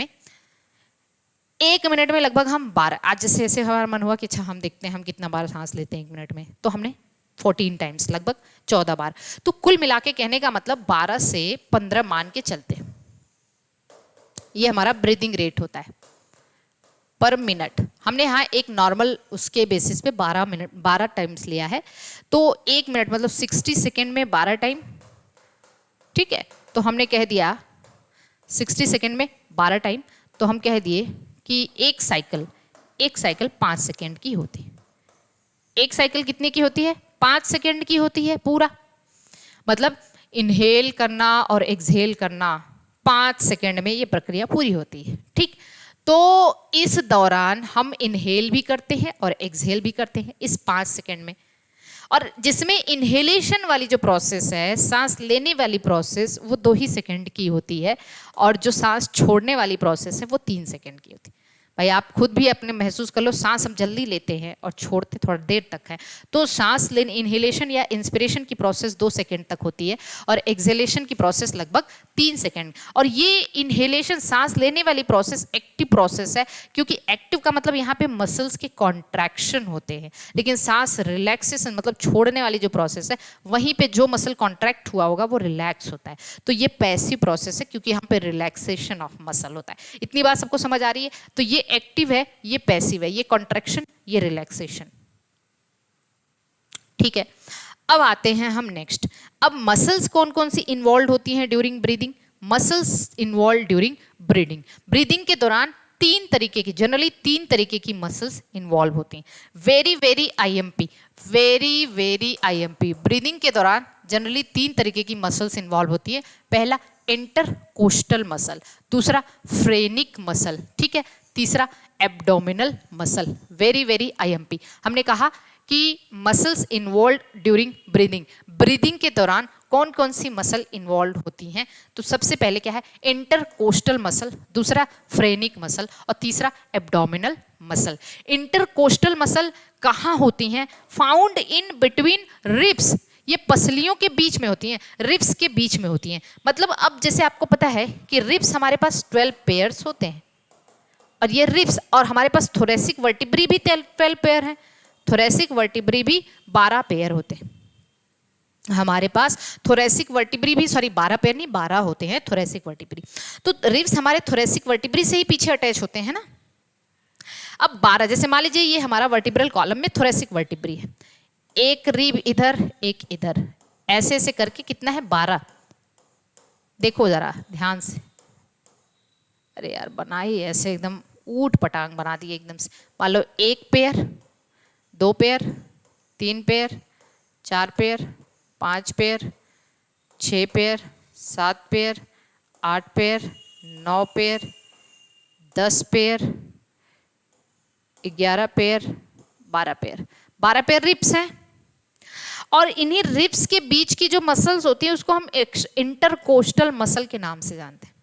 में लगभग हम 12, आज जैसे ऐसे हमारा मन हुआ कि अच्छा हम देखते हैं हम कितना बार सांस लेते हैं 1 मिनट में, तो हमने 14 टाइम्स, लगभग 14 बार। तो कुल मिला के कहने का मतलब 12 से 15 मान के चलते हैं, ये हमारा ब्रीदिंग रेट होता है पर मिनट। हमने यहाँ एक नॉर्मल उसके बेसिस पे 12 टाइम्स लिया है, तो 1 मिनट मतलब 60 सेकेंड में 12 टाइम, ठीक है। तो हमने कह दिया 60 सेकेंड में 12 टाइम, तो हम कह दिए कि एक साइकिल 5 सेकेंड की होती है। एक साइकिल कितने की होती है, 5 सेकेंड की होती है पूरा, मतलब इनहेल करना और एक्सहेल करना 5 सेकेंड में ये प्रक्रिया पूरी होती है, ठीक। तो इस दौरान हम इनहेल भी करते हैं और एक्सहेल भी करते हैं इस 5 सेकेंड में, और जिसमें इनहेलेशन वाली जो प्रोसेस है, सांस लेने वाली प्रोसेस, वो 2 ही सेकेंड की होती है, और जो सांस छोड़ने वाली प्रोसेस है वो 3 सेकेंड की होती है। भाई आप खुद भी अपने महसूस कर लो, सांस हम जल्दी लेते हैं और छोड़ते थोड़ा देर तक है, तो सांस लेने इनहेलेशन या इंस्पिरेशन की प्रोसेस 2 सेकेंड तक होती है और एक्सहेलेशन की प्रोसेस लगभग 3 सेकेंड। और ये इनहेलेशन सांस लेने वाली प्रोसेस एक्टिव प्रोसेस है, क्योंकि एक्टिव का मतलब यहाँ पे मसल्स के कॉन्ट्रैक्शन होते हैं, लेकिन सांस रिलैक्सेशन मतलब छोड़ने वाली जो प्रोसेस है, वहीं पे जो मसल कॉन्ट्रैक्ट हुआ होगा वो रिलैक्स होता है। तो ये पैसिव प्रोसेस है, क्योंकि यहाँ पे रिलैक्सेशन ऑफ मसल होता है। इतनी बात सबको समझ आ रही है। तो ये एक्टिव है, ये पैसिव है, ये कॉन्ट्रैक्शन, ये रिलैक्सेशन, ठीक है। अब आते हैं हम नेक्स्ट। अब मसल्स कौन कौन सी इन्वॉल्व होती हैं during breathing. Muscles involve during breathing. Breathing के दौरान जनरली तीन तरीके की मसल्स इन्वॉल्व होती हैं। Very IMP. ब्रीदिंग के दौरान जनरली 3 तरीके की मसल्स इन्वॉल्व होती है। पहला इंटरकोस्टल मसल, दूसरा फ्रेनिक मसल, ठीक है, तीसरा एब्डोमिनल मसल। Very IMP. हमने कहा कि muscles involve during breathing. Breathing के दौरान कौन कौन सी मसल इन्वॉल्व होती हैं, तो सबसे पहले क्या है, इंटरकोस्टल मसल, दूसरा फ्रेनिक मसल और तीसरा एब्डोमिनल मसल। इंटरकोस्टल मसल कहाँ होती हैं, फाउंड इन बिटवीन रिब्स। ये पसलियों के बीच में होती हैं, रिब्स के बीच में होती हैं। मतलब अब जैसे आपको पता है कि रिब्स हमारे पास 12 पेयर्स होते हैं, और ये रिब्स, और हमारे पास थोरेसिक वर्टिब्री भी 12 पेयर हैं, थोरेसिक वर्टिब्री भी 12 पेयर होते हैं हमारे पास। थोरेसिक वर्टिब्री भी 12 पेयर नहीं, 12 होते हैं थोरेसिक वर्टिब्री। तो रिब्स हमारे थोरेसिक वर्टिब्री से ही पीछे अटैच होते हैं ना। अब 12, जैसे मान लीजिए ये हमारा वर्टिब्रल कॉलम में थोरेसिक वर्टिब्री है, एक रिब इधर एक इधर, ऐसे ऐसे करके कितना है, 12। देखो जरा ध्यान से, अरे यार बनाई ऐसे एकदम ऊट पटांग बना दी एकदम से। मान लो 1 pair, 2 pair, 3 pair, 4 pair, 5 pair, 6 pair, 7 pair, 8 pair, 9 pair, 10 pair, 11 pair, 12 pair. 12 pair ribs हैं, और इन्हीं रिब्स के बीच की जो मसल्स होती हैं उसको हम इंटरकोस्टल मसल के नाम से जानते हैं।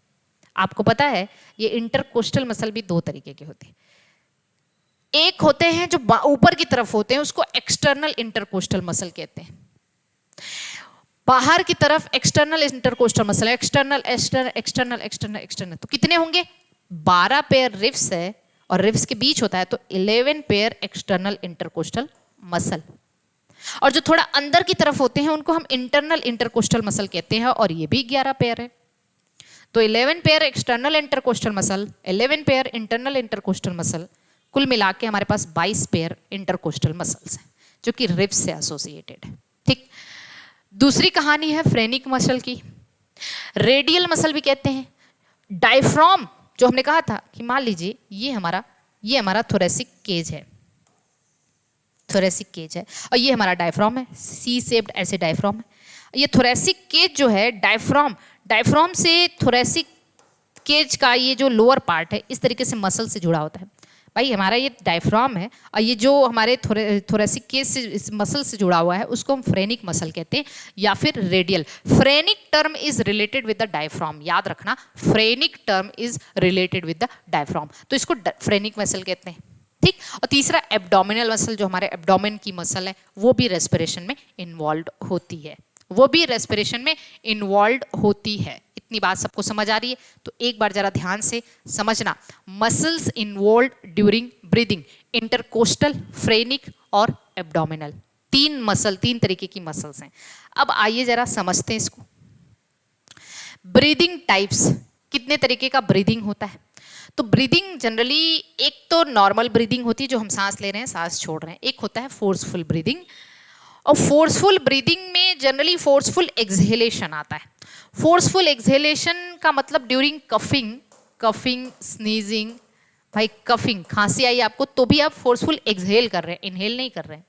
आपको पता है ये इंटरकोस्टल मसल भी 2 तरीके के होते हैं। एक होते हैं जो ऊपर की तरफ होते हैं, उसको एक्सटर्नल इंटरकोस्टल मसल कहते हैं। बाहर की तरफ एक्सटर्नल इंटरकोस्टल मसल, एक्सटर्नल। तो कितने होंगे, 12 पेयर रिब्स है और रिब्स के बीच होता है, तो 11 पेयर एक्सटर्नल इंटरकोस्टल मसल। और जो थोड़ा अंदर की तरफ होते हैं उनको हम इंटरनल इंटरकोस्टल मसल कहते हैं, और ये भी 11 पेयर है। तो 11 pair external intercostal muscle, 11 pair internal intercostal muscle, कुल मिला के हमारे पास 22 पेयर इंटरकोस्टल मसल्स हैं। जो कि रिब्स से एसोसिएटेड है। ठीक, दूसरी कहानी है फ्रेनिक मसल की। रेडियल मसल भी कहते हैं। डायफ्राम जो हमने कहा था कि मान लीजिए ये हमारा थोरेसिक केज है, थोरेसिक केज है, और ये हमारा डायफ्राम है, सी शेप्ड ऐसे डायफ्राम है। ये थोरेसिक केज जो है, डायफ्राम से थोरेसिक केज का ये जो लोअर पार्ट है इस तरीके से मसल से जुड़ा होता है। भाई हमारा ये डायफ्राम है और ये जो हमारे थोरेसिक केज से इस मसल से जुड़ा हुआ है उसको हम फ्रेनिक मसल कहते हैं या फिर radial. Phrenic term is related with the diaphragm, याद रखना, phrenic term is related with the diaphragm, तो इसको फ्रेनिक मसल कहते हैं। ठीक, और तीसरा एब्डोमिनल मसल, जो हमारे एब्डोमेन की मसल है वो भी रेस्पिरेशन में इन्वॉल्व होती है, वो भी रेस्पिरेशन में इन्वॉल्व होती है। इतनी बात सबको समझ आ रही है? तो एक बार जरा ध्यान से समझना, muscles involve during breathing, intercostal, phrenic और एब्डोमिनल, तीन तरीके की मसल्स हैं। अब आइए जरा समझते हैं इसको। ब्रीदिंग टाइप्स, कितने तरीके का ब्रीदिंग होता है? तो ब्रीदिंग जनरली एक तो नॉर्मल ब्रीदिंग होती है जो हम सांस ले रहे हैं सांस छोड़ रहे हैं, एक होता है फोर्सफुल ब्रीदिंग, और फोर्सफुल ब्रीदिंग में जनरली फोर्सफुल एक्सहेलेशन आता है। फोर्सफुल एक्सहेलेशन का मतलब ड्यूरिंग कफिंग, स्नीजिंग, भाई कफिंग, खांसी आई आपको तो भी आप फोर्सफुल एक्सहेल कर रहे हैं, इनहेल नहीं कर रहे हैं।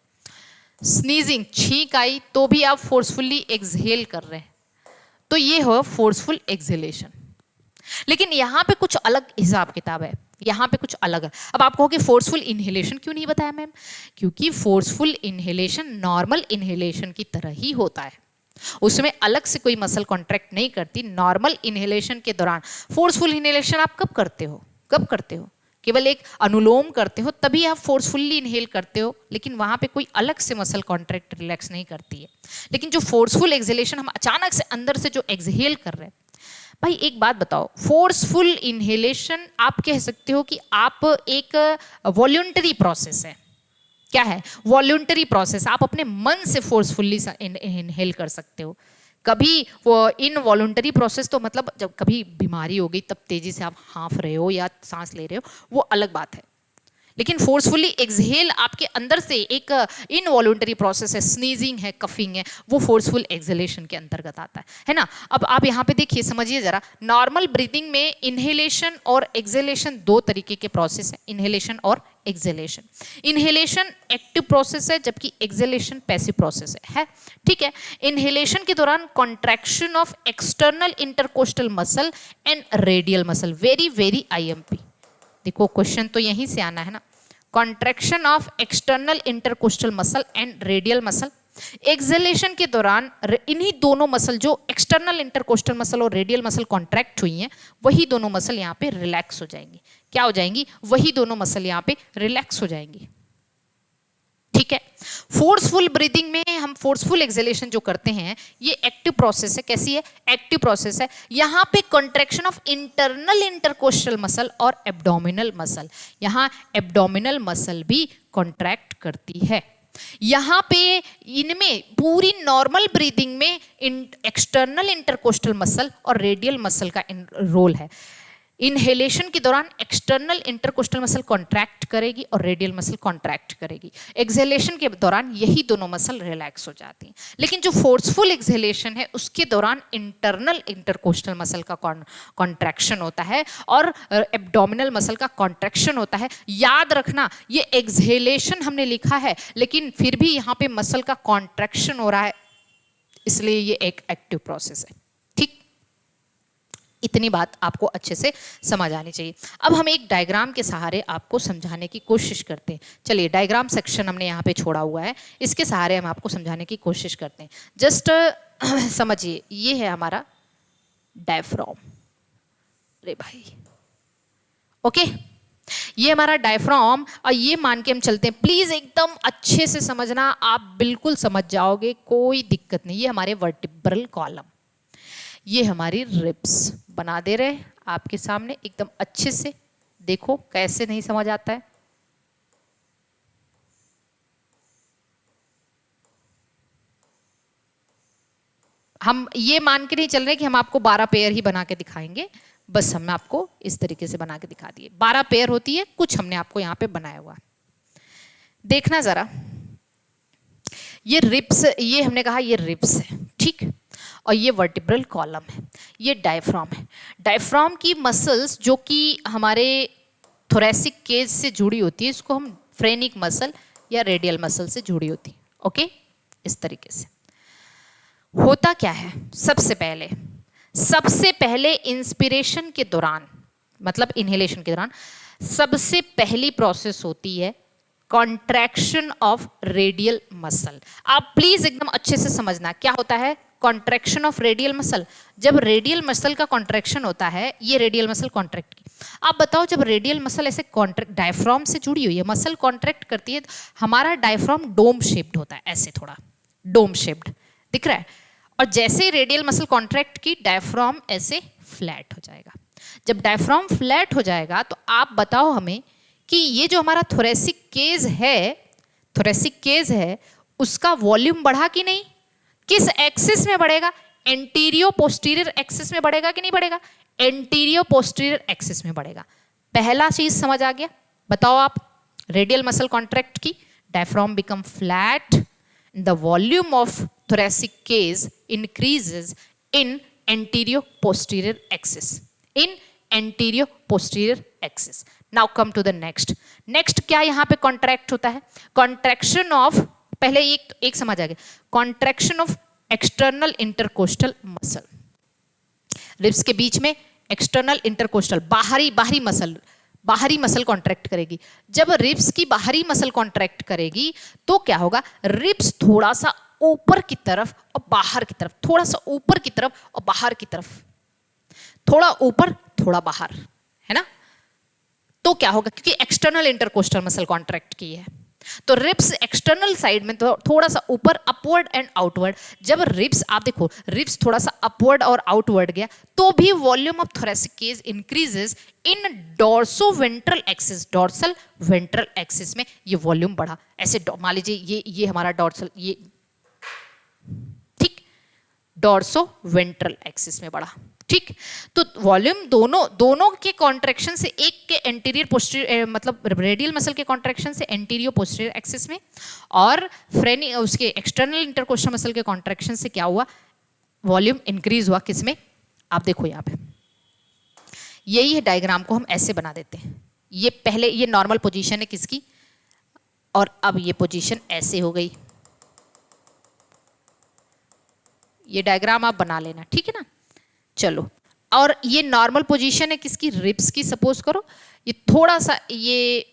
स्नीजिंग, छींक आई तो भी आप फोर्सफुली एक्सहेल कर रहे हैं, तो ये हो फोर्सफुल एक्सहेलेशन। लेकिन यहाँ पे कुछ अलग हिसाब किताब है, यहाँ पे कुछ अलग है। अब आप कहोगे फोर्सफुल इनहेलेशन क्यों नहीं बताया मैम? क्योंकि फोर्सफुल इनहेलेशन नॉर्मल इनहेलेशन की तरह ही होता है, उसमें अलग से कोई मसल कॉन्ट्रैक्ट नहीं करती। नॉर्मल इनहेलेशन के दौरान, फोर्सफुल इनहेलेशन आप कब करते हो? केवल एक अनुलोम करते हो तभी आप फोर्सफुली इनहेल करते हो, लेकिन वहां पे कोई अलग से मसल कॉन्ट्रैक्ट रिलैक्स नहीं करती है। लेकिन जो फोर्सफुल एक्सहेलेशन, हम अचानक से अंदर से जो एक्सहेल कर रहे हैं, भाई एक बात बताओ, फोर्सफुल इनहेलेशन आप कह सकते हो कि आप एक वॉल्यूंटरी प्रोसेस है। क्या है? Voluntary process. आप अपने मन से फोर्सफुली इनहेल कर सकते हो। कभी वो इनवॉल्यूंटरी प्रोसेस तो मतलब जब कभी बीमारी हो गई तब तेजी से आप हाँफ रहे हो या सांस ले रहे हो, वो अलग बात है। लेकिन फोर्सफुली एक्सहेल आपके अंदर से एक इनवॉल्यूंटरी प्रोसेस है, स्नीजिंग है, कफिंग है, वो फोर्सफुल एक्सहेलेशन के अंतर्गत आता है ना। अब आप यहाँ पे देखिए, समझिए जरा, नॉर्मल ब्रीदिंग में इनहेलेशन और एक्सहेलेशन दो तरीके के प्रोसेस है, इनहेलेशन और एक्सहेलेशन। इनहेलेशन एक्टिव प्रोसेस है जबकि एक्सहेलेशन पैसिव प्रोसेस है। ठीक है, इनहेलेशन के दौरान contraction of external intercostal muscle and radial muscle, very very IMP। देखो क्वेश्चन तो यहीं से आना है ना, contraction of external intercostal muscle and radial muscle. Exhalation के दौरान इन्हीं दोनों मसल, जो एक्सटर्नल इंटरकोस्टल मसल और रेडियल मसल कॉन्ट्रैक्ट हुई हैं, वही दोनों मसल यहाँ पे रिलैक्स हो जाएंगी। क्या हो जाएंगी? वही दोनों मसल यहाँ पे रिलैक्स हो जाएंगी। ठीक है, फोर्सफुल ब्रीदिंग में हम फोर्सफुल एक्सहेलेशन जो करते हैं ये एक्टिव प्रोसेस है। कैसी है? एक्टिव प्रोसेस है। यहाँ पे contraction of internal intercostal muscle और एब्डोमिनल मसल, यहाँ एब्डोमिनल मसल भी कॉन्ट्रैक्ट करती है। यहाँ पे इनमें पूरी नॉर्मल ब्रीदिंग में एक्सटर्नल इंटरकोस्टल मसल और रेडियल मसल का रोल है। इनहेलेशन के दौरान एक्सटर्नल इंटरकोस्टल मसल कॉन्ट्रैक्ट करेगी और रेडियल मसल कॉन्ट्रैक्ट करेगी। एक्सहेलेशन के दौरान यही दोनों मसल रिलैक्स हो जाती हैं। लेकिन जो फोर्सफुल एक्सहेलेशन है उसके दौरान इंटरनल इंटरकोस्टल मसल का कॉन्ट्रैक्शन होता है और एब्डोमिनल मसल का कॉन्ट्रैक्शन होता है। याद रखना, ये एक्सहेलेशन हमने लिखा है लेकिन फिर भी यहाँ पे मसल का कॉन्ट्रैक्शन हो रहा है, इसलिए ये एक एक्टिव प्रोसेस है। इतनी बात आपको अच्छे से समझ आनी चाहिए। अब हम एक डायग्राम के सहारे आपको समझाने की कोशिश करते हैं। चलिए, डायग्राम सेक्शन हमने यहाँ पे छोड़ा हुआ है, इसके सहारे हम आपको समझाने की कोशिश करते हैं। जस्ट समझिए, ये है हमारा डायफ्राम। अरे भाई, ओके, ये हमारा डायफ्राम, और ये मान के हम चलते हैं। प्लीज एकदम अच्छे से समझना, आप बिल्कुल समझ जाओगे, कोई दिक्कत नहीं। ये हमारे वर्टिब्रल कॉलम, ये हमारी रिब्स बना दे रहे हैं आपके सामने, एकदम अच्छे से देखो कैसे नहीं समझ आता है। हम ये मान के नहीं चल रहे कि हम आपको 12 पेयर ही बना के दिखाएंगे, बस हमने आपको इस तरीके से बना के दिखा दिए। 12 पेयर होती है, कुछ हमने आपको यहाँ पे बनाया हुआ है। देखना जरा, ये रिब्स, ये हमने कहा ये रिब्स है, ठीक। और ये वर्टिब्रल कॉलम है, ये डायफ्राम है। डायफ्राम की मसल्स जो कि हमारे थोरेसिक केज से जुड़ी होती है, इसको हम फ्रेनिक मसल या रेडियल मसल से जुड़ी होती है। ओके, इस तरीके से होता क्या है। सबसे पहले इंस्पिरेशन के दौरान, मतलब इनहेलेशन के दौरान, सबसे पहली प्रोसेस होती है कॉन्ट्रैक्शन ऑफ रेडियल मसल। आप प्लीज एकदम अच्छे से समझना क्या होता है कॉन्ट्रैक्शन ऑफ रेडियल मसल। जब रेडियल मसल का कॉन्ट्रैक्शन होता है, ये रेडियल मसल कॉन्ट्रैक्ट की, आप बताओ जब रेडियल मसल ऐसे कॉन्ट्रैक्ट डायफ्राम से जुड़ी हुई है, मसल कॉन्ट्रैक्ट करती है, हमारा डायफ्राम डोम शेप्ड होता है, ऐसे थोड़ा डोम शेप्ड दिख रहा है। और जैसे ही रेडियल मसल कॉन्ट्रैक्ट की, डायफ्राम ऐसे फ्लैट हो जाएगा। जब डायफ्राम फ्लैट हो जाएगा तो आप बताओ हमें कि ये जो हमारा थोरेसिक केज है उसका वॉल्यूम बढ़ा कि नहीं? किस एक्सिस में बढ़ेगा? एंटीरियो पोस्टीरियर एक्सिस में बढ़ेगा कि नहीं बढ़ेगा? एंटीरियो पोस्टीरियर एक्सिस में बढ़ेगा। पहला चीज समझ आ गया? बताओ आप, रेडियल मसल कॉन्ट्रैक्ट की, diaphragm become flat, the volume of thoracic cage increases in anterior posterior axis. Now come to the next क्या यहाँ पे कॉन्ट्रैक्ट होता है? कॉन्ट्रैक्शन ऑफ, पहले एक समझ आ गया, contraction of external intercostal muscle. Ribs के बीच में एक्सटर्नल इंटरकोस्टल बाहरी मसल कॉन्ट्रैक्ट करेगी। जब रिब्स की बाहरी मसल कॉन्ट्रैक्ट करेगी तो क्या होगा? रिब्स थोड़ा सा ऊपर की तरफ और बाहर की तरफ, थोड़ा सा ऊपर की तरफ और बाहर की तरफ, थोड़ा ऊपर थोड़ा बाहर, है ना? तो क्या होगा? क्योंकि एक्सटर्नल इंटरकोस्टल मसल कॉन्ट्रैक्ट की है, तो रिब्स एक्सटर्नल साइड में तो थोड़ा सा ऊपर, अपवर्ड एंड आउटवर्ड। जब रिब्स, आप देखो रिब्स थोड़ा सा अपवर्ड और आउटवर्ड गया तो भी volume of thoracic cage increases in dorsoventral axis में ये वॉल्यूम बढ़ा। ऐसे मान लीजिए ये हमारा डॉर्सल, ये ठीक, डॉर्सो वेंट्रल एक्सिस में बढ़ा, ठीक। तो वॉल्यूम दोनों के कॉन्ट्रैक्शन से, एक के एंटीरियर पोस्टीरियर, मतलब रेडियल मसल के कॉन्ट्रैक्शन से एंटीरियर पोस्टीरियर एक्सिस में, और उसके एक्सटर्नल इंटरकोस्टल मसल के कॉन्ट्रैक्शन से क्या हुआ? वॉल्यूम इंक्रीज हुआ। किसमें? आप देखो यहाँ पे, यही है डायग्राम को हम ऐसे बना देते हैं। ये पहले ये नॉर्मल पोजीशन है किसकी, और अब ये पोजीशन ऐसे हो गई। ये डायग्राम आप बना लेना, ठीक है ना? चलो, और ये नॉर्मल पोजीशन है किसकी? रिब्स की। सपोज करो ये थोड़ा सा ये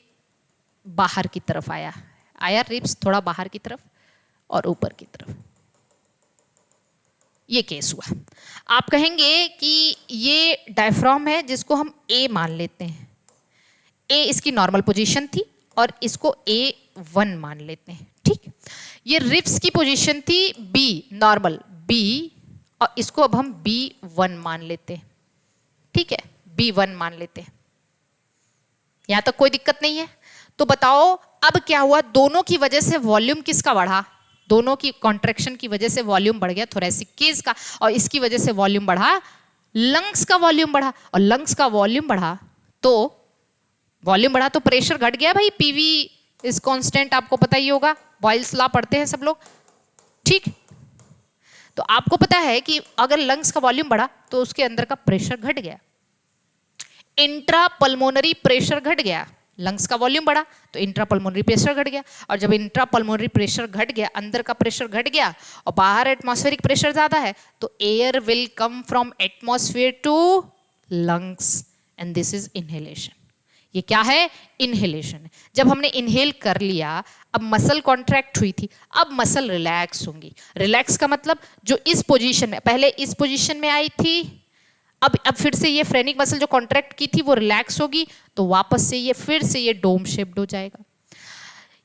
बाहर की तरफ आया रिब्स थोड़ा बाहर की तरफ और ऊपर की तरफ, ये केस हुआ। आप कहेंगे कि ये डायफ्राम है जिसको हम ए मान लेते हैं, ए इसकी नॉर्मल पोजीशन थी और इसको A1 मान लेते हैं, ठीक। ये रिब्स की पोजीशन थी बी, नॉर्मल बी, और इसको अब हम B1 मान लेते हैं, ठीक है, B1 मान लेते हैं। यहां तक कोई दिक्कत नहीं है? तो बताओ अब क्या हुआ? दोनों की वजह से वॉल्यूम किसका बढ़ा? दोनों की कॉन्ट्रैक्शन की वजह से वॉल्यूम बढ़ गया थोरेसिक केज का, और इसकी वजह से वॉल्यूम बढ़ा, लंग्स का वॉल्यूम बढ़ा, और लंग्स का वॉल्यूम बढ़ा तो प्रेशर घट गया भाई। पीवी इज कांस्टेंट, आपको पता ही होगा, बॉयल्स लॉ पढ़ते हैं सब लोग, ठीक। तो आपको पता है कि अगर लंग्स का वॉल्यूम बढ़ा तो उसके अंदर का प्रेशर घट गया, इंट्रा पल्मोनरी प्रेशर घट गया। लंग्स का वॉल्यूम बढ़ा तो इंट्रा पल्मोनरी प्रेशर घट गया, और जब इंट्रा पल्मोनरी प्रेशर घट गया, अंदर का प्रेशर घट गया और बाहर एटमॉस्फेरिक प्रेशर ज्यादा है, तो air will come from atmosphere to lungs, and this is inhalation. ये क्या है? इनहेलेशन है। जब हमने इनहेल कर लिया, अब मसल कॉन्ट्रैक्ट हुई थी, अब मसल रिलैक्स होंगी। रिलैक्स का मतलब जो इस पोजीशन में, पहले इस पोजीशन में आई थी, अब फिर से ये फ्रेनिक मसल जो कॉन्ट्रैक्ट की थी वो रिलैक्स होगी, तो वापस से ये फिर से ये डोम शेप्ड हो जाएगा।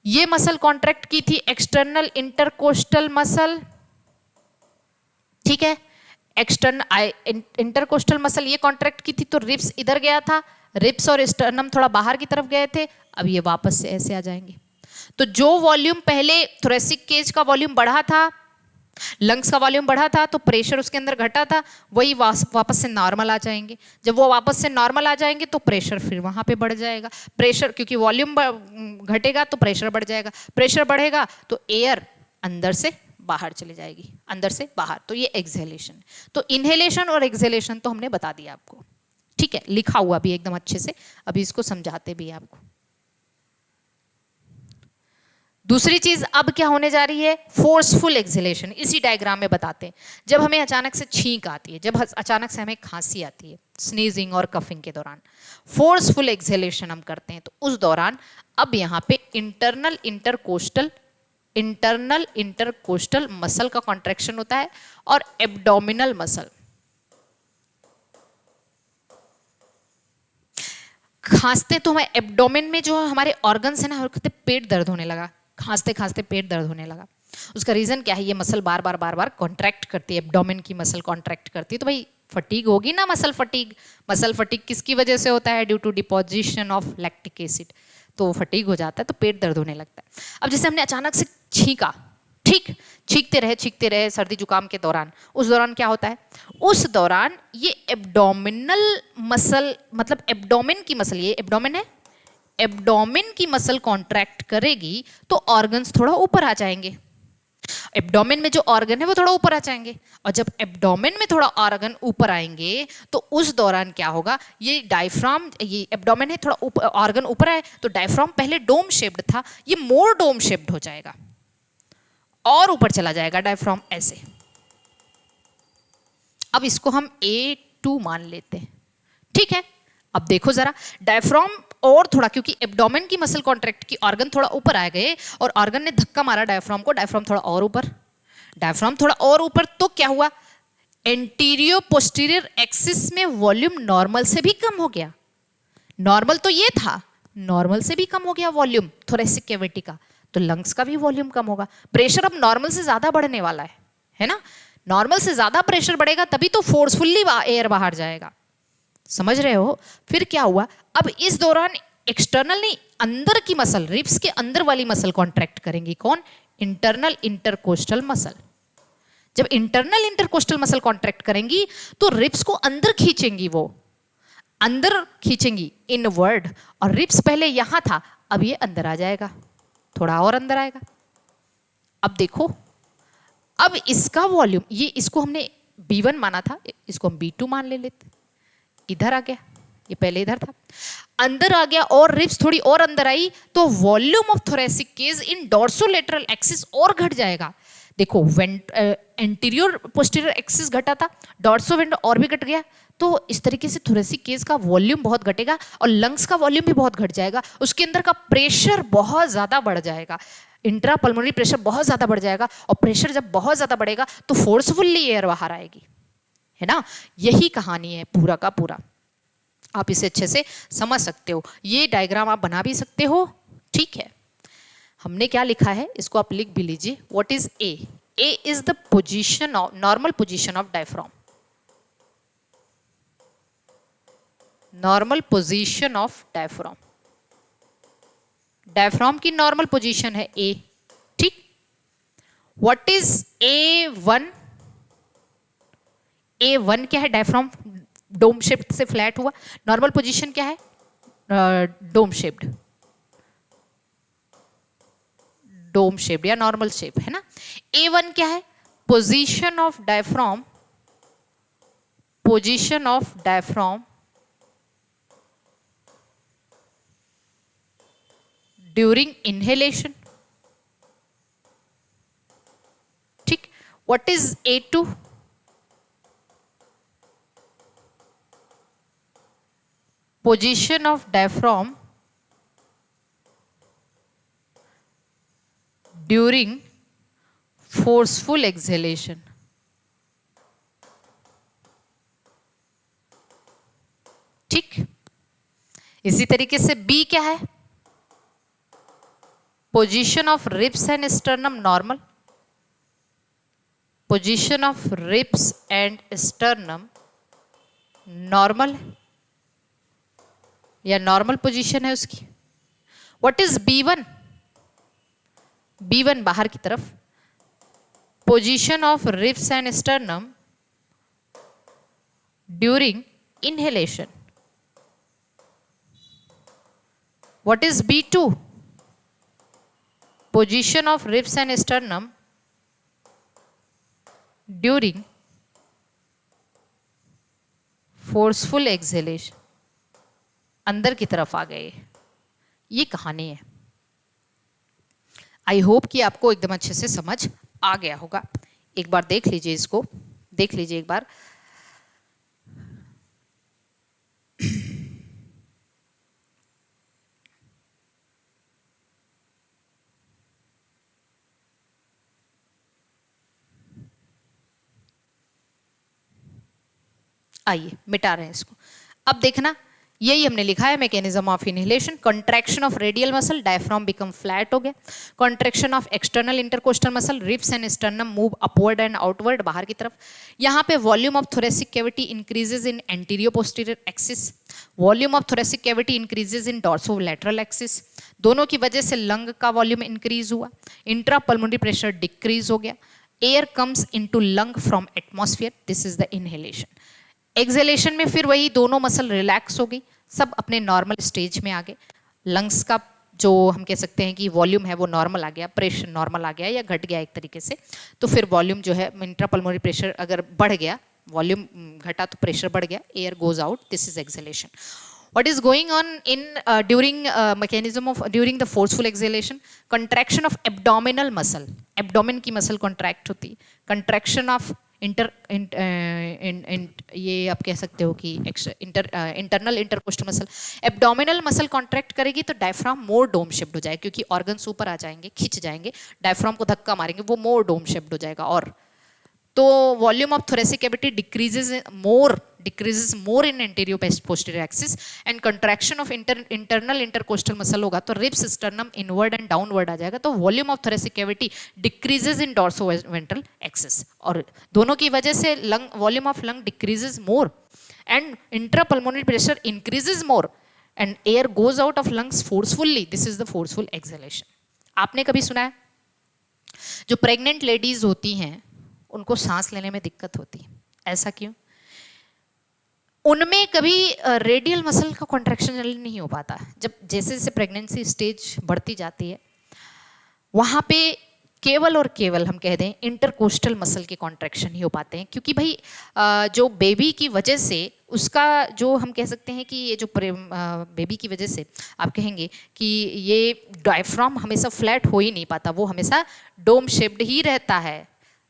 ये मसल कॉन्ट्रैक्ट की थी एक्सटर्नल इंटरकोस्टल मसल, ठीक है, एक्सटर्नल इंटरकोस्टल मसल ये कॉन्ट्रैक्ट की थी, तो रिब्स इधर गया था, रिब्स और स्टर्नम थोड़ा बाहर की तरफ गए थे, अब ये वापस से ऐसे आ जाएंगे। तो जो वॉल्यूम पहले थोरेसिक केज का वॉल्यूम बढ़ा था, लंग्स का वॉल्यूम बढ़ा था, तो प्रेशर उसके अंदर घटा था, वही वापस से नॉर्मल आ जाएंगे। जब वो वापस से नॉर्मल आ जाएंगे तो प्रेशर फिर वहां पे बढ़ जाएगा। प्रेशर, क्योंकि वॉल्यूम घटेगा तो प्रेशर बढ़ जाएगा, प्रेशर बढ़ेगा तो एयर अंदर से बाहर चली जाएगी, अंदर से बाहर, तो ये एक्सहेलेशन। तो इनहेलेशन और एक्सहेलेशन तो हमने बता दिया आपको, ठीक है, लिखा हुआ भी एकदम अच्छे से, अभी इसको समझाते भी आपको। दूसरी चीज अब क्या होने जा रही है, फोर्सफुल एक्सहेलेशन। इसी डायग्राम में बताते हैं, जब हमें अचानक से छींक आती है, जब अचानक से हमें खांसी आती है स्नीजिंग और कफिंग के दौरान, फोर्सफुल एक्सहेलेशन हम करते हैं, तो उस दौरान अब यहाँ पे इंटरनल इंटरकोस्टल मसल का कॉन्ट्रैक्शन होता है और एब्डोमिनल मसल। खांसते तो हमें एब्डोमेन में जो हमारे ऑर्गन्स है ना, पेट दर्द होने लगा, खांसते खांसते पेट दर्द होने लगा। उसका रीजन क्या है, ये मसल बार बार कॉन्ट्रैक्ट करती है, एब्डोमेन की मसल कॉन्ट्रैक्ट करती है, तो भाई फटीग होगी ना, मसल फटीग। मसल फटीग किसकी वजह से होता है, due to deposition of lactic acid, तो फटीग हो जाता है, तो पेट दर्द होने लगता है। अब जैसे हमने अचानक से छींका, ठीक, छींकते रहे सर्दी जुकाम के दौरान, उस दौरान क्या होता है, उस दौरान ये एब्डोमिनल मसल, मतलब एब्डोमेन की मसल, ये एब्डोमेन है, एब्डोमेन की मसल कॉन्ट्रैक्ट करेगी तो ऑर्गन्स थोड़ा ऊपर आ जाएंगे। एब्डोमेन में जो ऑर्गन है वो थोड़ा ऊपर आ जाएंगे, और जब एब्डोमेन में थोड़ा ऑर्गन ऊपर आएंगे तो उस दौरान क्या होगा, ये डायफ्राम, ये एब्डोमेन है, थोड़ा ऊपर ऑर्गन ऊपर आए तो डायफ्राम पहले डोम शेप्ड था, ये मोर डोम शेप्ड हो जाएगा और ऊपर चला जाएगा डायफ्राम ऐसे। अब इसको हम A2 मान लेते हैं, ठीक है। अब देखो जरा, डायफ्राम और थोड़ा, क्योंकि एब्डोमेन की मसल कॉन्ट्रैक्ट की, ऑर्गन थोड़ा ऊपर आ गए और ऑर्गन ने धक्का मारा डायफ्राम को, डायफ्राम थोड़ा और ऊपर, डायफ्राम थोड़ा और ऊपर, तो क्या हुआ, एंटीरियर पोस्टीरियर एक्सिस में वॉल्यूम नॉर्मल से भी कम हो गया। नॉर्मल तो ये था, नॉर्मल से भी कम हो गया वॉल्यूम थोरेसिक कैविटी का, तो लंग्स का भी वॉल्यूम कम होगा। प्रेशर अब नॉर्मल से ज्यादा बढ़ने वाला है ना, नॉर्मल से ज्यादा प्रेशर बढ़ेगा तभी तो फोर्सफुल्ली एयर बाहर जाएगा, समझ रहे हो। फिर क्या हुआ, अब इस दौरान एक्सटर्नल नहीं, अंदर की मसल, रिब्स के अंदर वाली मसल कॉन्ट्रैक्ट करेंगी, कौन, इंटरनल इंटरकोस्टल मसल। जब इंटरनल इंटरकोस्टल मसल कॉन्ट्रैक्ट करेंगी तो रिब्स को अंदर खींचेंगी, वो अंदर खींचेंगी इनवर्ड, और रिब्स पहले यहां था, अब ये अंदर आ जाएगा, थोड़ा और अंदर आएगा। अब देखो, अब इसका वॉल्यूम, ये इसको हमने B1 माना था, इसको हम B2 मान ले लेते, इधर आ गया, ये पहले इधर था, अंदर आ गया और रिब्स थोड़ी और अंदर आई, तो volume of thoracic cage in dorsolateral axis और घट जाएगा। देखो, एंटीरियर पोस्टीरियर एक्सिस घटा था, डॉर्सोवेंट्रल और भी घट गया, तो इस तरीके से थोरेसिक केज का वॉल्यूम बहुत घटेगा और लंग्स का वॉल्यूम भी बहुत घट जाएगा, उसके अंदर का प्रेशर बहुत ज्यादा बढ़ जाएगा, इंट्रापल्मोनरी प्रेशर बहुत ज्यादा बढ़ जाएगा, और प्रेशर जब बहुत ज्यादा बढ़ेगा तो फोर्सफुल्ली एयर बाहर आएगी, है ना। यही कहानी है पूरा का पूरा, आप इसे अच्छे से समझ सकते हो, ये डायग्राम आप बना भी सकते हो, ठीक है। हमने क्या लिखा है इसको आप लिख भी लीजिए, what is A, A is the position of, normal position of diaphragm, normal position of diaphragm, diaphragm की नॉर्मल पोजीशन है ए, ठीक। व्हाट इज A1, A1 क्या है, डायफ्राम डोम शेप्ड से फ्लैट हुआ, नॉर्मल पोजीशन क्या है, डोम शेप्ड, डोम शेप्ड या नॉर्मल शेप, है ना। A1 क्या है, position of diaphragm, position of diaphragm during inhalation, ठीक। What is A2, position of diaphragm during forceful exhalation, ठीक। इसी तरीके से B क्या है, position of ribs and sternum normal, position of ribs and sternum normal या नॉर्मल पोजीशन है उसकी। व्हाट इज B1, B1 बाहर की तरफ, position of ribs and sternum during inhalation. What is B2, position of ribs and sternum during forceful acceleration, अंदर की तरफ आ गए। ये कहानी है। आई होप कि आपको एकदम अच्छे से समझ आ गया होगा। एक बार देख लीजिए, इसको देख लीजिए एक बार। आइए मिटा रहे हैं इसको। अब देखना, यही हमने लिखा है mechanism of inhalation. Contraction of radial muscle, diaphragm become flat हो गया। Contraction of external intercostal muscle, ribs and sternum move upward and outward, बाहर की तरफ। यहाँ पे volume of thoracic cavity increases in anterior posterior axis, volume of thoracic cavity increases in dorsolateral axis. दोनों की वजह से लंग का वॉल्यूम इंक्रीज हुआ। इंट्रा पल्मोनरी प्रेशर डिक्रीज हो गया। Air comes into lung from atmosphere, this is the inhalation. Acceleration में फिर वही दोनों मसल रिलैक्स हो गई, सब अपने नॉर्मल स्टेज में आ गए। लंग्स का जो हम कह सकते हैं कि वॉल्यूम है वो नॉर्मल आ गया, प्रेशर नॉर्मल आ गया या घट गया एक तरीके से। तो फिर वॉल्यूम जो है, इंट्रापल्मोनरी प्रेशर अगर बढ़ गया, वॉल्यूम घटा तो प्रेशर बढ़ गया, air goes out, this is acceleration. What is going on in during mechanism of during the forceful exhalation? Contraction of abdominal muscle, abdomen की muscle contract होती, contraction of ये आप कह सकते हो कि internal intercostal muscle. Abdominal muscle contract करेगी तो डायफ्राम मोर डोम शेप्ड हो जाएगा, क्योंकि ऑर्गन्स ऊपर आ जाएंगे, खिंच जाएंगे, डायफ्राम को धक्का मारेंगे, वो मोर डोम शेप्ड हो जाएगा। और तो volume of thoracic cavity decreases more in anterior posterior axis and contraction of internal intercostal muscle होगा तो ribs sternum inward and downward आ जाएगा, तो volume of thoracic cavity decreases in dorsoventral axis। और दोनों की वजह से lung volume of lung decreases more and intrapulmonary pressure increases more and air goes out of lungs forcefully, this is the forceful exhalation। आपने कभी सुना है जो प्रेग्नेंट लेडीज होती हैं उनको सांस लेने में दिक्कत होती है, ऐसा क्यों? उनमें कभी रेडियल मसल का कॉन्ट्रैक्शन नहीं हो पाता। जब जैसे जैसे प्रेगनेंसी स्टेज बढ़ती जाती है, वहाँ पे केवल और केवल हम कह दें इंटरकोस्टल मसल के कॉन्ट्रैक्शन ही हो पाते हैं, क्योंकि भाई जो बेबी की वजह से उसका जो हम कह सकते हैं कि ये जो बेबी की वजह से आप कहेंगे कि ये डायफ्राम हमेशा फ्लैट हो ही नहीं पाता, वो हमेशा डोम शेप्ड ही रहता है,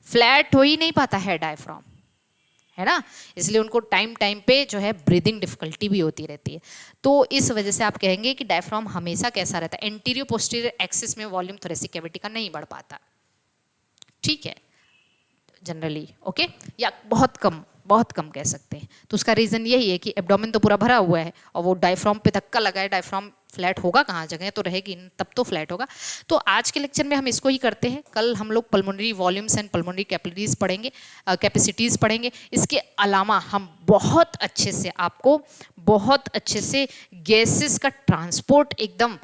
फ्लैट हो ही नहीं पाता है डायफ्राम, है ना। इसलिए उनको टाइम टाइम पे जो है ब्रीदिंग डिफिकल्टी भी होती रहती है। तो इस वजह से आप कहेंगे कि डायफ्राम हमेशा कैसा रहता है, एंटीरियर पोस्टीरियर एक्सिस में वॉल्यूम थोरेसिक कैविटी का नहीं बढ़ पाता, ठीक है, जनरली ओके, या बहुत कम कह सकते हैं। तो उसका रीज़न यही है कि एब्डोमेन तो पूरा भरा हुआ है और वो डायफ्राम पे धक्का लगा है, डायफ्राम फ्लैट होगा कहाँ, जगह तो रहेगी तब तो फ्लैट होगा। तो आज के लेक्चर में हम इसको ही करते हैं। कल हम लोग pulmonary volumes and pulmonary capillaries पढ़ेंगे, कैपेसिटीज़ पढ़ेंगे। इसके अलावा हम बहुत अच्छे से आपको बहुत अच्छे से गैसेस का ट्रांसपोर्ट एकदम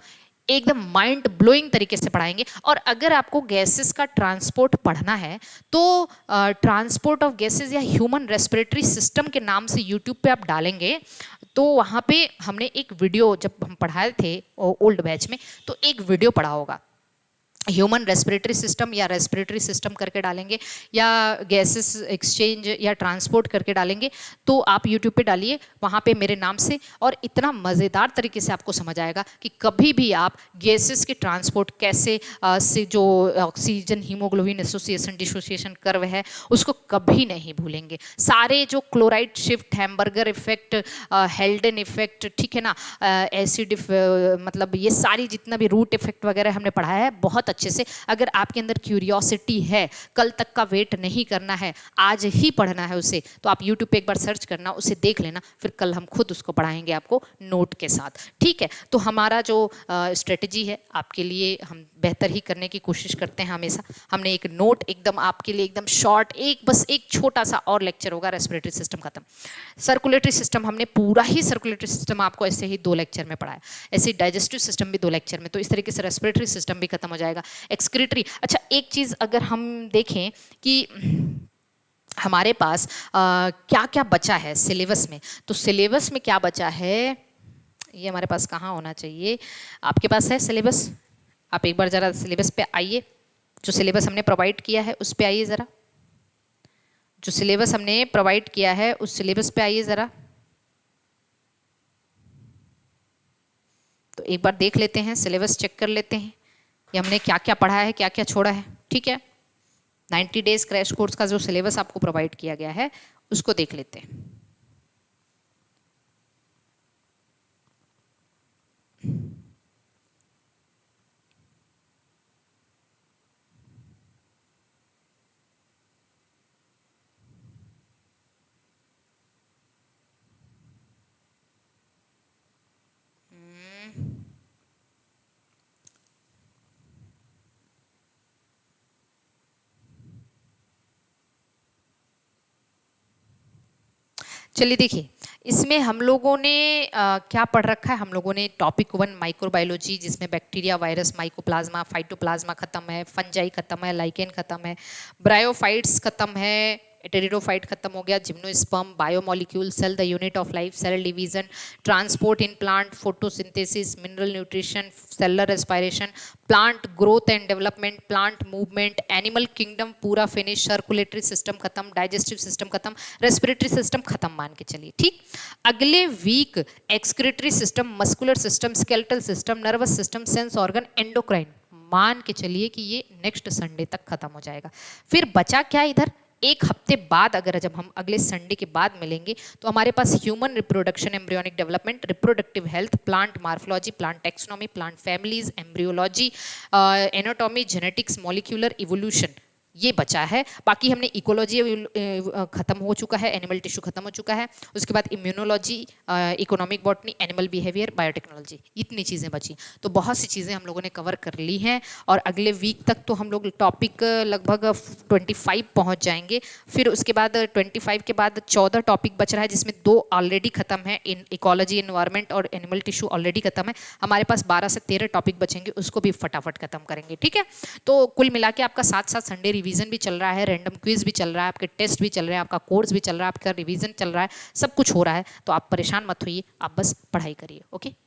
माइंड ब्लोइंग तरीके से पढ़ाएंगे। और अगर आपको गैसेस का ट्रांसपोर्ट पढ़ना है तो ट्रांसपोर्ट ऑफ गैसेस या ह्यूमन रेस्पिरेटरी सिस्टम के नाम से यूट्यूब पे आप डालेंगे तो वहाँ पे हमने एक वीडियो, जब हम पढ़ाए थे ओल्ड बैच में, तो एक वीडियो पढ़ा होगा, ह्यूमन रेस्पिरेटरी सिस्टम या रेस्पिरेटरी सिस्टम करके डालेंगे या गैसेस एक्सचेंज या ट्रांसपोर्ट करके डालेंगे, तो आप यूट्यूब पे डालिए वहाँ पे मेरे नाम से, और इतना मज़ेदार तरीके से आपको समझ आएगा कि कभी भी आप गैसेस के ट्रांसपोर्ट कैसे से जो oxygen haemoglobin association dissociation curve है उसको कभी नहीं भूलेंगे। सारे जो chloride shift, hamburger effect, हेल्डन effect, ठीक है ना, एसिड मतलब ये सारी जितना भी रूट इफेक्ट वगैरह हमने पढ़ाया है बहुत अच्छे से। अगर आपके अंदर क्यूरियोसिटी है, कल तक का वेट नहीं करना है, आज ही पढ़ना है उसे, तो आप यूट्यूब पे एक बार सर्च करना, उसे देख लेना, फिर कल हम खुद उसको पढ़ाएंगे आपको नोट के साथ, ठीक है। तो हमारा जो स्ट्रेटजी है आपके लिए, हम बेहतर ही करने की कोशिश करते हैं हमेशा। हमने एक नोट एकदम आपके लिए एकदम शॉर्ट, बस एक छोटा सा और लेक्चर होगा, रेस्पिरेटरी सिस्टम खत्म। सर्कुलेटरी सिस्टम हमने पूरा ही सर्कुलेटरी सिस्टम आपको ऐसे ही 2 लेक्चर में पढ़ाया, ऐसे डाइजेस्टिव सिस्टम भी 2 लेक्चर में, तो इस तरीके से रेस्पिरेटरी सिस्टम भी खत्म हो जाएगा। एक्सक्रीटरी, अच्छा एक चीज़ अगर हम देखें कि हमारे पास क्या क्या बचा है सिलेबस में, तो सिलेबस में क्या बचा है, ये हमारे पास कहाँ होना चाहिए, आपके पास है सिलेबस, आप एक बार ज़रा सिलेबस पे आइए, जो सिलेबस हमने प्रोवाइड किया है उस पे आइए ज़रा। जो सिलेबस हमने प्रोवाइड किया है उस सिलेबस पे आइए ज़रा, तो एक बार देख लेते हैं, सिलेबस चेक कर लेते हैं कि हमने क्या क्या पढ़ा है, क्या क्या छोड़ा है। ठीक है, 90 डेज क्रैश कोर्स का जो सिलेबस आपको प्रोवाइड किया गया है उसको देख लेते हैं। चलिए देखिए, इसमें हम लोगों ने क्या पढ़ रखा है। हम लोगों ने टॉपिक 1 माइक्रोबायोलॉजी, जिसमें बैक्टीरिया, वायरस, माइकोप्लाज्मा, फाइटोप्लाज्मा खत्म है, फंजाई खत्म है, लाइकेन खत्म है, ब्रायोफाइट्स खत्म है, टेरिडोफाइट खत्म हो गया, gymnosperm, biomolecule, cell the unit of life, cell division, transport in plant, photosynthesis, mineral nutrition, cellular respiration, plant growth and development, plant movement, animal kingdom पूरा फिनिश, सर्कुलेटरी सिस्टम खत्म, digestive system खत्म, respiratory system खत्म मान के चलिए। ठीक, अगले week excretory system, muscular system, skeletal system, nervous system, sense organ, endocrine, मान के चलिए कि ये नेक्स्ट संडे तक खत्म हो जाएगा। फिर बचा क्या इधर, एक हफ्ते बाद अगर जब हम अगले संडे के बाद मिलेंगे तो हमारे पास human reproduction, embryonic development, reproductive health, plant morphology, plant taxonomy, plant families, embryology, anatomy, genetics, molecular evolution, ये बचा है। बाकी हमने इकोलॉजी खत्म हो चुका है, एनिमल टिश्यू खत्म हो चुका है, उसके बाद immunology, economic botany, animal behaviour, biotechnology, इतनी चीज़ें बची। तो बहुत सी चीज़ें हम लोगों ने कवर कर ली हैं और अगले वीक तक तो हम लोग टॉपिक लगभग 25 पहुंच जाएंगे। फिर उसके बाद 25 के बाद 14 टॉपिक बच रहा है, जिसमें 2 ऑलरेडी खत्म है, इन इकोलॉजी, एनवायरनमेंट और एनिमल टिश्यू ऑलरेडी खत्म है। हमारे पास 12 से 13 टॉपिक बचेंगे, उसको भी फटाफट खत्म करेंगे। ठीक है, तो कुल मिला के आपका साथ साथ संडे रिवीजन भी चल रहा है, रैंडम क्विज भी चल रहा है, आपके टेस्ट भी चल रहे हैं, आपका कोर्स भी चल रहा है, आपका रिवीजन चल रहा है, सब कुछ हो रहा है। तो आप परेशान मत होइए, आप बस पढ़ाई करिए। ओके।